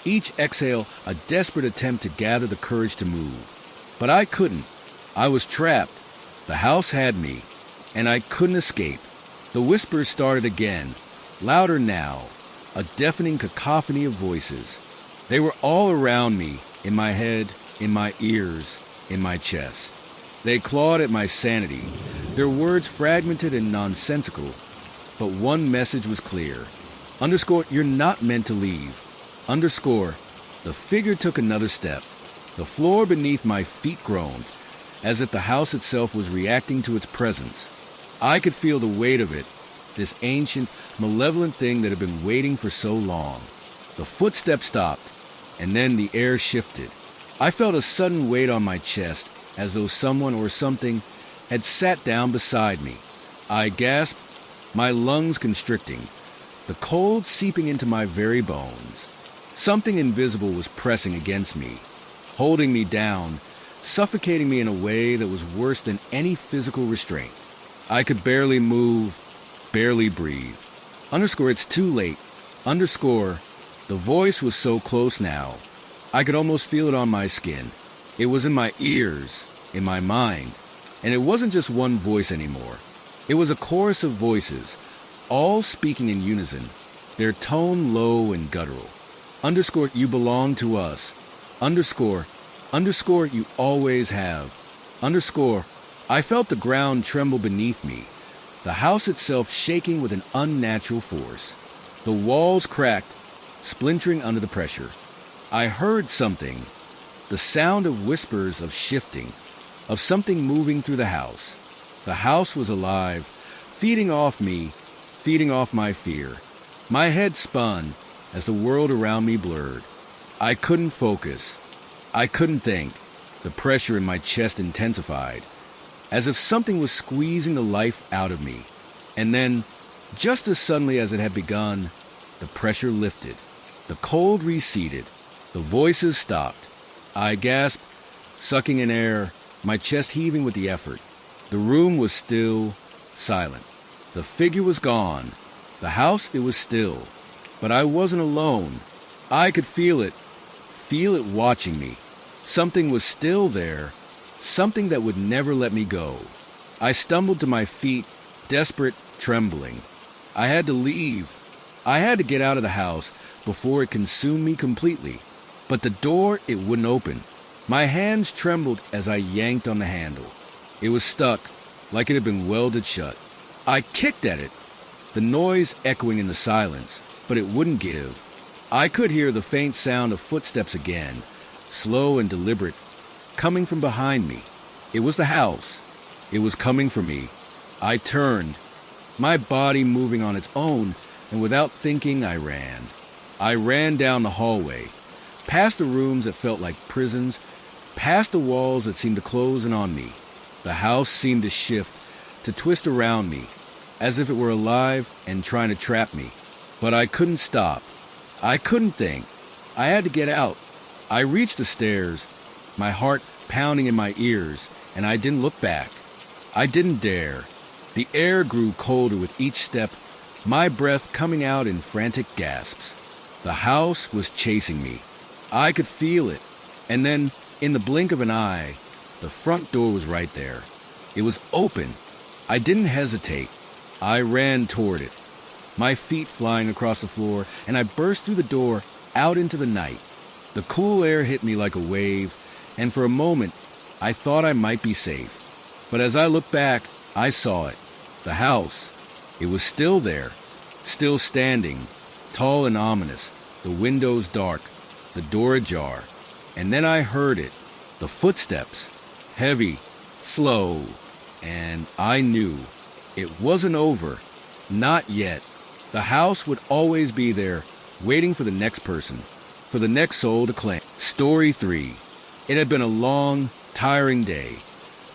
each exhale a desperate attempt to gather the courage to move. But I couldn't. I was trapped. The house had me, and I couldn't escape. The whispers started again, louder now, a deafening cacophony of voices. They were all around me, in my head, in my ears, in my chest. They clawed at my sanity, their words fragmented and nonsensical. But one message was clear. Underscore, you're not meant to leave. Underscore, the figure took another step. The floor beneath my feet groaned, as if the house itself was reacting to its presence. I could feel the weight of it, this ancient, malevolent thing that had been waiting for so long. The footsteps stopped, and then the air shifted. I felt a sudden weight on my chest, as though someone or something had sat down beside me. I gasped, my lungs constricting, the cold seeping into my very bones. Something invisible was pressing against me, holding me down, suffocating me in a way that was worse than any physical restraint. I could barely move, barely breathe. It's too late. The voice was so close now. I could almost feel it on my skin. It was in my ears, in my mind. And it wasn't just one voice anymore. It was a chorus of voices, all speaking in unison, their tone low and guttural. You belong to us. You always have. I felt the ground tremble beneath me, the house itself shaking with an unnatural force. The walls cracked, splintering under the pressure. I heard something, the sound of whispers of shifting, of something moving through the house. The house was alive, feeding off me, feeding off my fear. My head spun as the world around me blurred. I couldn't focus. I couldn't think. The pressure in my chest intensified, as if something was squeezing the life out of me. And then, just as suddenly as it had begun, the pressure lifted. The cold receded. The voices stopped. I gasped, sucking in air, my chest heaving with the effort. The room was still, silent. The figure was gone. The house, it was still. But I wasn't alone. I could feel it watching me. Something was still there, something that would never let me go. I stumbled to my feet, desperate, trembling. I had to leave. I had to get out of the house before it consumed me completely. But the door, it wouldn't open. My hands trembled as I yanked on the handle. It was stuck, like it had been welded shut. I kicked at it, the noise echoing in the silence, but it wouldn't give. I could hear the faint sound of footsteps again, slow and deliberate, coming from behind me. It was the house. It was coming for me. I turned, my body moving on its own, and without thinking, I ran. I ran down the hallway, past the rooms that felt like prisons, past the walls that seemed to close in on me. The house seemed to shift, to twist around me, as if it were alive and trying to trap me. But I couldn't stop. I couldn't think. I had to get out. I reached the stairs, my heart pounding in my ears, and I didn't look back. I didn't dare. The air grew colder with each step, my breath coming out in frantic gasps. The house was chasing me. I could feel it. And then, in the blink of an eye, the front door was right there. It was open. I didn't hesitate. I ran toward it, my feet flying across the floor, and I burst through the door out into the night. The cool air hit me like a wave, and for a moment, I thought I might be safe. But as I looked back, I saw it. The house. It was still there, still standing, tall and ominous, the windows dark, the door ajar. And then I heard it, the footsteps, heavy, slow, and I knew it wasn't over, not yet. The house would always be there, waiting for the next person, for the next soul to claim. Story 3. It had been a long, tiring day,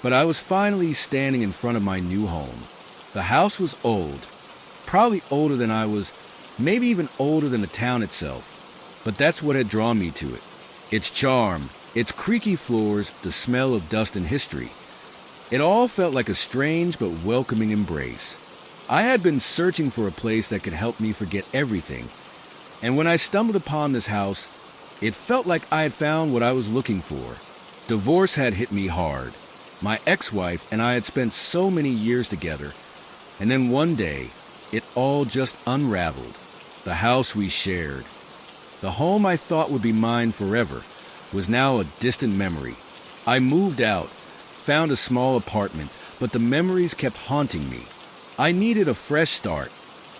but I was finally standing in front of my new home. The house was old, probably older than I was, maybe even older than the town itself, but that's what had drawn me to it. Its charm, its creaky floors, the smell of dust and history. It all felt like a strange but welcoming embrace. I had been searching for a place that could help me forget everything, and when I stumbled upon this house, it felt like I had found what I was looking for. Divorce had hit me hard. My ex-wife and I had spent so many years together, and then one day, it all just unraveled. The house we shared, the home I thought would be mine forever, was now a distant memory. I moved out, found a small apartment, but the memories kept haunting me. I needed a fresh start,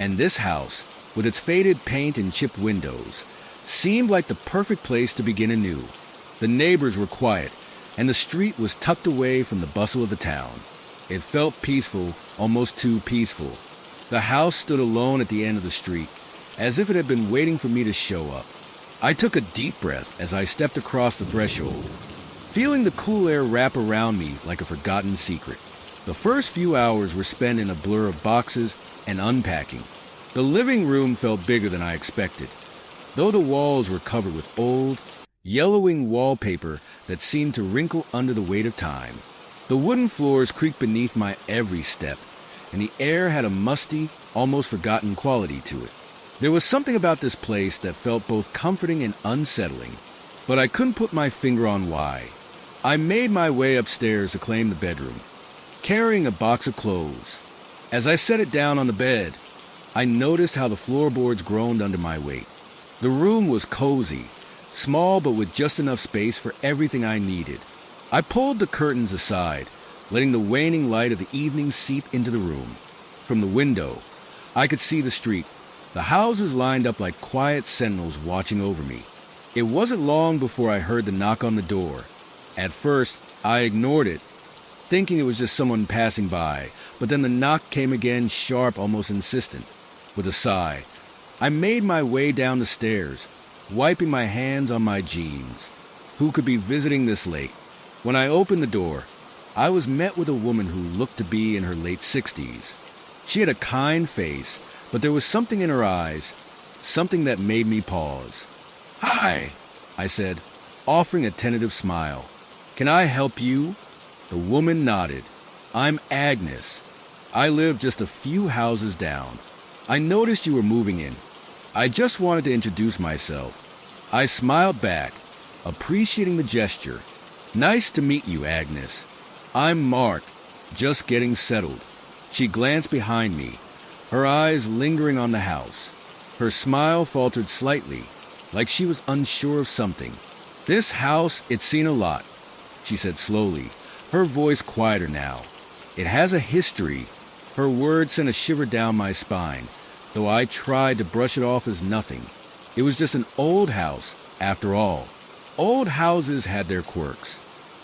and this house, with its faded paint and chipped windows, seemed like the perfect place to begin anew. The neighbors were quiet, and the street was tucked away from the bustle of the town. It felt peaceful, almost too peaceful. The house stood alone at the end of the street, as if it had been waiting for me to show up. I took a deep breath as I stepped across the threshold, feeling the cool air wrap around me like a forgotten secret. The first few hours were spent in a blur of boxes and unpacking. The living room felt bigger than I expected, though the walls were covered with old, yellowing wallpaper that seemed to wrinkle under the weight of time. The wooden floors creaked beneath my every step, and the air had a musty, almost forgotten quality to it. There was something about this place that felt both comforting and unsettling, but I couldn't put my finger on why. I made my way upstairs to claim the bedroom, carrying a box of clothes. As I set it down on the bed, I noticed how the floorboards groaned under my weight. The room was cozy, small but with just enough space for everything I needed. I pulled the curtains aside, letting the waning light of the evening seep into the room. From the window, I could see the street, the houses lined up like quiet sentinels watching over me. It wasn't long before I heard the knock on the door. At first, I ignored it, thinking it was just someone passing by, but then the knock came again, sharp, almost insistent. With a sigh, I made my way down the stairs, wiping my hands on my jeans. Who could be visiting this late? When I opened the door, I was met with a woman who looked to be in her late 60s. She had a kind face, but there was something in her eyes, something that made me pause. "Hi," I said, offering a tentative smile. "Can I help you?" The woman nodded. "I'm Agnes. I live just a few houses down. I noticed you were moving in. I just wanted to introduce myself." I smiled back, appreciating the gesture. "Nice to meet you, Agnes. I'm Mark, just getting settled." She glanced behind me, her eyes lingering on the house. Her smile faltered slightly, like she was unsure of something. "This house, it's seen a lot," she said slowly, her voice quieter now. "It has a history." Her words sent a shiver down my spine, though I tried to brush it off as nothing. It was just an old house, after all. Old houses had their quirks.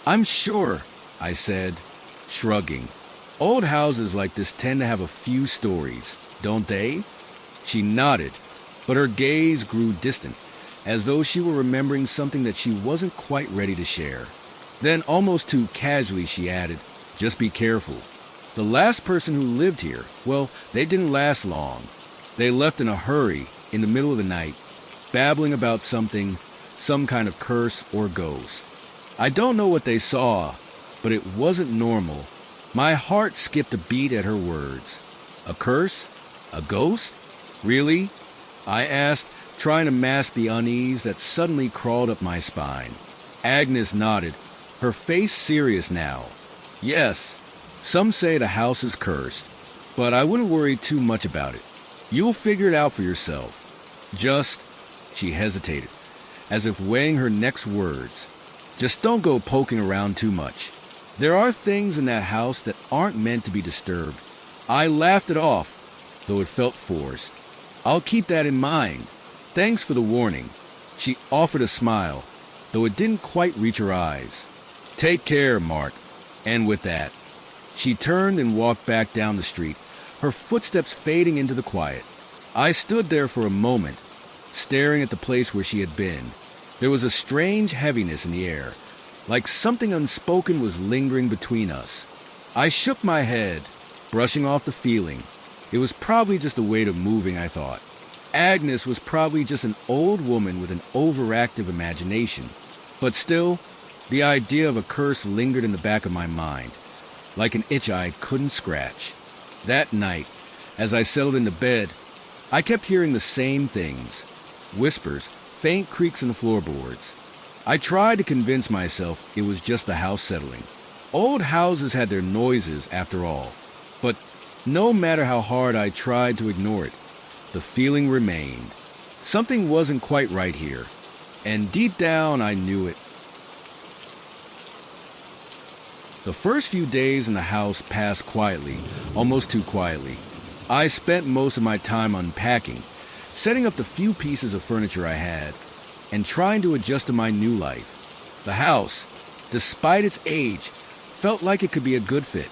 "I'm sure," I said, shrugging. "Old houses like this tend to have a few stories, don't they?" She nodded, but her gaze grew distant, as though she were remembering something that she wasn't quite ready to share. Then, almost too casually, she added, "Just be careful. The last person who lived here, well, they didn't last long. They left in a hurry, in the middle of the night, babbling about something, some kind of curse or ghost. I don't know what they saw, but it wasn't normal." My heart skipped a beat at her words. "A curse? A ghost? Really?" I asked, trying to mask the unease that suddenly crawled up my spine. Agnes nodded, her face serious now. "Yes, some say the house is cursed, but I wouldn't worry too much about it. You'll figure it out for yourself. Just," she hesitated, as if weighing her next words, "just don't go poking around too much. There are things in that house that aren't meant to be disturbed." I laughed it off, though it felt forced. "I'll keep that in mind. Thanks for the warning." She offered a smile, though it didn't quite reach her eyes. "Take care, Mark." And with that, she turned and walked back down the street, her footsteps fading into the quiet. I stood there for a moment, staring at the place where she had been. There was a strange heaviness in the air, like something unspoken was lingering between us. I shook my head, brushing off the feeling. It was probably just the weight of moving, I thought. Agnes was probably just an old woman with an overactive imagination. But still, the idea of a curse lingered in the back of my mind, like an itch I couldn't scratch. That night, as I settled into bed, I kept hearing the same things. Whispers, faint creaks in the floorboards. I tried to convince myself it was just the house settling. Old houses had their noises, after all. But no matter how hard I tried to ignore it, the feeling remained. Something wasn't quite right here, and deep down I knew it. The first few days in the house passed quietly, almost too quietly. I spent most of my time unpacking, setting up the few pieces of furniture I had, and trying to adjust to my new life. The house, despite its age, felt like it could be a good fit.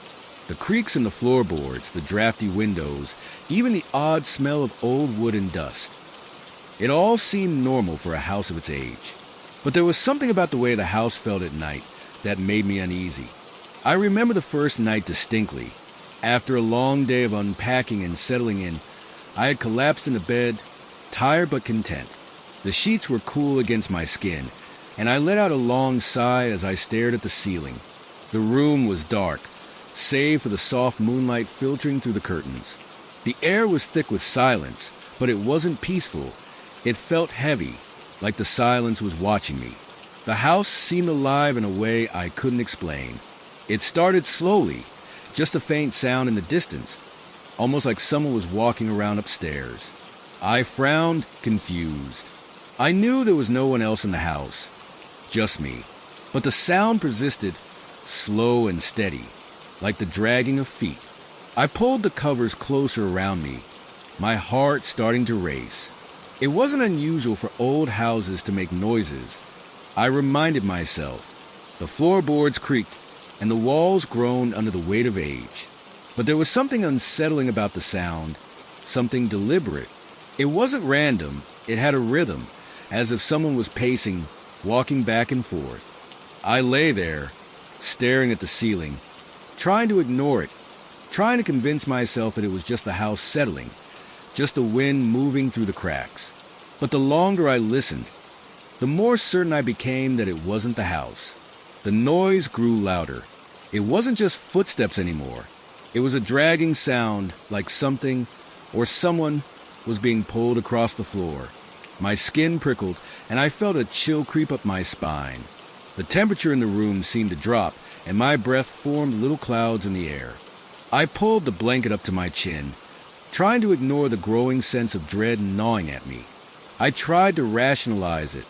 The creaks in the floorboards, the drafty windows, even the odd smell of old wood and dust. It all seemed normal for a house of its age. But there was something about the way the house felt at night that made me uneasy. I remember the first night distinctly. After a long day of unpacking and settling in, I had collapsed into bed, tired but content. The sheets were cool against my skin, and I let out a long sigh as I stared at the ceiling. The room was dark, save for the soft moonlight filtering through the curtains. The air was thick with silence, but it wasn't peaceful. It felt heavy, like the silence was watching me. The house seemed alive in a way I couldn't explain. It started slowly, just a faint sound in the distance, almost like someone was walking around upstairs. I frowned, confused. I knew there was no one else in the house, just me. But the sound persisted, slow and steady, like the dragging of feet. I pulled the covers closer around me, my heart starting to race. It wasn't unusual for old houses to make noises. I reminded myself. The floorboards creaked, and the walls groaned under the weight of age. But there was something unsettling about the sound, something deliberate. It wasn't random, it had a rhythm, as if someone was pacing, walking back and forth. I lay there, staring at the ceiling, trying to ignore it, trying to convince myself that it was just the house settling, just the wind moving through the cracks. But the longer I listened, the more certain I became that it wasn't the house. The noise grew louder. It wasn't just footsteps anymore. It was a dragging sound, like something or someone was being pulled across the floor. My skin prickled, and I felt a chill creep up my spine. The temperature in the room seemed to drop, and my breath formed little clouds in the air. I pulled the blanket up to my chin, trying to ignore the growing sense of dread gnawing at me. I tried to rationalize it.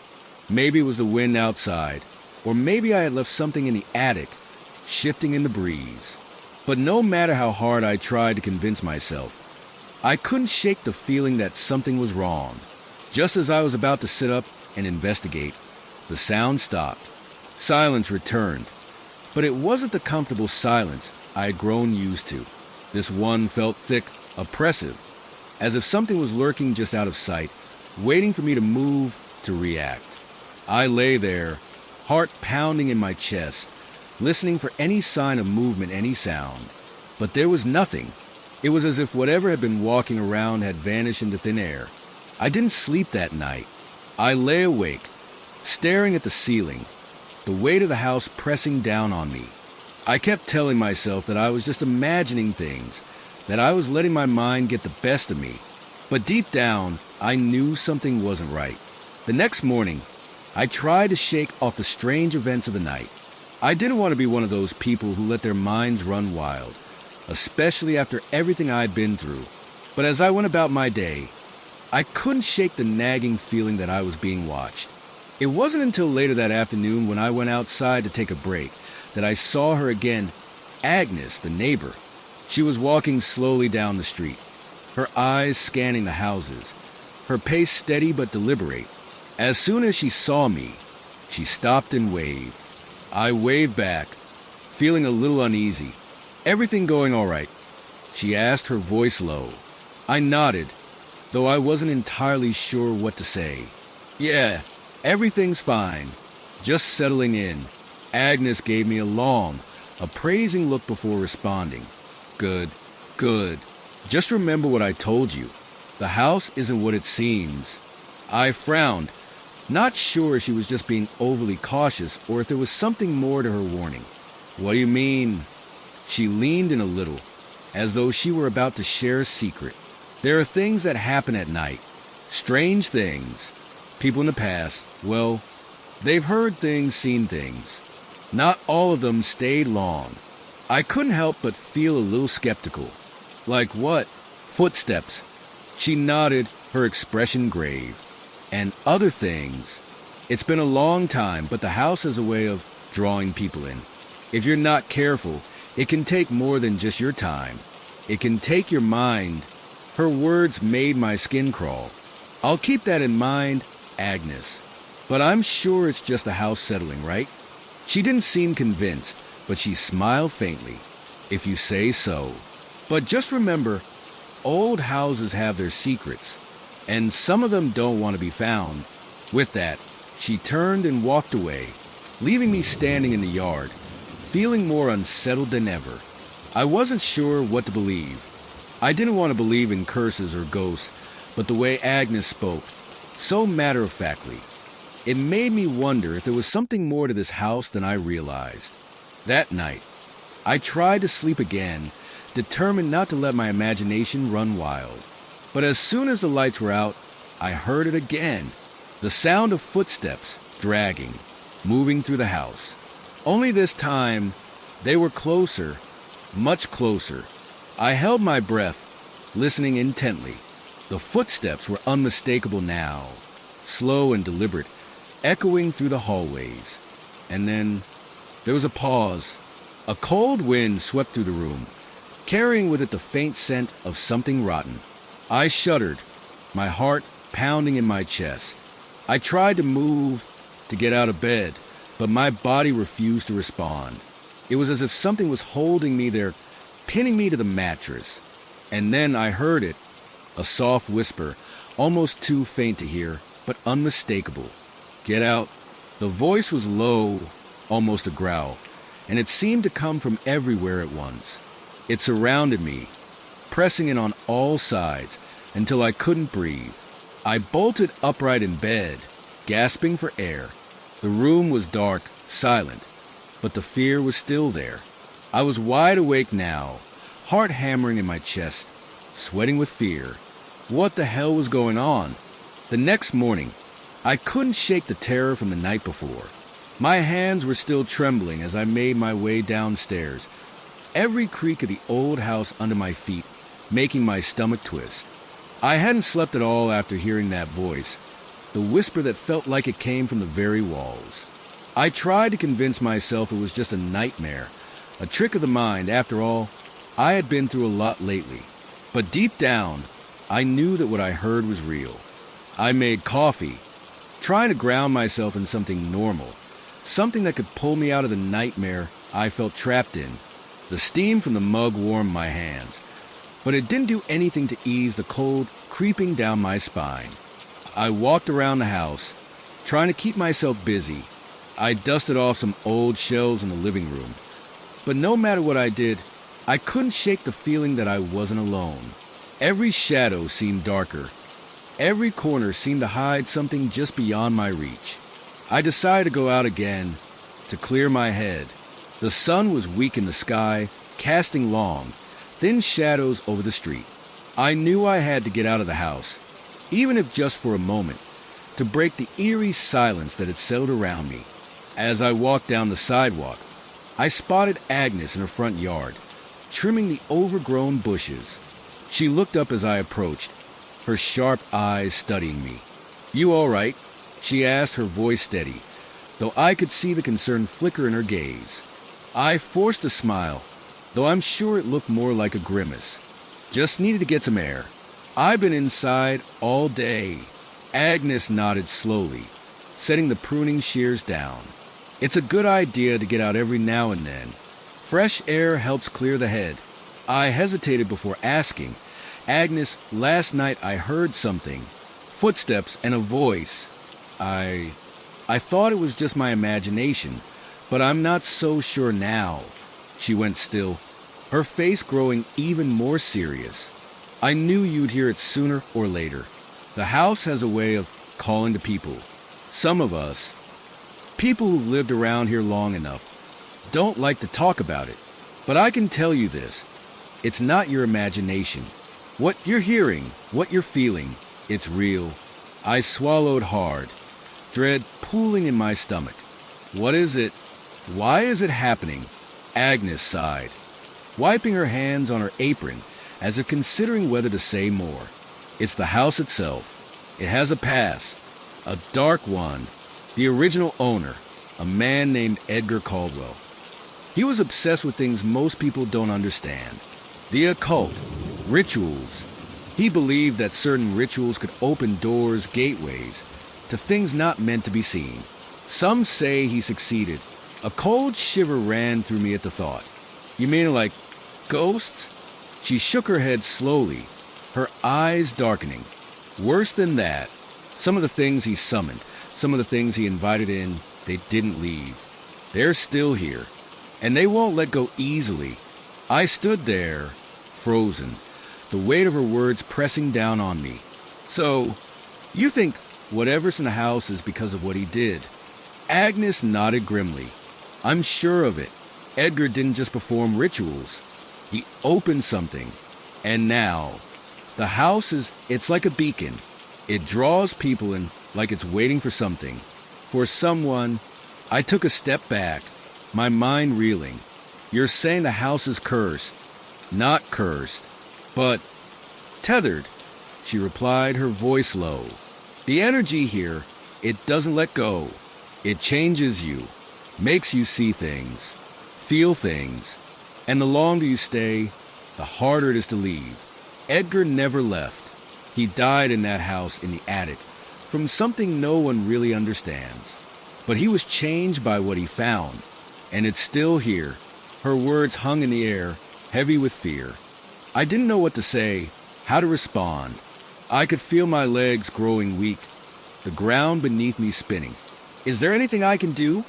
Maybe it was the wind outside, or maybe I had left something in the attic, shifting in the breeze. But no matter how hard I tried to convince myself, I couldn't shake the feeling that something was wrong. Just as I was about to sit up and investigate, the sound stopped. Silence returned, but it wasn't the comfortable silence I had grown used to. This one felt thick, oppressive, as if something was lurking just out of sight, waiting for me to move, to react. I lay there, heart pounding in my chest, listening for any sign of movement, any sound. But there was nothing. It was as if whatever had been walking around had vanished into thin air. I didn't sleep that night. I lay awake, staring at the ceiling, the weight of the house pressing down on me. I kept telling myself that I was just imagining things, that I was letting my mind get the best of me. But deep down, I knew something wasn't right. The next morning, I tried to shake off the strange events of the night. I didn't want to be one of those people who let their minds run wild, especially after everything I'd been through. But as I went about my day, I couldn't shake the nagging feeling that I was being watched. It wasn't until later that afternoon when I went outside to take a break that I saw her again, Agnes, the neighbor. She was walking slowly down the street, her eyes scanning the houses, her pace steady but deliberate. As soon as she saw me, she stopped and waved. I waved back, feeling a little uneasy. "Everything going all right?" she asked, her voice low. I nodded, though I wasn't entirely sure what to say. "Yeah, everything's fine. Just settling in." Agnes gave me a long, appraising look before responding. "Good, good. Just remember what I told you. The house isn't what it seems." I frowned, not sure if she was just being overly cautious or if there was something more to her warning. "What do you mean?" She leaned in a little, as though she were about to share a secret. "There are things that happen at night. Strange things. People in the past, well, they've heard things, seen things. Not all of them stayed long." I couldn't help but feel a little skeptical. "Like what?" "Footsteps." She nodded, her expression grave. "And other things. It's been a long time, but the house has a way of drawing people in. If you're not careful, it can take more than just your time. It can take your mind." Her words made my skin crawl. "I'll keep that in mind, Agnes. But I'm sure it's just the house settling, right?" She didn't seem convinced, but she smiled faintly. if you say so. But just remember, old houses have their secrets, and some of them don't want to be found. With that, she turned and walked away, leaving me standing in the yard, feeling more unsettled than ever. I wasn't sure what to believe. I didn't want to believe in curses or ghosts, but the way Agnes spoke, so matter-of-factly, it made me wonder if there was something more to this house than I realized. That night, I tried to sleep again, determined not to let my imagination run wild. But as soon as the lights were out, I heard it again. The sound of footsteps, dragging, moving through the house. Only this time, they were closer, much closer. I held my breath, listening intently. The footsteps were unmistakable now, slow and deliberate, echoing through the hallways. And then there was a pause. A cold wind swept through the room, carrying with it the faint scent of something rotten. I shuddered, my heart pounding in my chest. I tried to move, to get out of bed, but my body refused to respond. It was as if something was holding me there, pinning me to the mattress. And then I heard it, a soft whisper, almost too faint to hear, but unmistakable. Get out. The voice was low, almost a growl, and it seemed to come from everywhere at once. It surrounded me, pressing in on all sides until I couldn't breathe. I bolted upright in bed, gasping for air. The room was dark, silent, but the fear was still there. I was wide awake now, heart hammering in my chest, sweating with fear. What the hell was going on? The next morning, I couldn't shake the terror from the night before. My hands were still trembling as I made my way downstairs, every creak of the old house under my feet making my stomach twist. I hadn't slept at all after hearing that voice, the whisper that felt like it came from the very walls. I tried to convince myself it was just a nightmare, a trick of the mind. After all, I had been through a lot lately. But deep down, I knew that what I heard was real. I made coffee, trying to ground myself in something normal, something that could pull me out of the nightmare I felt trapped in. The steam from the mug warmed my hands, but it didn't do anything to ease the cold creeping down my spine. I walked around the house, trying to keep myself busy. I dusted off some old shelves in the living room, but no matter what I did, I couldn't shake the feeling that I wasn't alone. Every shadow seemed darker. Every corner seemed to hide something just beyond my reach. I decided to go out again, to clear my head. The sun was weak in the sky, casting long, thin shadows over the street. I knew I had to get out of the house, even if just for a moment, to break the eerie silence that had settled around me. As I walked down the sidewalk, I spotted Agnes in her front yard, trimming the overgrown bushes. She looked up as I approached, her sharp eyes studying me. "You all right?" she asked, her voice steady, though I could see the concern flicker in her gaze. I forced a smile, though I'm sure it looked more like a grimace. "Just needed to get some air. I've been inside all day." Agnes nodded slowly, setting the pruning shears down. "It's a good idea to get out every now and then. Fresh air helps clear the head." I hesitated before asking, "Agnes, last night I heard something. Footsteps and a voice. I thought it was just my imagination, but I'm not so sure now." She went still, her face growing even more serious. "I knew you'd hear it sooner or later. The house has a way of calling to people. Some of us, people who've lived around here long enough, don't like to talk about it. But I can tell you this, it's not your imagination. What you're hearing, what you're feeling, it's real." I swallowed hard, dread pooling in my stomach. "What is it? Why is it happening?" Agnes sighed, wiping her hands on her apron as if considering whether to say more. "It's the house itself. It has a past, a dark one. The original owner, a man named Edgar Caldwell. He was obsessed with things most people don't understand. The occult, rituals. He believed that certain rituals could open doors, gateways, to things not meant to be seen. Some say he succeeded. A cold shiver ran through me at the thought. "You mean like Ghosts? She shook her head slowly, her eyes darkening. Worse than that, some of the things he summoned, some of the things he invited in, they didn't leave. They're still here, and they won't let go easily. I stood there, frozen, the weight of her words pressing down on me. So, you think whatever's in the house is because of what he did? Agnes nodded grimly. I'm sure of it. Edgar didn't just perform rituals. He opened something. And now, the house it's like a beacon. It draws people in like it's waiting for something. For someone. I took a step back, my mind reeling. You're saying the house is cursed. Not cursed, but tethered, she replied, her voice low. The energy here, it doesn't let go. It changes you, makes you see things, feel things, and the longer you stay, the harder it is to leave. Edgar never left. He died in that house in the attic, from something no one really understands. But he was changed by what he found, and it's still here. Her words hung in the air, heavy with fear. I didn't know what to say, how to respond. I could feel my legs growing weak, the ground beneath me spinning. Is there anything I can do?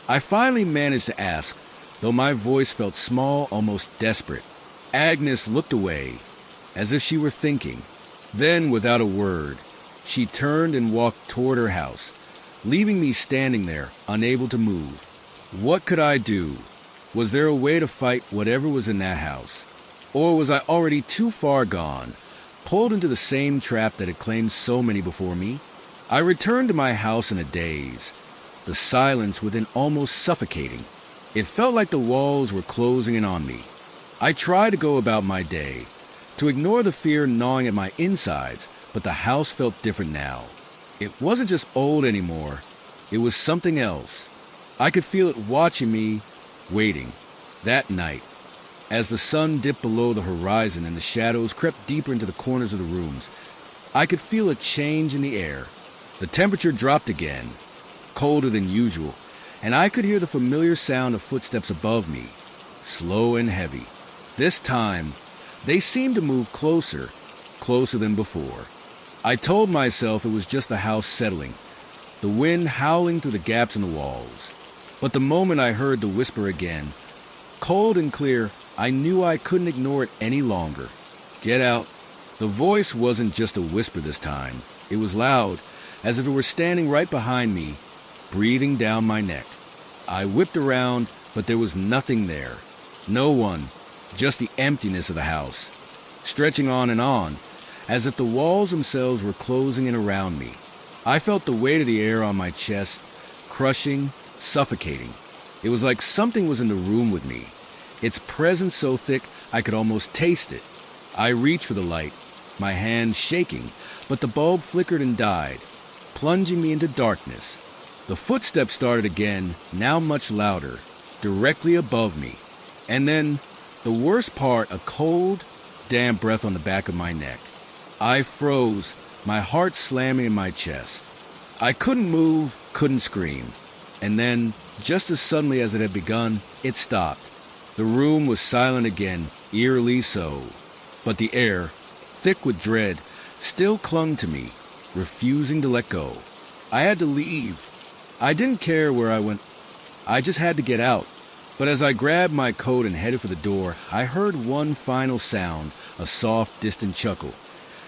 I finally managed to ask, though my voice felt small, almost desperate. Agnes looked away, as if she were thinking. Then, without a word, she turned and walked toward her house, leaving me standing there, unable to move. What could I do? Was there a way to fight whatever was in that house? Or was I already too far gone, pulled into the same trap that had claimed so many before me? I returned to my house in a daze, the silence within almost suffocating. It felt like the walls were closing in on me. I tried to go about my day, to ignore the fear gnawing at my insides, but the house felt different now. It wasn't just old anymore. It was something else. I could feel it watching me, waiting. That night, as the sun dipped below the horizon and the shadows crept deeper into the corners of the rooms, I could feel a change in the air. The temperature dropped again, colder than usual, and I could hear the familiar sound of footsteps above me, slow and heavy. This time, they seemed to move closer, closer than before. I told myself it was just the house settling, the wind howling through the gaps in the walls. But the moment I heard the whisper again, cold and clear, I knew I couldn't ignore it any longer. Get out. The voice wasn't just a whisper this time. It was loud, as if it were standing right behind me, breathing down my neck. I whipped around, but there was nothing there. No one, just the emptiness of the house, stretching on, as if the walls themselves were closing in around me. I felt the weight of the air on my chest, crushing, suffocating. It was like something was in the room with me, its presence so thick I could almost taste it. I reached for the light, my hand shaking, but the bulb flickered and died, plunging me into darkness. The footsteps started again, now much louder, directly above me. And then, the worst part, a cold, damp breath on the back of my neck. I froze, my heart slamming in my chest. I couldn't move, couldn't scream. And then, just as suddenly as it had begun, it stopped. The room was silent again, eerily so. But the air, thick with dread, still clung to me, refusing to let go. I had to leave. I didn't care where I went. I just had to get out. But as I grabbed my coat and headed for the door, I heard one final sound, a soft, distant chuckle,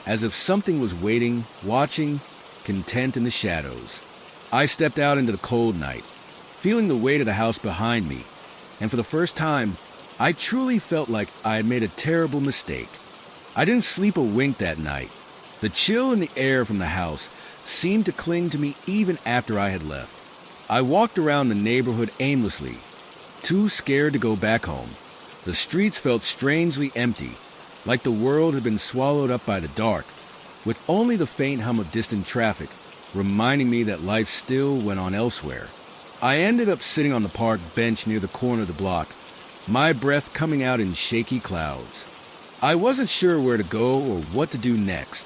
as if something was waiting, watching, content in the shadows. I stepped out into the cold night, feeling the weight of the house behind me, and for the first time, I truly felt like I had made a terrible mistake. I didn't sleep a wink that night. The chill in the air from the house seemed to cling to me even after I had left. I walked around the neighborhood aimlessly, too scared to go back home. The streets felt strangely empty, like the world had been swallowed up by the dark, with only the faint hum of distant traffic reminding me that life still went on elsewhere. I ended up sitting on the park bench near the corner of the block, my breath coming out in shaky clouds. I wasn't sure where to go or what to do next.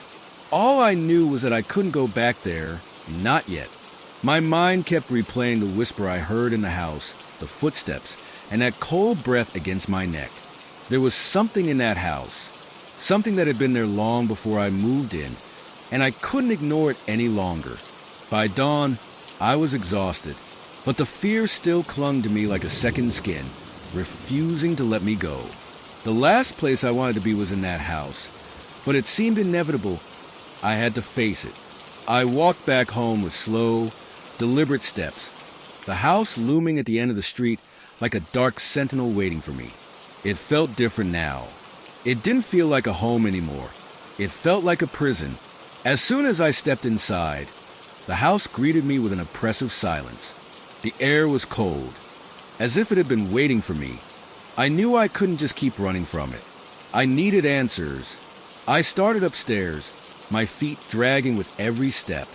All I knew was that I couldn't go back there, not yet. My mind kept replaying the whisper I heard in the house, the footsteps, and that cold breath against my neck. There was something in that house, something that had been there long before I moved in, and I couldn't ignore it any longer. By dawn, I was exhausted, but the fear still clung to me like a second skin, refusing to let me go. The last place I wanted to be was in that house, but it seemed inevitable. I had to face it. I walked back home with slow, deliberate steps, the house looming at the end of the street like a dark sentinel waiting for me. It felt different now. It didn't feel like a home anymore. It felt like a prison. As soon as I stepped inside, the house greeted me with an oppressive silence. The air was cold, as if it had been waiting for me. I knew I couldn't just keep running from it. I needed answers. I started upstairs, my feet dragging with every step.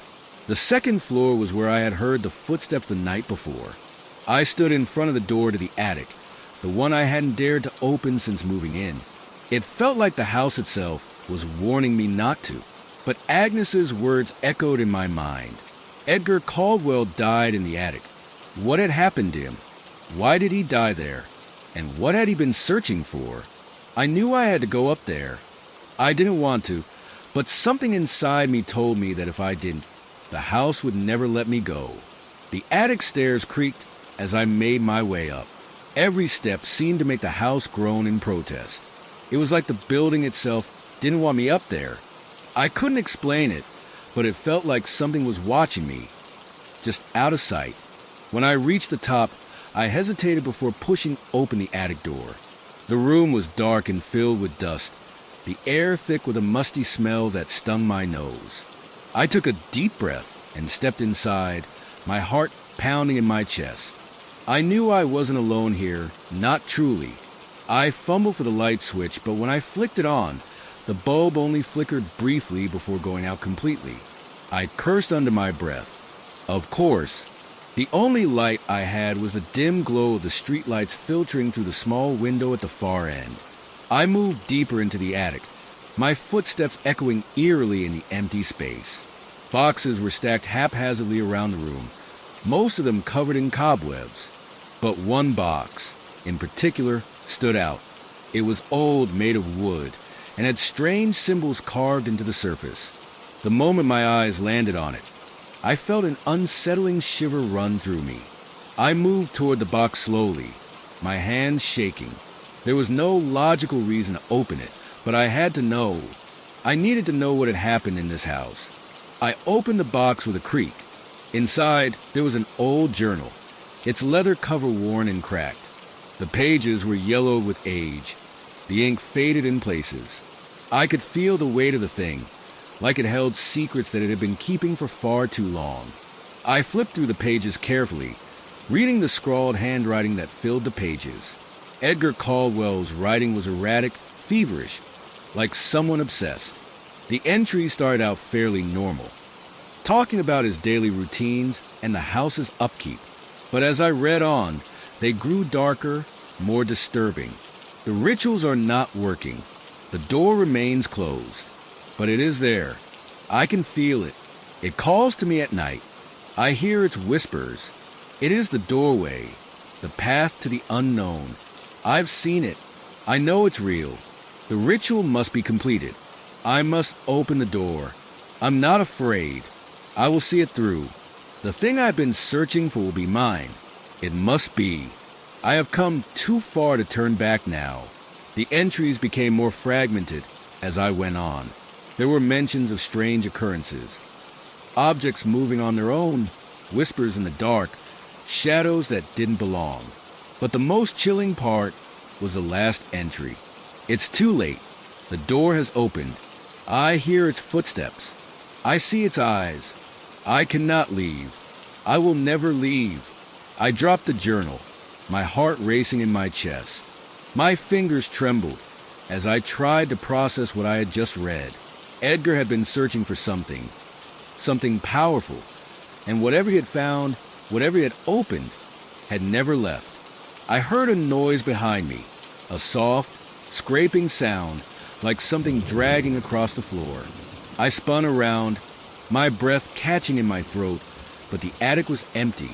The second floor was where I had heard the footsteps the night before. I stood in front of the door to the attic, the one I hadn't dared to open since moving in. It felt like the house itself was warning me not to. But Agnes's words echoed in my mind. Edgar Caldwell died in the attic. What had happened to him? Why did he die there? And what had he been searching for? I knew I had to go up there. I didn't want to, but something inside me told me that if I didn't, the house would never let me go. The attic stairs creaked as I made my way up. Every step seemed to make the house groan in protest. It was like the building itself didn't want me up there. I couldn't explain it, but it felt like something was watching me, just out of sight. When I reached the top, I hesitated before pushing open the attic door. The room was dark and filled with dust, the air thick with a musty smell that stung my nose. I took a deep breath and stepped inside, my heart pounding in my chest. I knew I wasn't alone here, not truly. I fumbled for the light switch, but when I flicked it on, the bulb only flickered briefly before going out completely. I cursed under my breath. Of course, the only light I had was the dim glow of the streetlights filtering through the small window at the far end. I moved deeper into the attic, my footsteps echoing eerily in the empty space. Boxes were stacked haphazardly around the room, most of them covered in cobwebs. But one box, in particular, stood out. It was old, made of wood, and had strange symbols carved into the surface. The moment my eyes landed on it, I felt an unsettling shiver run through me. I moved toward the box slowly, my hands shaking. There was no logical reason to open it, but I had to know. I needed to know what had happened in this house. I opened the box with a creak. Inside, there was an old journal, its leather cover worn and cracked. The pages were yellowed with age. The ink faded in places. I could feel the weight of the thing, like it held secrets that it had been keeping for far too long. I flipped through the pages carefully, reading the scrawled handwriting that filled the pages. Edgar Caldwell's writing was erratic, feverish, like someone obsessed. The entries started out fairly normal, talking about his daily routines and the house's upkeep. But as I read on, they grew darker, more disturbing. The rituals are not working. The door remains closed, but it is there. I can feel it. It calls to me at night. I hear its whispers. It is the doorway, the path to the unknown. I've seen it. I know it's real. The ritual must be completed. I must open the door. I'm not afraid. I will see it through. The thing I've been searching for will be mine. It must be. I have come too far to turn back now. The entries became more fragmented as I went on. There were mentions of strange occurrences, objects moving on their own, whispers in the dark, shadows that didn't belong. But the most chilling part was the last entry. It's too late. The door has opened. I hear its footsteps. I see its eyes. I cannot leave. I will never leave. I dropped the journal, my heart racing in my chest. My fingers trembled as I tried to process what I had just read. Edgar had been searching for something powerful, and whatever he had found, whatever he had opened, had never left. I heard a noise behind me, a soft, scraping sound like something dragging across the floor. I spun around, my breath catching in my throat, but the attic was empty.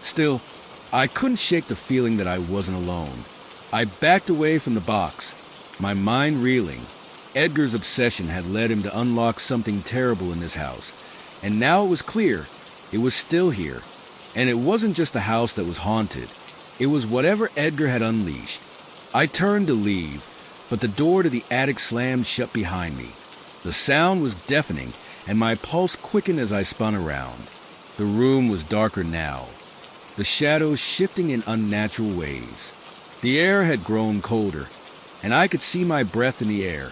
Still, I couldn't shake the feeling that I wasn't alone. I backed away from the box, my mind reeling. Edgar's obsession had led him to unlock something terrible in this house, and now it was clear it was still here. And it wasn't just the house that was haunted. It was whatever Edgar had unleashed. I turned to leave, but the door to the attic slammed shut behind me. The sound was deafening, and my pulse quickened as I spun around. The room was darker now, the shadows shifting in unnatural ways. The air had grown colder, and I could see my breath in the air.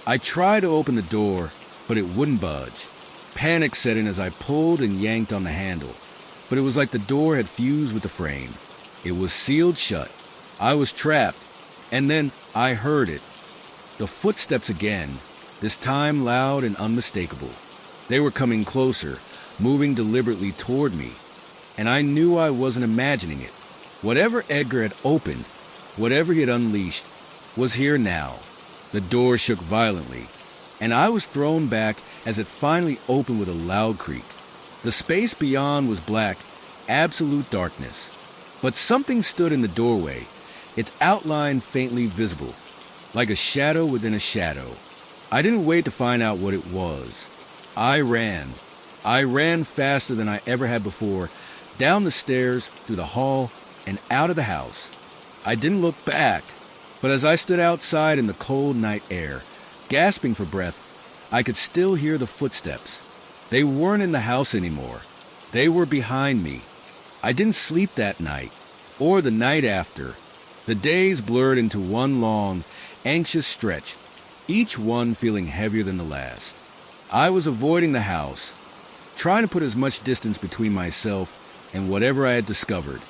I tried to open the door, but it wouldn't budge. Panic set in as I pulled and yanked on the handle, but it was like the door had fused with the frame. It was sealed shut. I was trapped, and then I heard it. The footsteps again, this time loud and unmistakable. They were coming closer, moving deliberately toward me, and I knew I wasn't imagining it. Whatever Edgar had opened, whatever he had unleashed, was here now. The door shook violently, and I was thrown back as it finally opened with a loud creak. The space beyond was black, absolute darkness. But something stood in the doorway, its outline faintly visible, like a shadow within a shadow. I didn't wait to find out what it was. I ran. I ran faster than I ever had before, down the stairs, through the hall, and out of the house. I didn't look back, but as I stood outside in the cold night air, gasping for breath, I could still hear the footsteps. They weren't in the house anymore. They were behind me. I didn't sleep that night, or the night after. The days blurred into one long, anxious stretch, each one feeling heavier than the last. I was avoiding the house, trying to put as much distance between myself and whatever I had discovered.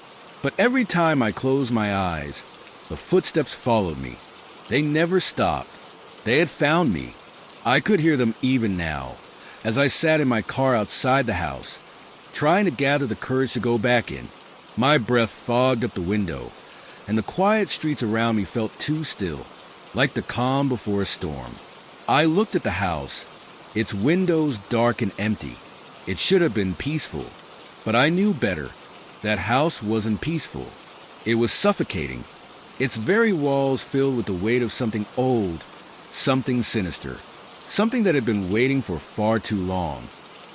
But every time I closed my eyes, the footsteps followed me. They never stopped. They had found me. I could hear them even now, as I sat in my car outside the house, trying to gather the courage to go back in. My breath fogged up the window, and the quiet streets around me felt too still, like the calm before a storm. I looked at the house, its windows dark and empty. It should have been peaceful, but I knew better. That house wasn't peaceful. It was suffocating, its very walls filled with the weight of something old, something sinister, something that had been waiting for far too long.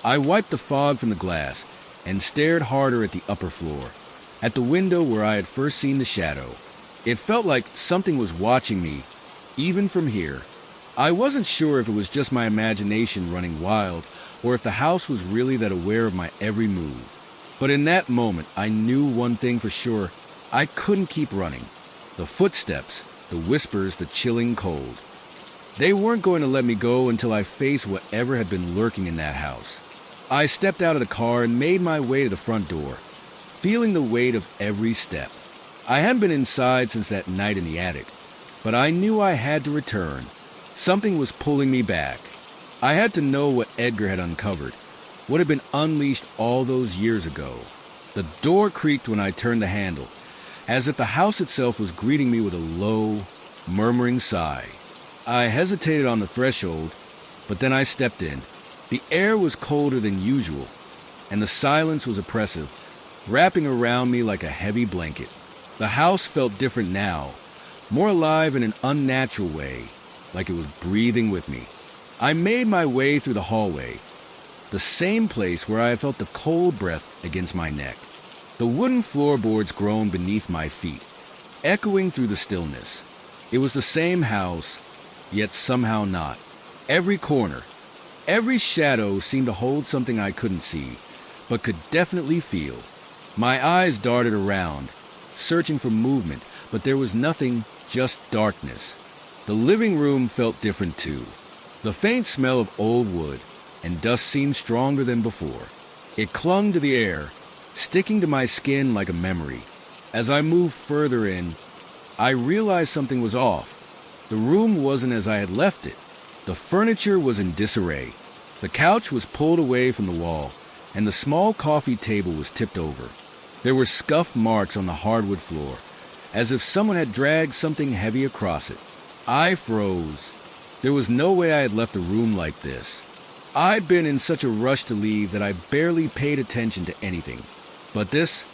I wiped the fog from the glass and stared harder at the upper floor, at the window where I had first seen the shadow. It felt like something was watching me, even from here. I wasn't sure if it was just my imagination running wild, or if the house was really that aware of my every move. But in that moment, I knew one thing for sure. I couldn't keep running. The footsteps, the whispers, the chilling cold. They weren't going to let me go until I faced whatever had been lurking in that house. I stepped out of the car and made my way to the front door, feeling the weight of every step. I hadn't been inside since that night in the attic, but I knew I had to return. Something was pulling me back. I had to know what Edgar had uncovered, what had been unleashed all those years ago. The door creaked when I turned the handle, as if the house itself was greeting me with a low, murmuring sigh. I hesitated on the threshold, but then I stepped in. The air was colder than usual, and the silence was oppressive, wrapping around me like a heavy blanket. The house felt different now, more alive in an unnatural way, like it was breathing with me. I made my way through the hallway, the same place where I had felt the cold breath against my neck. The wooden floorboards groaned beneath my feet, echoing through the stillness. It was the same house, yet somehow not. Every corner, every shadow seemed to hold something I couldn't see, but could definitely feel. My eyes darted around, searching for movement, but there was nothing, just darkness. The living room felt different too. The faint smell of old wood and dust seemed stronger than before. It clung to the air, sticking to my skin like a memory. As I moved further in, I realized something was off. The room wasn't as I had left it. The furniture was in disarray. The couch was pulled away from the wall, and the small coffee table was tipped over. There were scuff marks on the hardwood floor, as if someone had dragged something heavy across it. I froze. There was no way I had left a room like this. I'd been in such a rush to leave that I barely paid attention to anything. But this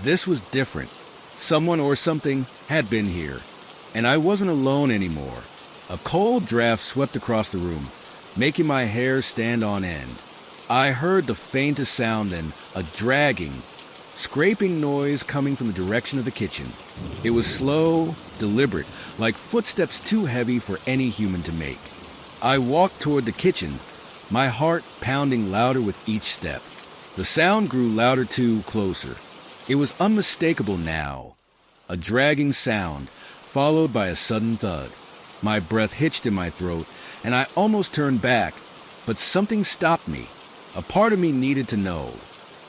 was different. Someone or something had been here, and I wasn't alone anymore. A cold draft swept across the room, making my hair stand on end. I heard the faintest sound and a dragging, scraping noise coming from the direction of the kitchen. It was slow, deliberate, like footsteps too heavy for any human to make. I walked toward the kitchen, my heart pounding louder with each step. The sound grew louder too, closer. It was unmistakable now. A dragging sound, followed by a sudden thud. My breath hitched in my throat, and I almost turned back, but something stopped me. A part of me needed to know,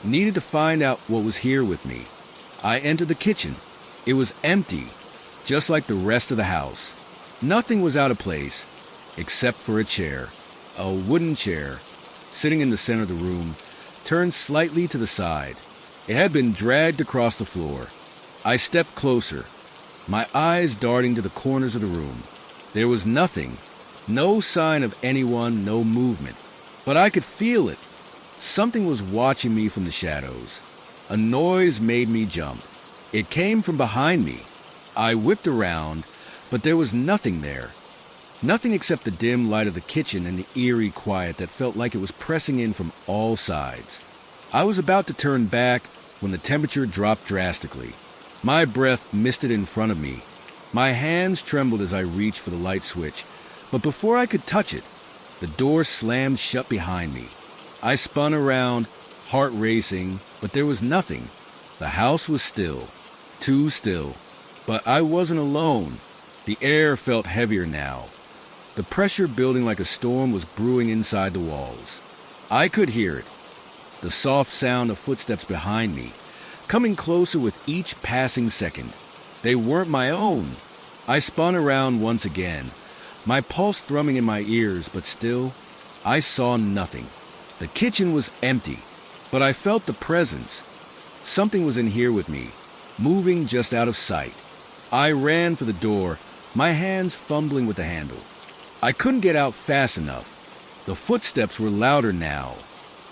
needed to find out what was here with me. I entered the kitchen. It was empty, just like the rest of the house. Nothing was out of place, except for a chair, a wooden chair, sitting in the center of the room, turned slightly to the side. It had been dragged across the floor. I stepped closer, my eyes darting to the corners of the room. There was nothing, no sign of anyone, no movement. But I could feel it. Something was watching me from the shadows. A noise made me jump. It came from behind me. I whipped around, but there was nothing there. Nothing except the dim light of the kitchen and the eerie quiet that felt like it was pressing in from all sides. I was about to turn back when the temperature dropped drastically. My breath misted in front of me. My hands trembled as I reached for the light switch, but before I could touch it, the door slammed shut behind me. I spun around, heart racing, but there was nothing. The house was still, too still, but I wasn't alone. The air felt heavier now. The pressure building like a storm was brewing inside the walls. I could hear it, the soft sound of footsteps behind me, coming closer with each passing second. They weren't my own. I spun around once again, my pulse thrumming in my ears, but still, I saw nothing. The kitchen was empty, but I felt the presence. Something was in here with me, moving just out of sight. I ran for the door, my hands fumbling with the handle. I couldn't get out fast enough. The footsteps were louder now,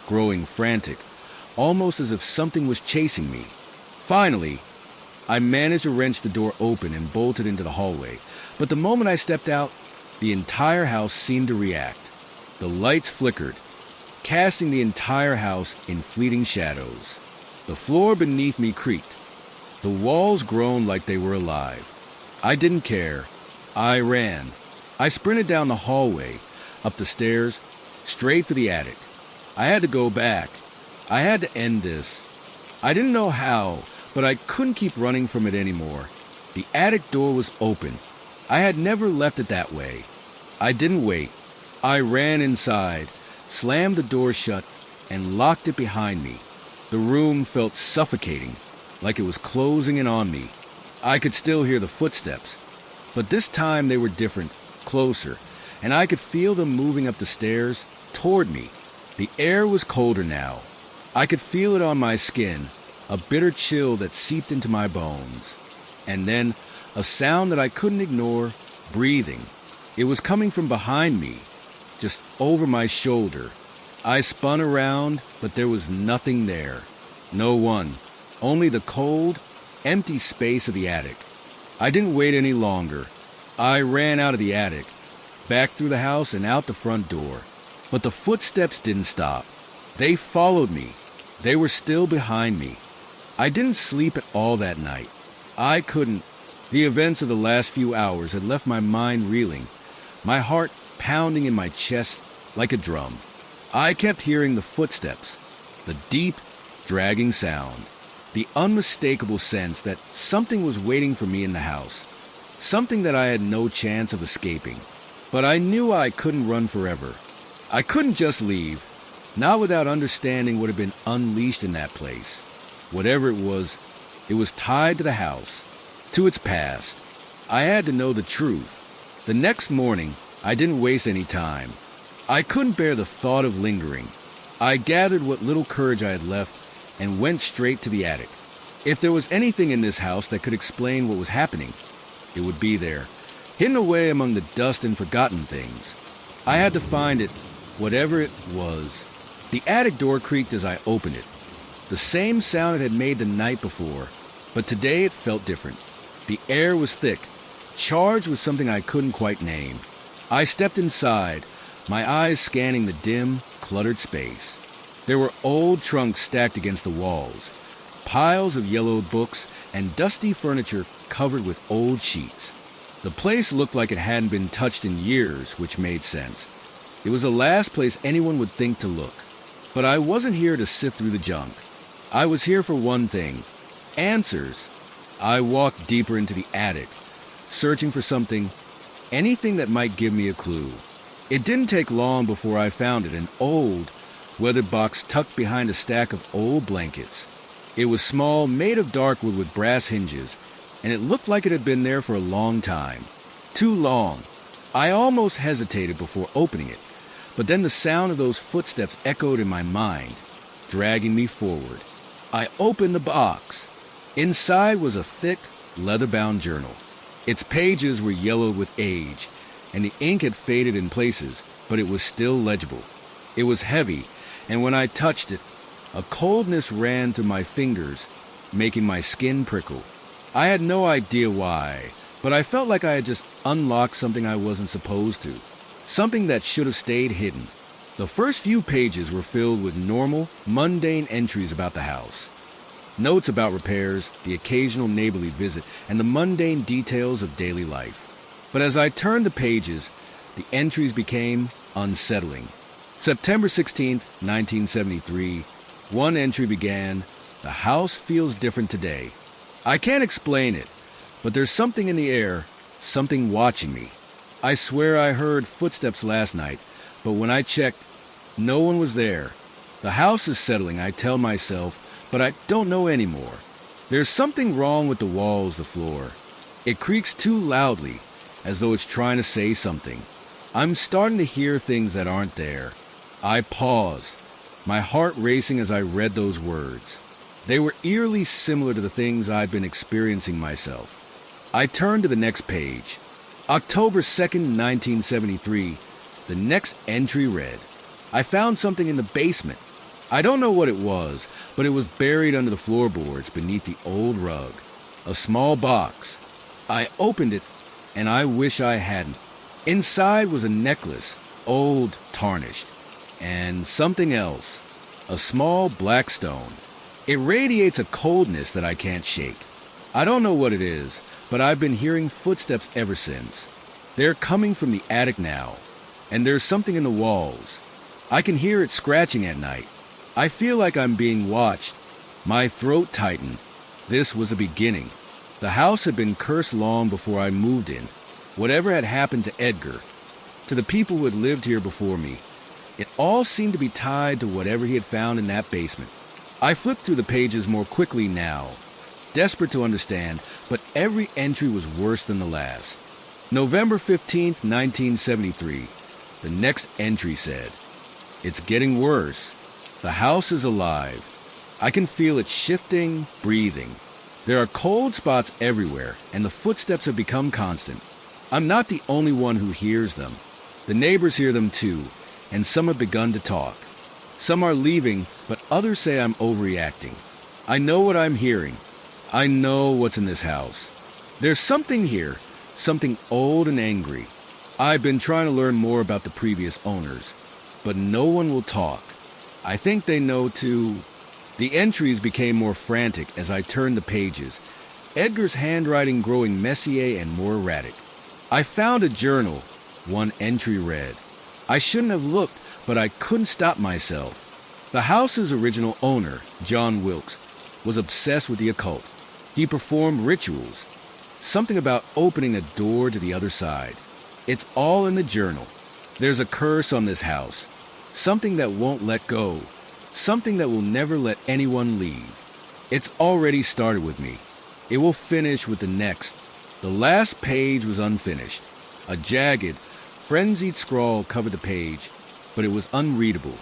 growing frantic, almost as if something was chasing me. Finally, I managed to wrench the door open and bolted into the hallway, but the moment I stepped out, the entire house seemed to react. The lights flickered, casting the entire house in fleeting shadows. The floor beneath me creaked. The walls groaned like they were alive. I didn't care. I ran. I sprinted down the hallway, up the stairs, straight for the attic. I had to go back. I had to end this. I didn't know how, but I couldn't keep running from it anymore. The attic door was open. I had never left it that way. I didn't wait. I ran inside, slammed the door shut, and locked it behind me. The room felt suffocating, like it was closing in on me. I could still hear the footsteps, but this time they were different, closer, and I could feel them moving up the stairs toward me. The air was colder now. I could feel it on my skin, a bitter chill that seeped into my bones. And then a sound that I couldn't ignore, breathing. It was coming from behind me, just over my shoulder. I spun around, but there was nothing there. No one. Only the cold, empty space of the attic. I didn't wait any longer. I ran out of the attic, back through the house and out the front door. But the footsteps didn't stop. They followed me. They were still behind me. I didn't sleep at all that night. I couldn't. The events of the last few hours had left my mind reeling, my heart pounding in my chest like a drum. I kept hearing the footsteps, the deep, dragging sound, the unmistakable sense that something was waiting for me in the house, something that I had no chance of escaping. But I knew I couldn't run forever. I couldn't just leave, not without understanding what had been unleashed in that place. Whatever it was tied to the house, to its past. I had to know the truth. The next morning, I didn't waste any time. I couldn't bear the thought of lingering. I gathered what little courage I had left and went straight to the attic. If there was anything in this house that could explain what was happening, it would be there, hidden away among the dust and forgotten things. I had to find it, whatever it was. The attic door creaked as I opened it. The same sound it had made the night before, But today it felt different. The air was thick, charged with something I couldn't quite name. I stepped inside, my eyes scanning the dim, cluttered space. There were old trunks stacked against the walls, piles of yellowed books, and dusty furniture covered with old sheets. The place looked like it hadn't been touched in years, which made sense. It was the last place anyone would think to look. But I wasn't here to sift through the junk. I was here for one thing: answers. I walked deeper into the attic, searching for something, anything that might give me a clue. It didn't take long before I found it, an old, weathered box tucked behind a stack of old blankets. It was small, made of dark wood with brass hinges, and it looked like it had been there for a long time. Too long. I almost hesitated before opening it, but then the sound of those footsteps echoed in my mind, dragging me forward. I opened the box. Inside was a thick, leather-bound journal. Its pages were yellowed with age, and the ink had faded in places, but it was still legible. It was heavy, and when I touched it, a coldness ran through my fingers, making my skin prickle. I had no idea why, but I felt like I had just unlocked something I wasn't supposed to, something that should have stayed hidden. The first few pages were filled with normal, mundane entries about the house. Notes about repairs, the occasional neighborly visit, and the mundane details of daily life. But as I turned the pages, the entries became unsettling. September 16th, 1973, one entry began, "The house feels different today." I can't explain it, but there's something in the air, something watching me. I swear I heard footsteps last night, but when I checked, no one was there. The house is settling, I tell myself, but I don't know anymore. There's something wrong with the walls, the floor. It creaks too loudly, as though it's trying to say something. I'm starting to hear things that aren't there. I pause, my heart racing as I read those words. They were eerily similar to the things I'd been experiencing myself. I turned to the next page. October 2nd, 1973, the next entry read, "I found something in the basement. I don't know what it was, but it was buried under the floorboards beneath the old rug. A small box. I opened it, and I wish I hadn't. Inside was a necklace, old, tarnished, and something else, a small black stone. It radiates a coldness that I can't shake. I don't know what it is, but I've been hearing footsteps ever since. They're coming from the attic now, and there's something in the walls. I can hear it scratching at night. I feel like I'm being watched. My throat tightened. This was a beginning. The house had been cursed long before I moved in. Whatever had happened to Edgar, to the people who had lived here before me, it all seemed to be tied to whatever he had found in that basement. I flipped through the pages more quickly now, desperate to understand, but every entry was worse than the last. November 15th, 1973. The next entry said, "It's getting worse. The house is alive. I can feel it shifting, breathing. There are cold spots everywhere, and the footsteps have become constant. I'm not the only one who hears them. The neighbors hear them too, and some have begun to talk. Some are leaving, but others say I'm overreacting. I know what I'm hearing. I know what's in this house. There's something here, something old and angry. I've been trying to learn more about the previous owners, but no one will talk. I think they know too." The entries became more frantic as I turned the pages, Edgar's handwriting growing messier and more erratic. I found a journal. One entry read, "I shouldn't have looked, but I couldn't stop myself." The house's original owner, John Wilkes, was obsessed with the occult. He performed rituals, something about opening a door to the other side. It's all in the journal. There's a curse on this house, something that won't let go, something that will never let anyone leave. It's already started with me. It will finish with the next. The last page was unfinished. A jagged, frenzied scrawl covered the page, but it was unreadable.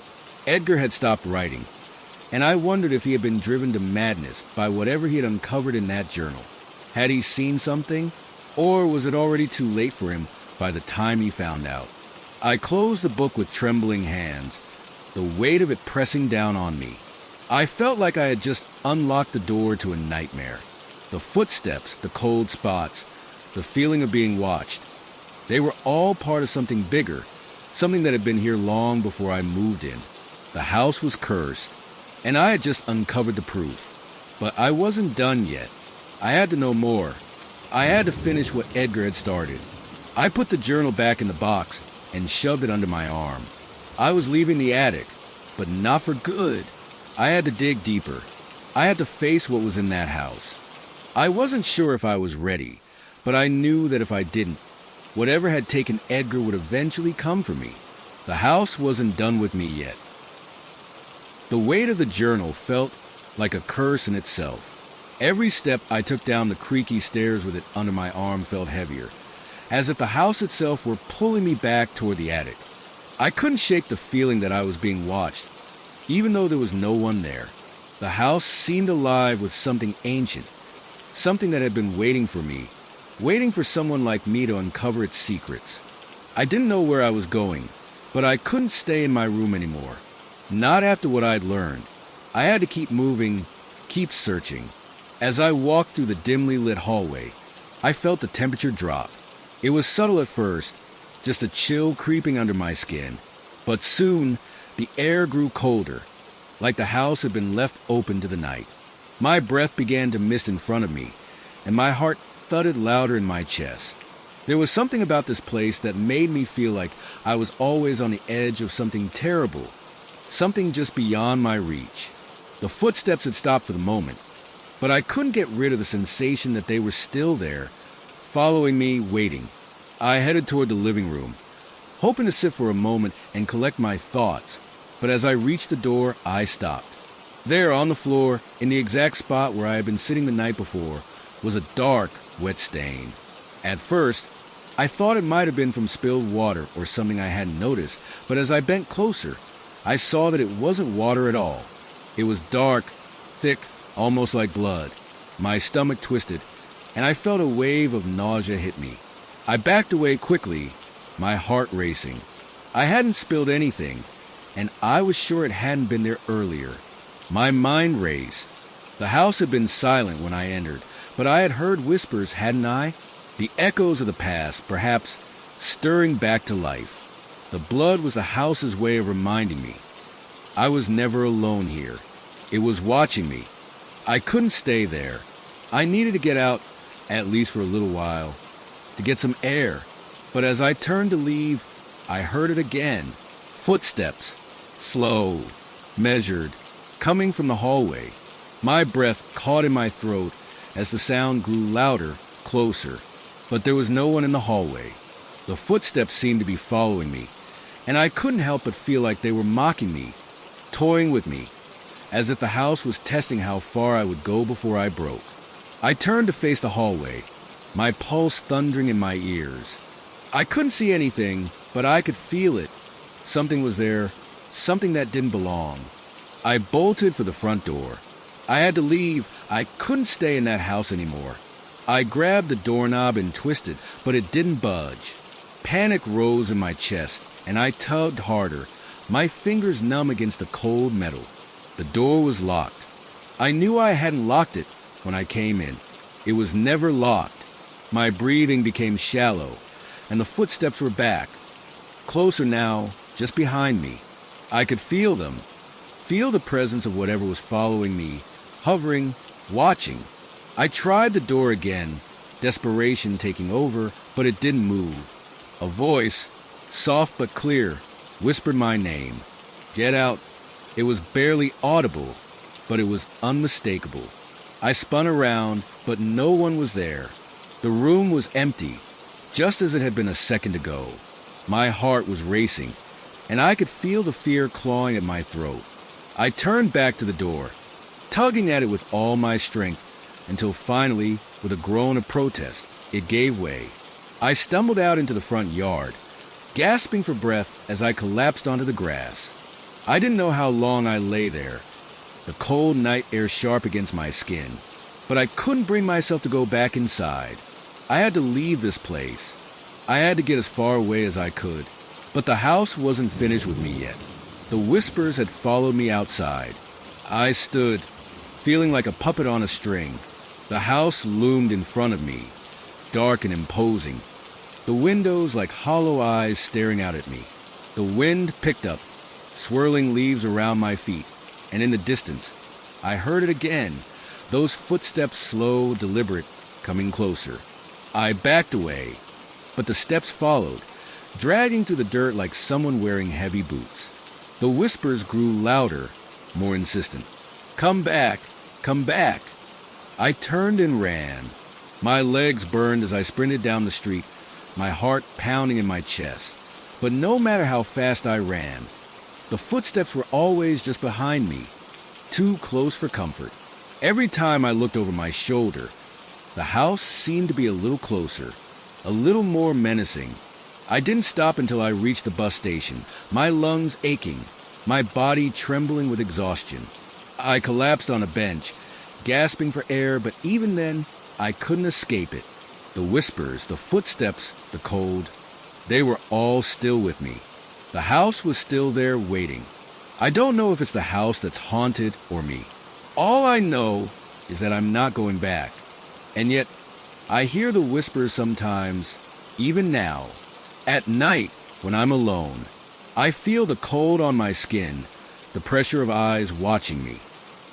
Edgar had stopped writing, and I wondered if he had been driven to madness by whatever he had uncovered in that journal. Had he seen something, or was it already too late for him by the time he found out? I closed the book with trembling hands, the weight of it pressing down on me. I felt like I had just unlocked the door to a nightmare. The footsteps, the cold spots, the feeling of being watched. They were all part of something bigger, something that had been here long before I moved in. The house was cursed, and I had just uncovered the proof. But I wasn't done yet. I had to know more. I had to finish what Edgar had started. I put the journal back in the box and shoved it under my arm. I was leaving the attic, but not for good. I had to dig deeper. I had to face what was in that house. I wasn't sure if I was ready, but I knew that if I didn't, whatever had taken Edgar would eventually come for me. The house wasn't done with me yet. The weight of the journal felt like a curse in itself. Every step I took down the creaky stairs with it under my arm felt heavier, as if the house itself were pulling me back toward the attic. I couldn't shake the feeling that I was being watched, even though there was no one there. The house seemed alive with something ancient, something that had been waiting for me, waiting for someone like me to uncover its secrets. I didn't know where I was going, but I couldn't stay in my room anymore. Not after what I'd learned. I had to keep moving, keep searching. As I walked through the dimly lit hallway, I felt the temperature drop. It was subtle at first, just a chill creeping under my skin. But soon, the air grew colder, like the house had been left open to the night. My breath began to mist in front of me, and my heart thudded louder in my chest. There was something about this place that made me feel like I was always on the edge of something terrible, something just beyond my reach. The footsteps had stopped for the moment, but I couldn't get rid of the sensation that they were still there, following me, waiting. I headed toward the living room, hoping to sit for a moment and collect my thoughts, but as I reached the door, I stopped. There, on the floor, in the exact spot where I had been sitting the night before, was a dark, wet stain. At first, I thought it might have been from spilled water or something I hadn't noticed, but as I bent closer, I saw that it wasn't water at all. It was dark, thick, almost like blood. My stomach twisted, and I felt a wave of nausea hit me. I backed away quickly, my heart racing. I hadn't spilled anything, and I was sure it hadn't been there earlier. My mind raced. The house had been silent when I entered, but I had heard whispers, hadn't I? The echoes of the past, perhaps stirring back to life. The blood was the house's way of reminding me. I was never alone here. It was watching me. I couldn't stay there. I needed to get out, at least for a little while, to get some air. But as I turned to leave, I heard it again. Footsteps, slow, measured, coming from the hallway. My breath caught in my throat as the sound grew louder, closer. But there was no one in the hallway. The footsteps seemed to be following me, and I couldn't help but feel like they were mocking me, toying with me, as if the house was testing how far I would go before I broke. I turned to face the hallway, my pulse thundering in my ears. I couldn't see anything, but I could feel it. Something was there, something that didn't belong. I bolted for the front door. I had to leave. I couldn't stay in that house anymore. I grabbed the doorknob and twisted, but it didn't budge. Panic rose in my chest, and I tugged harder, my fingers numb against the cold metal. The door was locked. I knew I hadn't locked it when I came in. It was never locked. My breathing became shallow, and the footsteps were back, closer now, just behind me. I could feel them, feel the presence of whatever was following me, hovering, watching. I tried the door again, desperation taking over, but it didn't move. A voice, soft but clear, whispered my name. Get out. It was barely audible, but it was unmistakable. I spun around, but no one was there. The room was empty, just as it had been a second ago. My heart was racing, and I could feel the fear clawing at my throat. I turned back to the door, tugging at it with all my strength, until finally, with a groan of protest, it gave way. I stumbled out into the front yard, gasping for breath as I collapsed onto the grass. I didn't know how long I lay there, the cold night air sharp against my skin, but I couldn't bring myself to go back inside. I had to leave this place. I had to get as far away as I could, but the house wasn't finished with me yet. The whispers had followed me outside. I stood, feeling like a puppet on a string, The house loomed in front of me, dark and imposing, the windows like hollow eyes staring out at me. The wind picked up, swirling leaves around my feet, and in the distance, I heard it again, those footsteps slow, deliberate, coming closer. I backed away, but the steps followed, dragging through the dirt like someone wearing heavy boots. The whispers grew louder, more insistent. Come back, come back. I turned and ran. My legs burned as I sprinted down the street, my heart pounding in my chest. But no matter how fast I ran, the footsteps were always just behind me, too close for comfort. Every time I looked over my shoulder, the house seemed to be a little closer, a little more menacing. I didn't stop until I reached the bus station, my lungs aching, my body trembling with exhaustion. I collapsed on a bench, gasping for air, but even then, I couldn't escape it. The whispers, the footsteps, the cold, they were all still with me. The house was still there waiting. I don't know if it's the house that's haunted or me. All I know is that I'm not going back. And yet, I hear the whispers sometimes, even now. At night, when I'm alone, I feel the cold on my skin, the pressure of eyes watching me.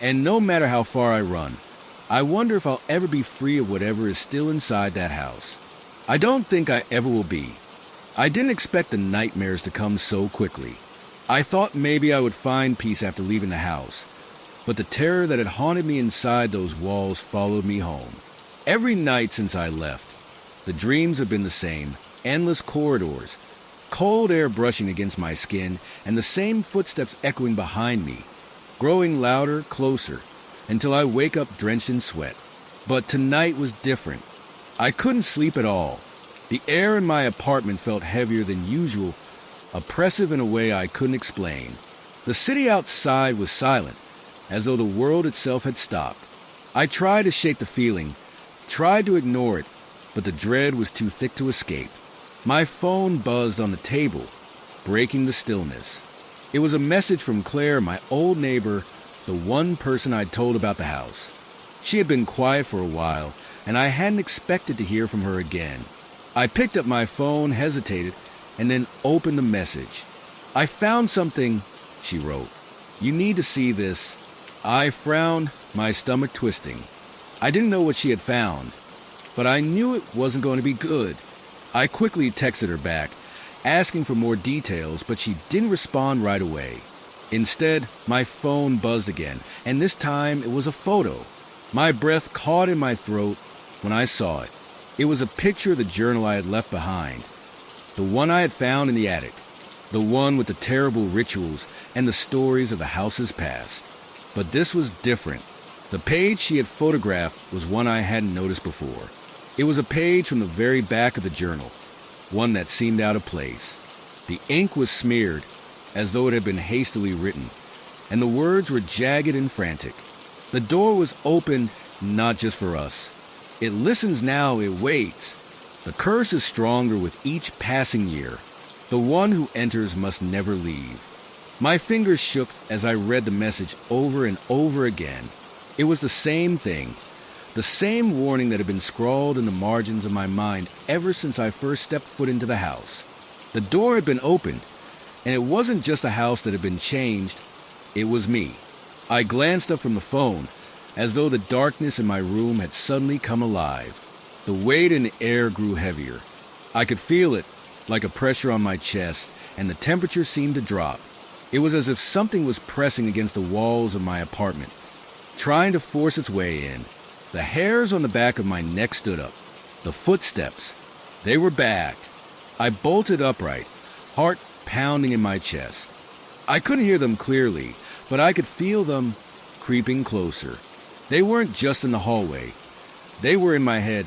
And no matter how far I run, I wonder if I'll ever be free of whatever is still inside that house. I don't think I ever will be. I didn't expect the nightmares to come so quickly. I thought maybe I would find peace after leaving the house, but the terror that had haunted me inside those walls followed me home. Every night since I left, the dreams have been the same, endless corridors, cold air brushing against my skin, and the same footsteps echoing behind me, growing louder, closer, until I wake up drenched in sweat. But tonight was different. I couldn't sleep at all. The air in my apartment felt heavier than usual, oppressive in a way I couldn't explain. The city outside was silent, as though the world itself had stopped. I tried to shake the feeling, tried to ignore it, but the dread was too thick to escape. My phone buzzed on the table, breaking the stillness. It was a message from Claire, my old neighbor, the one person I'd told about the house. She had been quiet for a while, and I hadn't expected to hear from her again. I picked up my phone, hesitated, and then opened the message. I found something, she wrote. You need to see this. I frowned, my stomach twisting. I didn't know what she had found, but I knew it wasn't going to be good. I quickly texted her back, asking for more details, but she didn't respond right away. Instead, my phone buzzed again, and this time it was a photo. My breath caught in my throat when I saw it. It was a picture of the journal I had left behind, the one I had found in the attic, the one with the terrible rituals and the stories of the house's past. But this was different. The page she had photographed was one I hadn't noticed before. It was a page from the very back of the journal, one that seemed out of place. The ink was smeared, as though it had been hastily written, and the words were jagged and frantic. The door was open not just for us. It listens now, it waits. The curse is stronger with each passing year. The one who enters must never leave. My fingers shook as I read the message over and over again. It was the same thing, the same warning that had been scrawled in the margins of my mind ever since I first stepped foot into the house. The door had been opened, and it wasn't just a house that had been changed, it was me. I glanced up from the phone, as though the darkness in my room had suddenly come alive. The weight in the air grew heavier. I could feel it, like a pressure on my chest, and the temperature seemed to drop. It was as if something was pressing against the walls of my apartment, trying to force its way in. The hairs on the back of my neck stood up. The footsteps, they were back. I bolted upright, heart pounding in my chest. I couldn't hear them clearly, but I could feel them creeping closer. They weren't just in the hallway. They were in my head,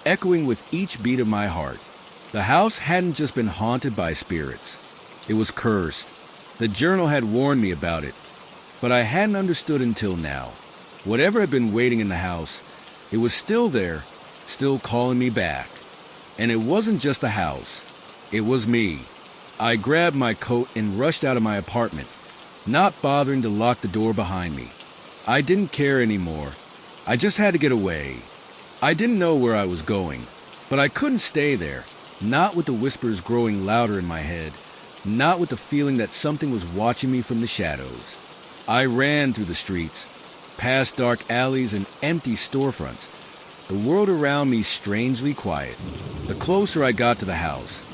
echoing with each beat of my heart. The house hadn't just been haunted by spirits. It was cursed. The journal had warned me about it, but I hadn't understood until now. Whatever had been waiting in the house, it was still there, still calling me back. And it wasn't just the house. It was me. I grabbed my coat and rushed out of my apartment, not bothering to lock the door behind me. I didn't care anymore. I just had to get away. I didn't know where I was going, but I couldn't stay there, not with the whispers growing louder in my head, not with the feeling that something was watching me from the shadows. I ran through the streets, past dark alleys and empty storefronts, the world around me strangely quiet. The closer I got to the house,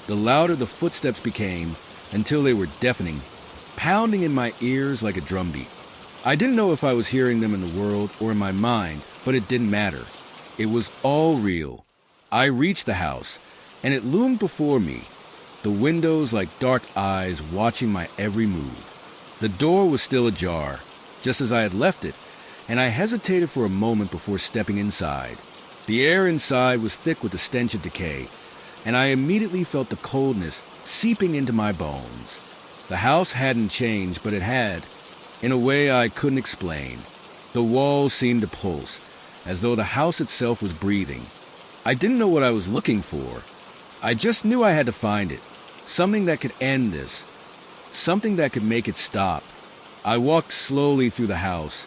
the louder the footsteps became until they were deafening, pounding in my ears like a drumbeat. I didn't know if I was hearing them in the world or in my mind, but it didn't matter. It was all real. I reached the house, and it loomed before me, the windows like dark eyes watching my every move. The door was still ajar, just as I had left it, and I hesitated for a moment before stepping inside. The air inside was thick with the stench of decay, and I immediately felt the coldness seeping into my bones. The house hadn't changed, but it had, in a way I couldn't explain. The walls seemed to pulse, as though the house itself was breathing. I didn't know what I was looking for. I just knew I had to find it. Something that could end this. Something that could make it stop. I walked slowly through the house,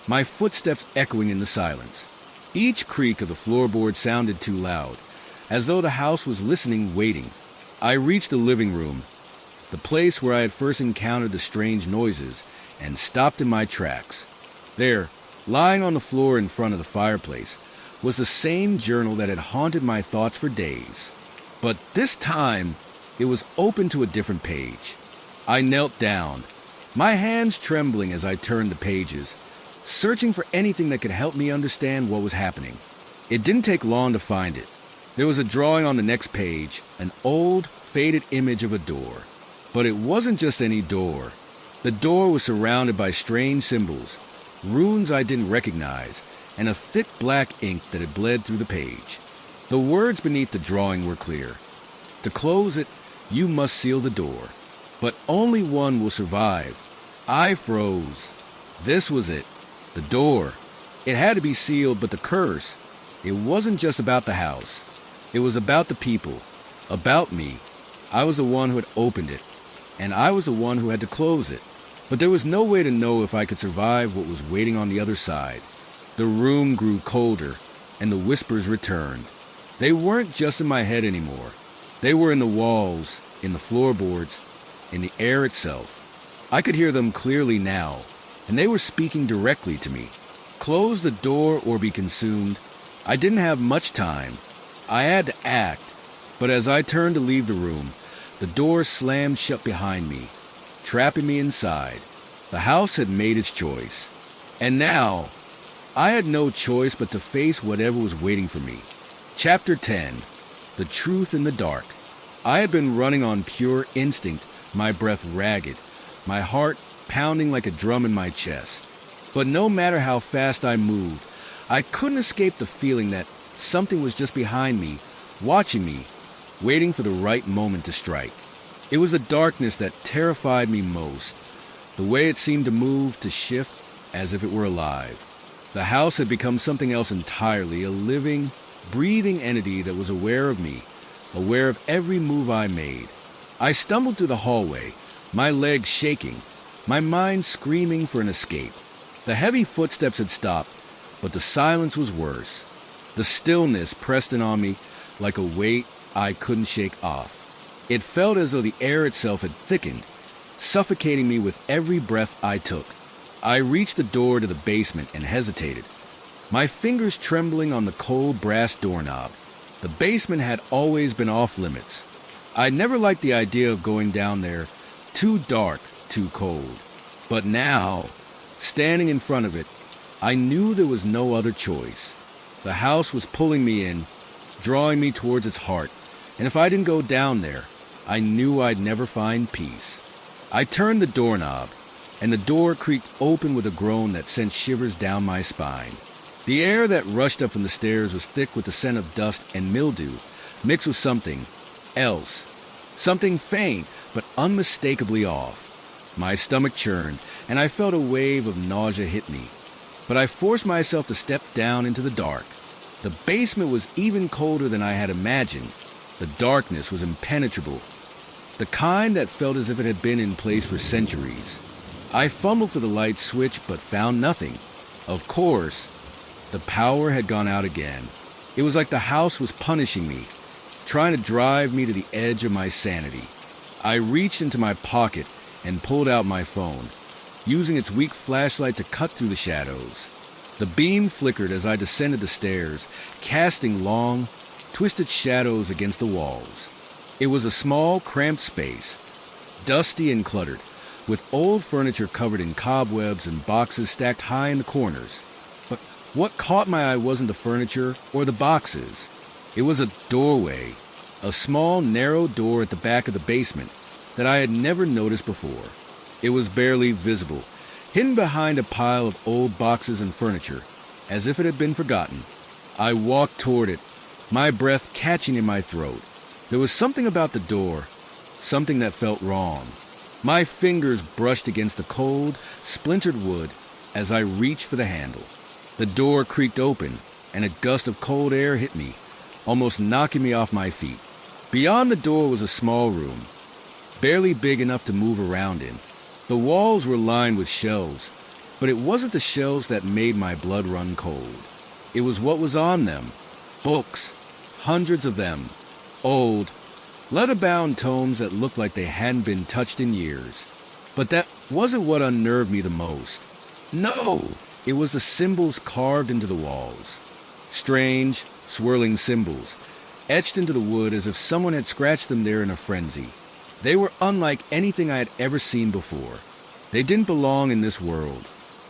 my footsteps echoing in the silence. Each creak of the floorboard sounded too loud, as though the house was listening, waiting. I reached the living room, the place where I had first encountered the strange noises, and stopped in my tracks. There, lying on the floor in front of the fireplace, was the same journal that had haunted my thoughts for days. But this time, it was open to a different page. I knelt down, my hands trembling as I turned the pages, searching for anything that could help me understand what was happening. It didn't take long to find it. There was a drawing on the next page, an old, faded image of a door. But it wasn't just any door. The door was surrounded by strange symbols, runes I didn't recognize, and a thick black ink that had bled through the page. The words beneath the drawing were clear. To close it, you must seal the door. But only one will survive. I froze. This was it. The door. It had to be sealed, but the curse. It wasn't just about the house. It was about the people. About me. I was the one who had opened it, and I was the one who had to close it. But there was no way to know if I could survive what was waiting on the other side. The room grew colder, and the whispers returned. They weren't just in my head anymore. They were in the walls, in the floorboards, in the air itself. I could hear them clearly now, and they were speaking directly to me. Close the door or be consumed. I didn't have much time. I had to act, but as I turned to leave the room, the door slammed shut behind me, trapping me inside. The house had made its choice. And now, I had no choice but to face whatever was waiting for me. Chapter 10. The Truth in the Dark. I had been running on pure instinct, my breath ragged, my heart pounding like a drum in my chest. But no matter how fast I moved, I couldn't escape the feeling that something was just behind me, watching me, waiting for the right moment to strike. It was the darkness that terrified me most, the way it seemed to move, to shift, as if it were alive. The house had become something else entirely, a living, breathing entity that was aware of me, aware of every move I made. I stumbled through the hallway, my legs shaking, my mind screaming for an escape. The heavy footsteps had stopped, but the silence was worse. The stillness pressed in on me like a weight I couldn't shake off. It felt as though the air itself had thickened, suffocating me with every breath I took. I reached the door to the basement and hesitated, my fingers trembling on the cold brass doorknob. The basement had always been off limits. I never liked the idea of going down there, too dark, too cold. But now, standing in front of it, I knew there was no other choice. The house was pulling me in, drawing me towards its heart, and if I didn't go down there, I knew I'd never find peace. I turned the doorknob, and the door creaked open with a groan that sent shivers down my spine. The air that rushed up from the stairs was thick with the scent of dust and mildew, mixed with something else, something faint but unmistakably off. My stomach churned, and I felt a wave of nausea hit me. But I forced myself to step down into the dark. The basement was even colder than I had imagined. The darkness was impenetrable, the kind that felt as if it had been in place for centuries. I fumbled for the light switch, but found nothing. Of course, The power had gone out again. It was like the house was punishing me, trying to drive me to the edge of my sanity. I reached into my pocket and pulled out my phone, using its weak flashlight to cut through the shadows. The beam flickered as I descended the stairs, casting long, twisted shadows against the walls. It was a small, cramped space, dusty and cluttered, with old furniture covered in cobwebs and boxes stacked high in the corners. But what caught my eye wasn't the furniture or the boxes. It was a doorway, a small, narrow door at the back of the basement that I had never noticed before. It was barely visible, hidden behind a pile of old boxes and furniture, as if it had been forgotten. I walked toward it, my breath catching in my throat. There was something about the door, something that felt wrong. My fingers brushed against the cold, splintered wood as I reached for the handle. The door creaked open, and a gust of cold air hit me, almost knocking me off my feet. Beyond the door was a small room, barely big enough to move around in. The walls were lined with shelves, but it wasn't the shelves that made my blood run cold. It was what was on them. Books, hundreds of them, old, leather-bound tomes that looked like they hadn't been touched in years. But that wasn't what unnerved me the most. No, it was the symbols carved into the walls. Strange, swirling symbols, etched into the wood as if someone had scratched them there in a frenzy. They were unlike anything I had ever seen before. They didn't belong in this world.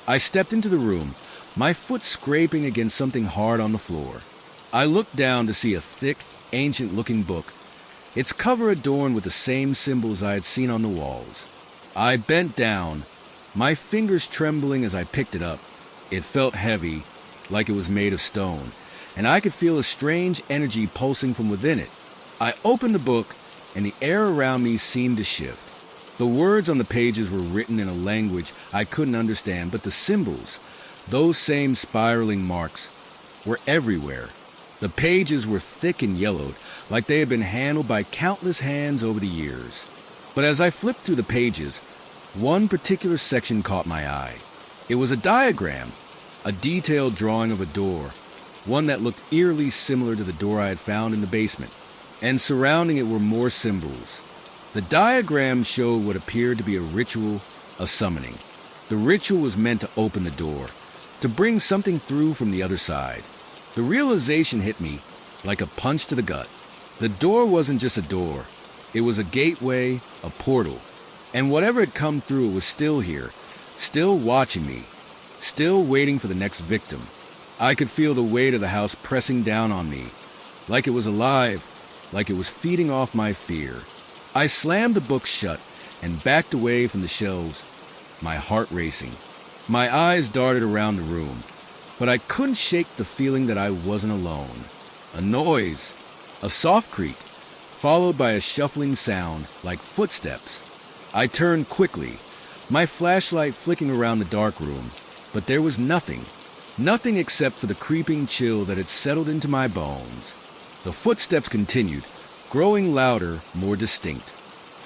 I stepped into the room, my foot scraping against something hard on the floor. I looked down to see a thick, ancient-looking book, its cover adorned with the same symbols I had seen on the walls. I bent down, my fingers trembling as I picked it up. It felt heavy, like it was made of stone, and I could feel a strange energy pulsing from within it. I opened the book, and the air around me seemed to shift. The words on the pages were written in a language I couldn't understand, but the symbols, those same spiraling marks, were everywhere. The pages were thick and yellowed, like they had been handled by countless hands over the years. But as I flipped through the pages, one particular section caught my eye. It was a diagram, a detailed drawing of a door, one that looked eerily similar to the door I had found in the basement, and surrounding it were more symbols. The diagram showed what appeared to be a ritual, a summoning. The ritual was meant to open the door, to bring something through from the other side. The realization hit me like a punch to the gut. The door wasn't just a door. It was a gateway, a portal. And whatever had come through was still here, still watching me, still waiting for the next victim. I could feel the weight of the house pressing down on me, like it was alive, like it was feeding off my fear. I slammed the book shut and backed away from the shelves, my heart racing. My eyes darted around the room, but I couldn't shake the feeling that I wasn't alone. A noise, a soft creak, followed by a shuffling sound like footsteps. I turned quickly, my flashlight flicking around the dark room, but there was nothing. Nothing except for the creeping chill that had settled into my bones. The footsteps continued, growing louder, more distinct.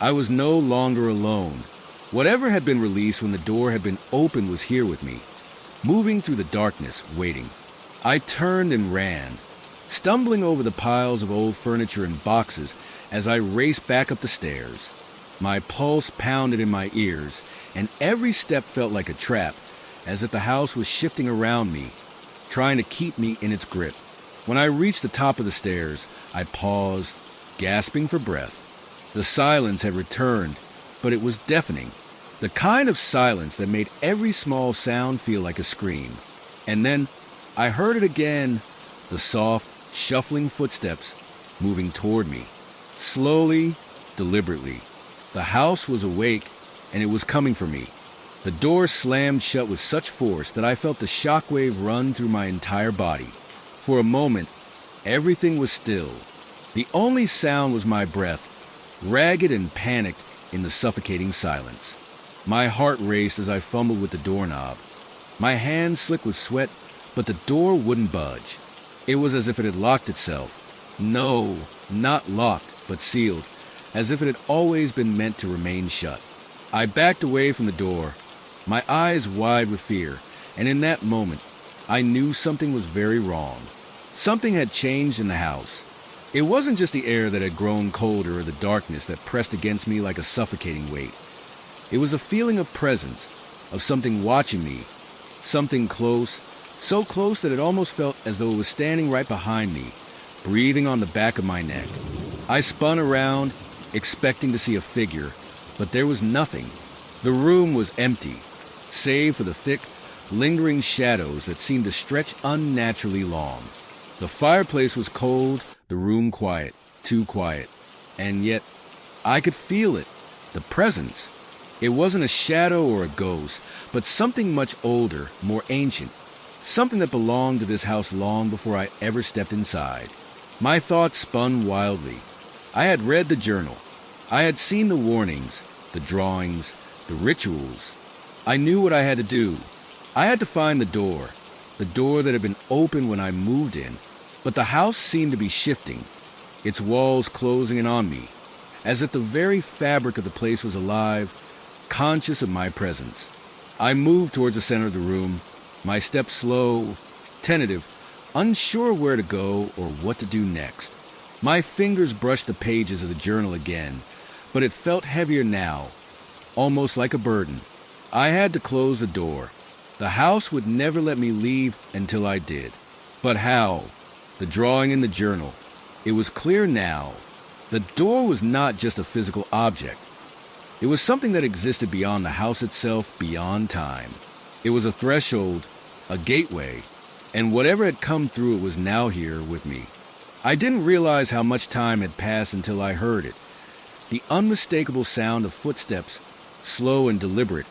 I was no longer alone. Whatever had been released when the door had been opened was here with me, moving through the darkness, waiting. I turned and ran, stumbling over the piles of old furniture and boxes as I raced back up the stairs. My pulse pounded in my ears, and every step felt like a trap, as if the house was shifting around me, trying to keep me in its grip. When I reached the top of the stairs, I paused, gasping for breath. The silence had returned, but it was deafening. The kind of silence that made every small sound feel like a scream. And then I heard it again, the soft, shuffling footsteps moving toward me. Slowly, deliberately. The house was awake, and it was coming for me. The door slammed shut with such force that I felt the shockwave run through my entire body. For a moment, everything was still. The only sound was my breath, ragged and panicked in the suffocating silence. My heart raced as I fumbled with the doorknob. My hands slick with sweat, but the door wouldn't budge. It was as if it had locked itself. No, not locked, but sealed, as if it had always been meant to remain shut. I backed away from the door, my eyes wide with fear, and in that moment, I knew something was very wrong. Something had changed in the house. It wasn't just the air that had grown colder or the darkness that pressed against me like a suffocating weight. It was a feeling of presence, of something watching me, something close, so close that it almost felt as though it was standing right behind me, breathing on the back of my neck. I spun around, expecting to see a figure, but there was nothing. The room was empty, save for the thick, lingering shadows that seemed to stretch unnaturally long. The fireplace was cold, the room quiet, too quiet. And yet, I could feel it, the presence. It wasn't a shadow or a ghost, but something much older, more ancient, something that belonged to this house long before I ever stepped inside. My thoughts spun wildly. I had read the journal. I had seen the warnings, the drawings, the rituals. I knew what I had to do. I had to find the door that had been open when I moved in. But the house seemed to be shifting, its walls closing in on me, as if the very fabric of the place was alive, conscious of my presence. I moved towards the center of the room, my steps slow, tentative, unsure where to go or what to do next. My fingers brushed the pages of the journal again, but it felt heavier now, almost like a burden. I had to close the door. The house would never let me leave until I did. But how? The drawing in the journal. It was clear now. The door was not just a physical object. It was something that existed beyond the house itself, beyond time. It was a threshold, a gateway, and whatever had come through it was now here with me. I didn't realize how much time had passed until I heard it. The unmistakable sound of footsteps, slow and deliberate,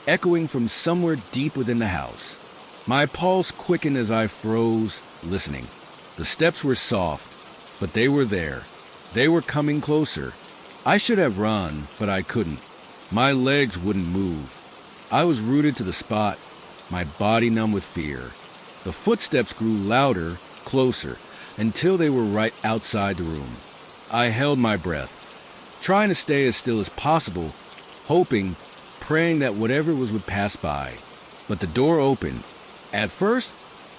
echoing from somewhere deep within the house. My pulse quickened as I froze, listening. The steps were soft, but they were there. They were coming closer. I should have run, but I couldn't. My legs wouldn't move. I was rooted to the spot, my body numb with fear. The footsteps grew louder, closer, until they were right outside the room. I held my breath, trying to stay as still as possible, hoping, praying that whatever was would pass by. But the door opened. At first,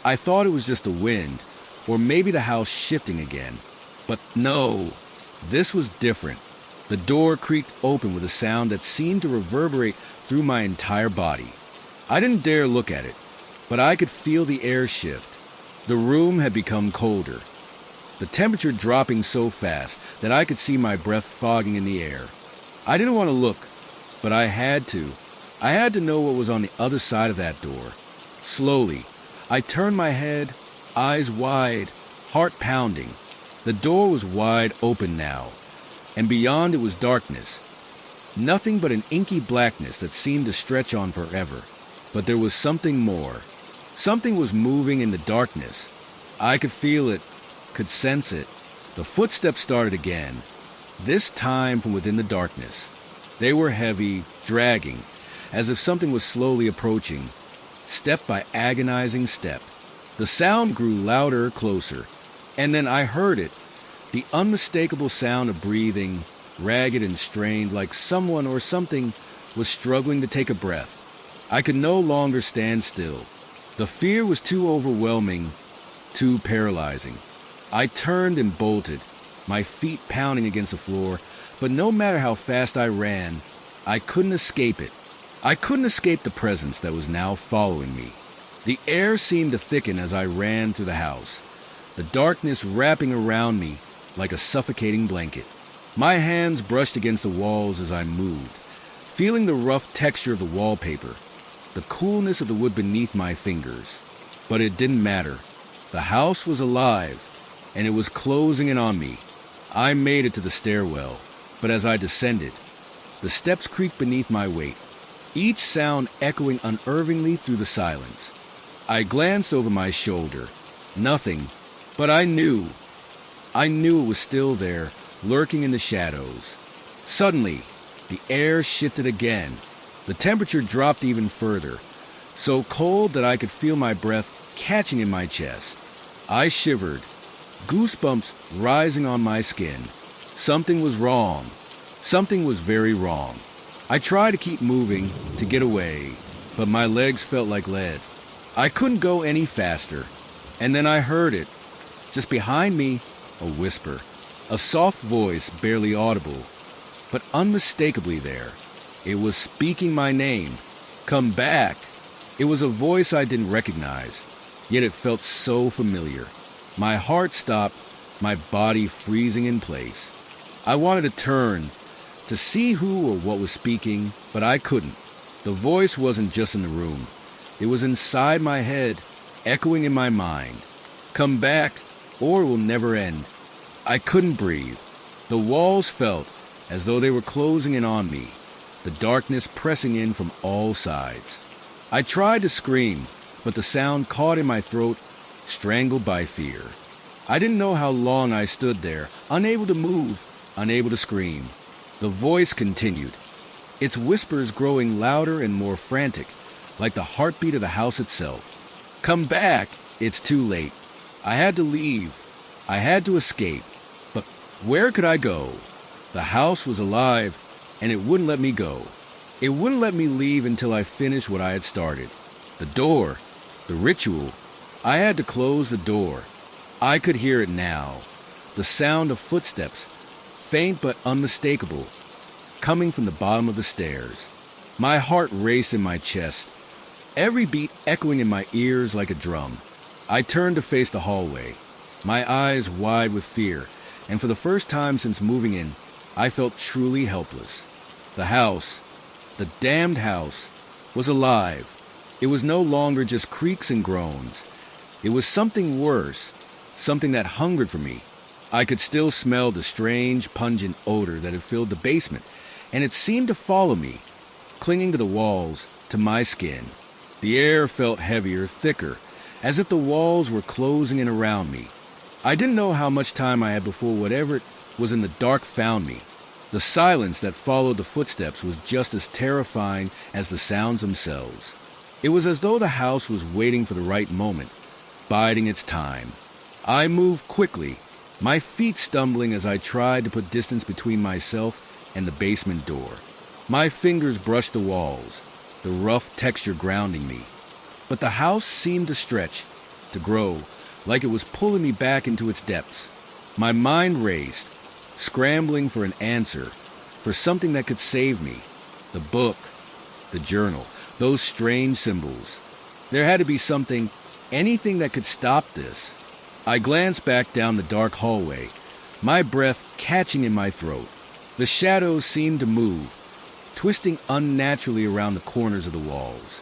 I thought it was just the wind, or maybe the house shifting again. But no, this was different. The door creaked open with a sound that seemed to reverberate through my entire body. I didn't dare look at it, but I could feel the air shift. The room had become colder, the temperature dropping so fast that I could see my breath fogging in the air. I didn't want to look, but I had to. I had to know what was on the other side of that door. Slowly, I turned my head, eyes wide, heart pounding. The door was wide open now, and beyond it was darkness. Nothing but an inky blackness that seemed to stretch on forever. But there was something more. Something was moving in the darkness. I could feel it, could sense it. The footsteps started again, this time from within the darkness. They were heavy, dragging, as if something was slowly approaching, step by agonizing step. The sound grew louder, closer, and then I heard it, the unmistakable sound of breathing, ragged and strained, like someone or something was struggling to take a breath. I could no longer stand still. The fear was too overwhelming, too paralyzing. I turned and bolted, my feet pounding against the floor, but no matter how fast I ran, I couldn't escape it. I couldn't escape the presence that was now following me. The air seemed to thicken as I ran through the house, the darkness wrapping around me like a suffocating blanket. My hands brushed against the walls as I moved, feeling the rough texture of the wallpaper, the coolness of the wood beneath my fingers. But it didn't matter. The house was alive, and it was closing in on me. I made it to the stairwell, but as I descended, the steps creaked beneath my weight, each sound echoing unervingly through the silence. I glanced over my shoulder. Nothing, but I knew it was still there, lurking in the shadows. Suddenly, the air shifted again. The temperature dropped even further, so cold that I could feel my breath catching in my chest. I shivered, goosebumps rising on my skin. Something was wrong. Something was very wrong. I tried to keep moving, to get away, but my legs felt like lead. I couldn't go any faster, and then I heard it. Just behind me, a whisper. A soft voice, barely audible, but unmistakably there. It was speaking my name. Come back. It was a voice I didn't recognize, yet it felt so familiar. My heart stopped, my body freezing in place. I wanted to turn, to see who or what was speaking, but I couldn't. The voice wasn't just in the room. It was inside my head, echoing in my mind. Come back, or it will never end. I couldn't breathe. The walls felt as though they were closing in on me, the darkness pressing in from all sides. I tried to scream, but the sound caught in my throat, strangled by fear. I didn't know how long I stood there, unable to move, unable to scream. The voice continued, its whispers growing louder and more frantic, like the heartbeat of the house itself. Come back! It's too late. I had to leave. I had to escape. But where could I go? The house was alive, and it wouldn't let me go. It wouldn't let me leave until I finished what I had started. The door, the ritual. I had to close the door. I could hear it now. The sound of footsteps, faint but unmistakable, coming from the bottom of the stairs. My heart raced in my chest, every beat echoing in my ears like a drum. I turned to face the hallway, my eyes wide with fear, and for the first time since moving in, I felt truly helpless. The house, the damned house, was alive. It was no longer just creaks and groans. It was something worse, something that hungered for me. I could still smell the strange, pungent odor that had filled the basement, and it seemed to follow me, clinging to the walls, to my skin. The air felt heavier, thicker, as if the walls were closing in around me. I didn't know how much time I had before whatever it was in the dark found me. The silence that followed the footsteps was just as terrifying as the sounds themselves. It was as though the house was waiting for the right moment, biding its time. I moved quickly, my feet stumbling as I tried to put distance between myself and the basement door. My fingers brushed the walls, the rough texture grounding me. But the house seemed to stretch, to grow, like it was pulling me back into its depths. My mind raced, scrambling for an answer, for something that could save me. The book, the journal, those strange symbols. There had to be something, anything that could stop this. I glanced back down the dark hallway, my breath catching in my throat. The shadows seemed to move, twisting unnaturally around the corners of the walls.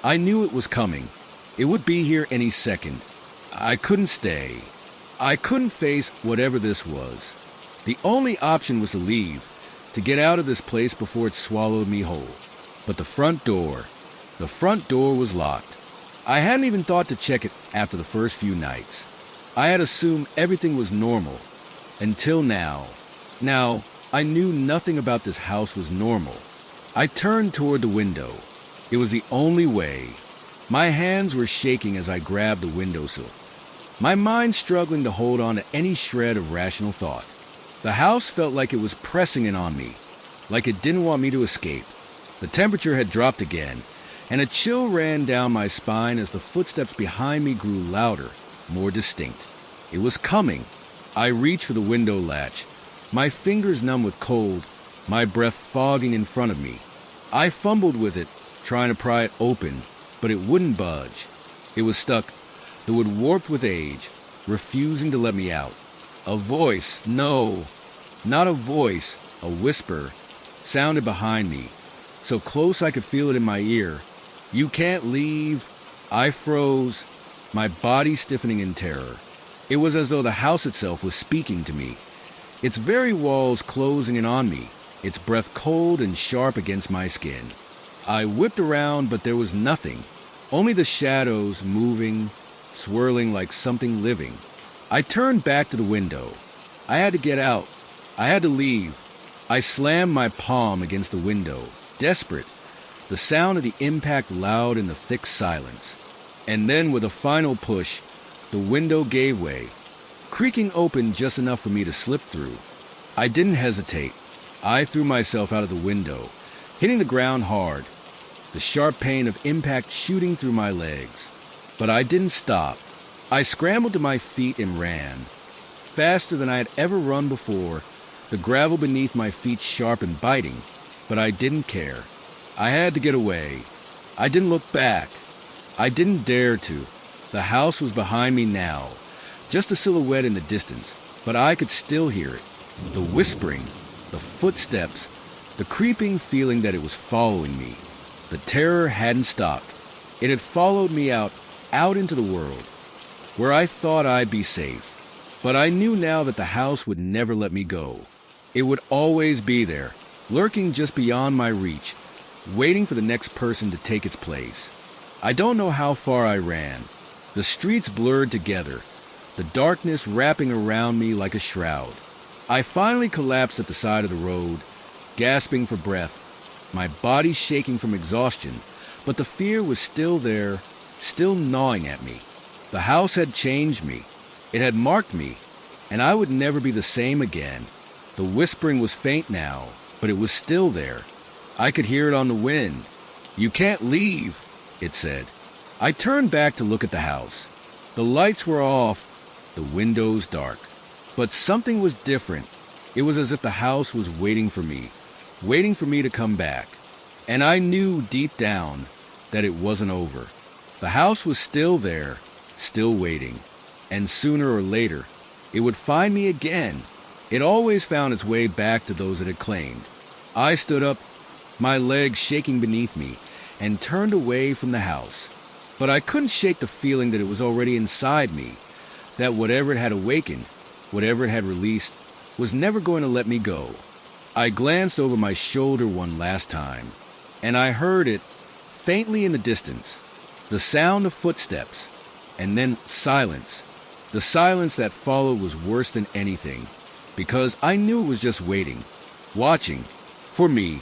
I knew it was coming. It would be here any second. I couldn't stay. I couldn't face whatever this was. The only option was to leave, to get out of this place before it swallowed me whole. But the front door was locked. I hadn't even thought to check it after the first few nights. I had assumed everything was normal, until now. Now, I knew nothing about this house was normal. I turned toward the window. It was the only way. My hands were shaking as I grabbed the windowsill, my mind struggling to hold on to any shred of rational thought. The house felt like it was pressing in on me, like it didn't want me to escape. The temperature had dropped again, and a chill ran down my spine as the footsteps behind me grew louder, more distinct. It was coming. I reached for the window latch, my fingers numb with cold, my breath fogging in front of me. I fumbled with it, trying to pry it open, but it wouldn't budge. It was stuck, the wood warped with age, refusing to let me out. A voice, no, not a voice, a whisper, sounded behind me, so close I could feel it in my ear. You can't leave. I froze, my body stiffening in terror. It was as though the house itself was speaking to me, its very walls closing in on me, its breath cold and sharp against my skin. I whipped around, but there was nothing, only the shadows moving, swirling like something living. I turned back to the window. I had to get out. I had to leave. I slammed my palm against the window, desperate, the sound of the impact loud in the thick silence. And then with a final push, the window gave way, creaking open just enough for me to slip through. I didn't hesitate. I threw myself out of the window, hitting the ground hard, the sharp pain of impact shooting through my legs. But I didn't stop. I scrambled to my feet and ran. Faster than I had ever run before, the gravel beneath my feet sharp and biting, but I didn't care. I had to get away. I didn't look back. I didn't dare to. The house was behind me now, just a silhouette in the distance, but I could still hear it. The whispering, the footsteps, the creeping feeling that it was following me. The terror hadn't stopped. It had followed me out into the world, where I thought I'd be safe. But I knew now that the house would never let me go. It would always be there, lurking just beyond my reach, waiting for the next person to take its place. I don't know how far I ran. The streets blurred together, the darkness wrapping around me like a shroud. I finally collapsed at the side of the road, gasping for breath, my body shaking from exhaustion, but the fear was still there, still gnawing at me. The house had changed me. It had marked me, and I would never be the same again. The whispering was faint now, but it was still there. I could hear it on the wind. "You can't leave," it said. I turned back to look at the house. The lights were off, the windows dark. But something was different. It was as if the house was waiting for me to come back. And I knew deep down that it wasn't over. The house was still there, still waiting. And sooner or later, it would find me again. It always found its way back to those it had claimed. I stood up, my legs shaking beneath me, and turned away from the house. But I couldn't shake the feeling that it was already inside me, that whatever it had awakened, whatever it had released, was never going to let me go. I glanced over my shoulder one last time, and I heard it, faintly in the distance, the sound of footsteps, and then silence. The silence that followed was worse than anything, because I knew it was just waiting, watching, for me,